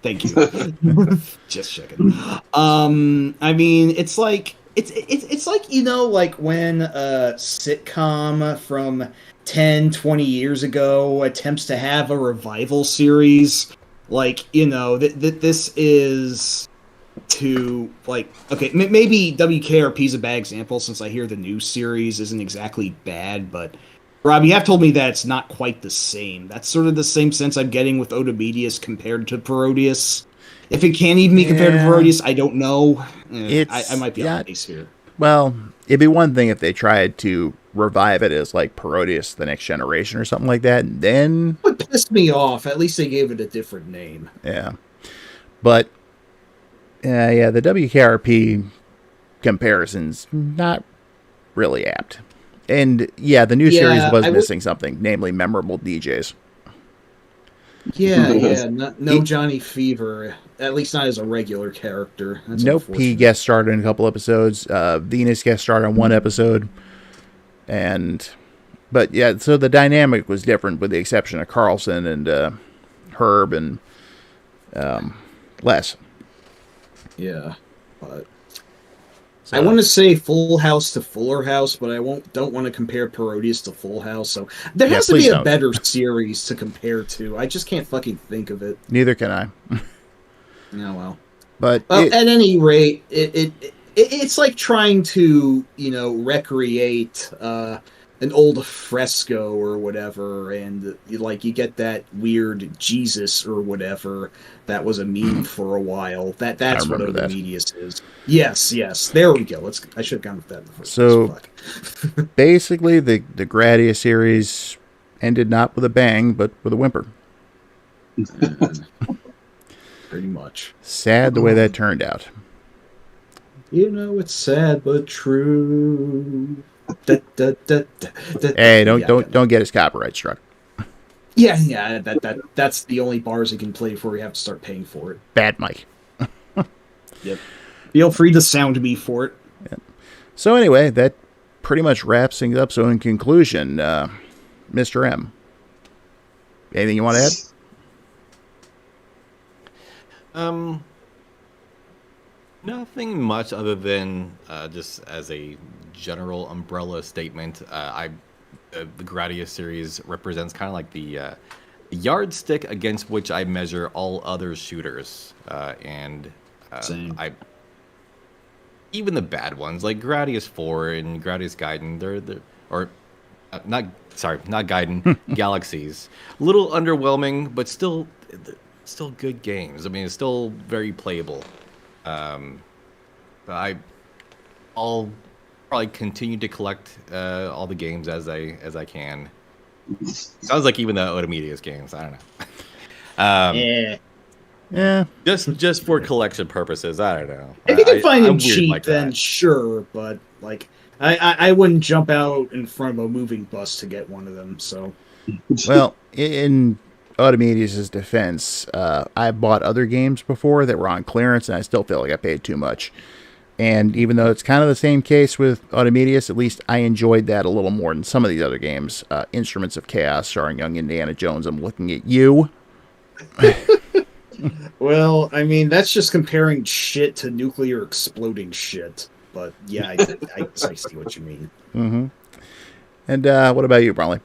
Thank you. Just checking. I mean, it's like you know, like when a sitcom from 10, 20 years ago attempts to have a revival series. Like, you know, this is to, like, okay, maybe WKRP is a bad example since I hear the new series isn't exactly bad, but Rob, you have told me that it's not quite the same. That's sort of the same sense I'm getting with Odomedius compared to Parodius. If it can't even be compared to Parodius, I don't know. I might be off base here. Well, it'd be one thing if they tried to revive it as like Parodius The Next Generation or something like that, and then... It pissed me off. At least they gave it a different name. Yeah. But, yeah, the WKRP comparison's not really apt. And, yeah, the new series was missing something, namely memorable DJs. Yeah, no Johnny Fever, at least not as a regular character. That's Nope, he guest starred in a couple episodes. Venus guest starred on one episode. But yeah, so the dynamic was different with the exception of Carlson and Herb and Les. Yeah, but... So, I want to say Full House to Fuller House, but I don't want to compare Parodius to Full House. So there has to be a better series to compare to. I just can't fucking think of it. Neither can I. Oh well. But at any rate, it's like trying to, you know, recreate an old fresco or whatever, and you get that weird Jesus or whatever that was a meme for a while. That's what Odomedius is. Yes. There we go. I should have gone with that in the first place. Basically, the Gradius series ended not with a bang, but with a whimper. Pretty much. Sad the way that turned out. You know, it's sad but true. Hey, don't get his copyright struck. Yeah, that's the only bars he can play before we have to start paying for it. Bad mic. Yep. Feel free to sound me for it. Yep. So anyway, that pretty much wraps things up. So in conclusion, Mr. M, anything you want to add? Nothing much other than just as a general umbrella statement. The Gradius series represents kind of like the yardstick against which I measure all other shooters, even the bad ones like Gradius 4 and Gradius Gaiden. Not Gaiden, Galaxies. A little underwhelming, but still good games. I mean, it's still very playable. I'll probably continue to collect all the games as I can. Sounds like even the Odomedius games. I don't know. Yeah. Just for collection purposes. I don't know. If you can find them I'm cheap, like then sure. But like, I wouldn't jump out in front of a moving bus to get one of them. So, well, in Automedius' defense, I bought other games before that were on clearance, and I still feel like I paid too much. And even though it's kind of the same case with Automedius, at least I enjoyed that a little more than some of these other games. Instruments of Chaos, starring young Indiana Jones. I'm looking at you. Well, I mean, that's just comparing shit to nuclear exploding shit. But yeah, I see what you mean. Mm-hmm. And what about you, Braunle?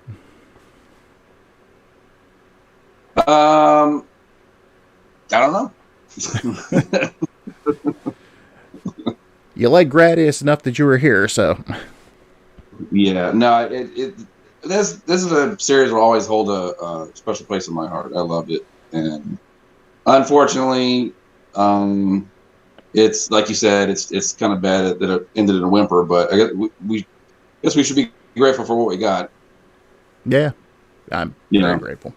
I don't know. You like Gradius enough that you were here, so. Yeah, no, this is a series will always hold a special place in my heart. I loved it, and unfortunately, it's like you said, it's kind of bad that it ended in a whimper. But I guess we should be grateful for what we got. Yeah, I'm You very know. grateful.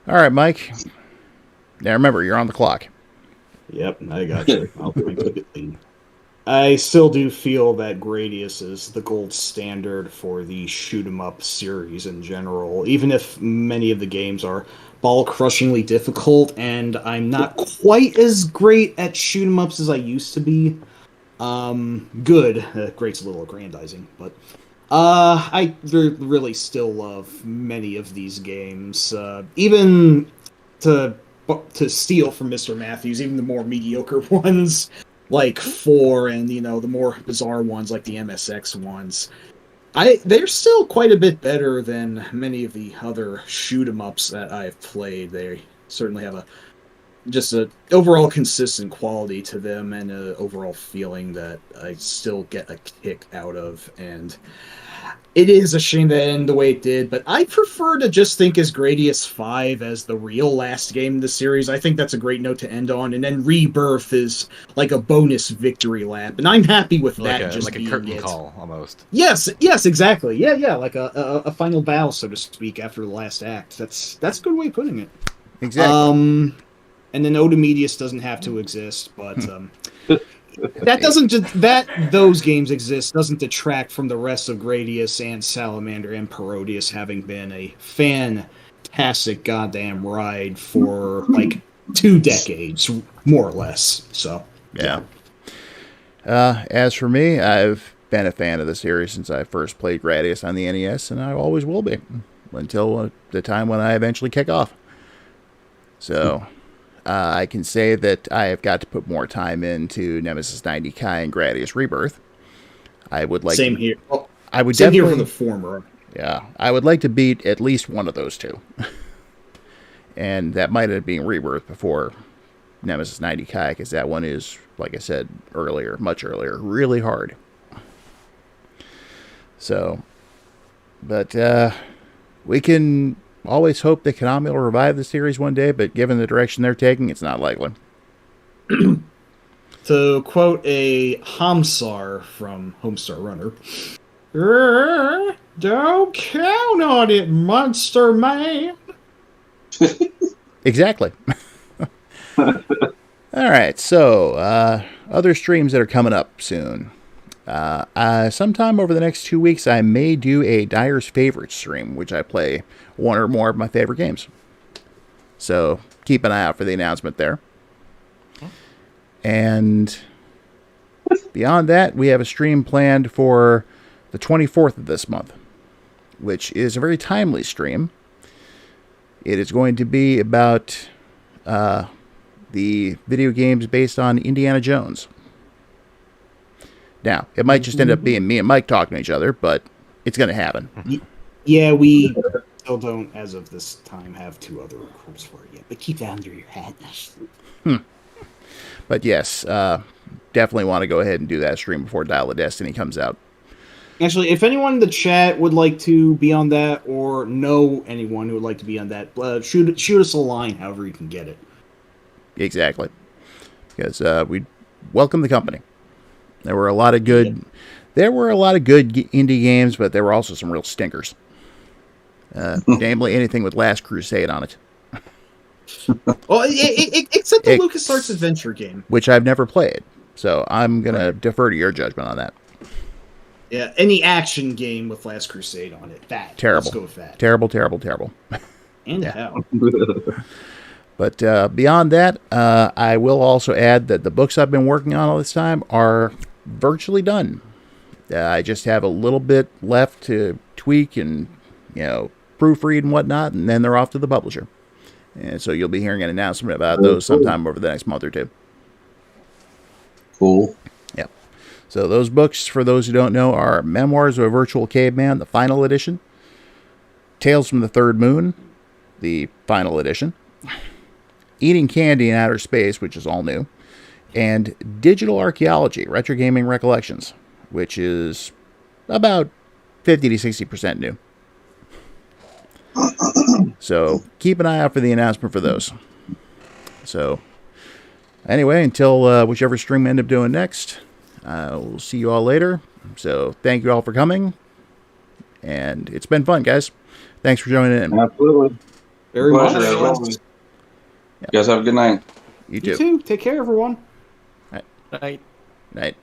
All right, Mike. Now remember, you're on the clock. Yep, I got you. I'll keep it clean. I still do feel that Gradius is the gold standard for the shoot 'em up series in general, even if many of the games are ball crushingly difficult, and I'm not quite as great at shoot 'em ups as I used to be. Good. Great's a little aggrandizing, but I really still love many of these games. Even to steal from MrMatthews, even the more mediocre ones like 4 and the more bizarre ones like the MSX ones. They're still quite a bit better than many of the other shoot 'em ups that I've played. They certainly have just a overall consistent quality to them and a overall feeling that I still get a kick out of. And it is a shame that it ended the way it did, but I prefer to just think as Gradius 5 as the real last game in the series. I think that's a great note to end on, and then Rebirth is like a bonus victory lap, and I'm happy with that. Like a curtain call, almost. Yes, exactly. Yeah, like a final bow, so to speak, after the last act. That's a good way of putting it. Exactly. And then Oda Medius doesn't have to exist, but that doesn't those games exist doesn't detract from the rest of Gradius and Salamander and Parodius having been a fantastic goddamn ride for like 2 decades, more or less. So yeah. As for me, I've been a fan of the series since I first played Gradius on the NES, and I always will be until the time when I eventually kick off. So I can say that I have got to put more time into Nemesis 90 Kai and Gradius Rebirth. I would like same here. Well, I would same definitely here for the former. Yeah, I would like to beat at least one of those two, and that might have been Rebirth before Nemesis 90 Kai, because that one is, like I said earlier, much earlier, really hard. So, but we can always hope that Konami will revive the series one day, but given the direction they're taking, it's not likely. To quote a Hamsar from Homestar Runner, don't count on it, Monster Man. Exactly. All right, so other streams that are coming up soon. Sometime over the next 2 weeks, I may do a Dyer's Favorites stream, which I play one or more of my favorite games. So keep an eye out for the announcement there. And beyond that, we have a stream planned for the 24th of this month, which is a very timely stream. It is going to be about the video games based on Indiana Jones. Now, it might just end up being me and Mike talking to each other, but it's going to happen. Yeah, we still don't, as of this time, have 2 other recruits for it yet, but keep that under your hat. But yes, definitely want to go ahead and do that stream before Dial of Destiny comes out. Actually, if anyone in the chat would like to be on that, or know anyone who would like to be on that, shoot us a line however you can get it. Exactly. Because we welcome the company. There were a lot of good indie games, but there were also some real stinkers. Namely, anything with Last Crusade on it. Well, except the LucasArts adventure game, which I've never played. So I'm going to defer to your judgment on that. Yeah, any action game with Last Crusade on it. Terrible. Let's go with that. Terrible. And hell. But beyond that, I will also add that the books I've been working on all this time are virtually done. I just have a little bit left to tweak and, proofread and whatnot, and then they're off to the publisher. And so you'll be hearing an announcement about those sometime over the next month or 2. Cool. Yep. So those books, for those who don't know, are Memoirs of a Virtual Caveman, the final edition, Tales from the Third Moon, the final edition, Eating Candy in Outer Space, which is all new, and Digital Archaeology, Retro Gaming Recollections, which is about 50 to 60% new. So keep an eye out for the announcement for those. So anyway, until whichever stream we end up doing next, we'll see you all later. So thank you all for coming, And it's been fun, guys. Thanks for joining in. Absolutely. Very Pleasure, much. as always. You guys have a good night. You too. You too. Take care, everyone. Night. Night.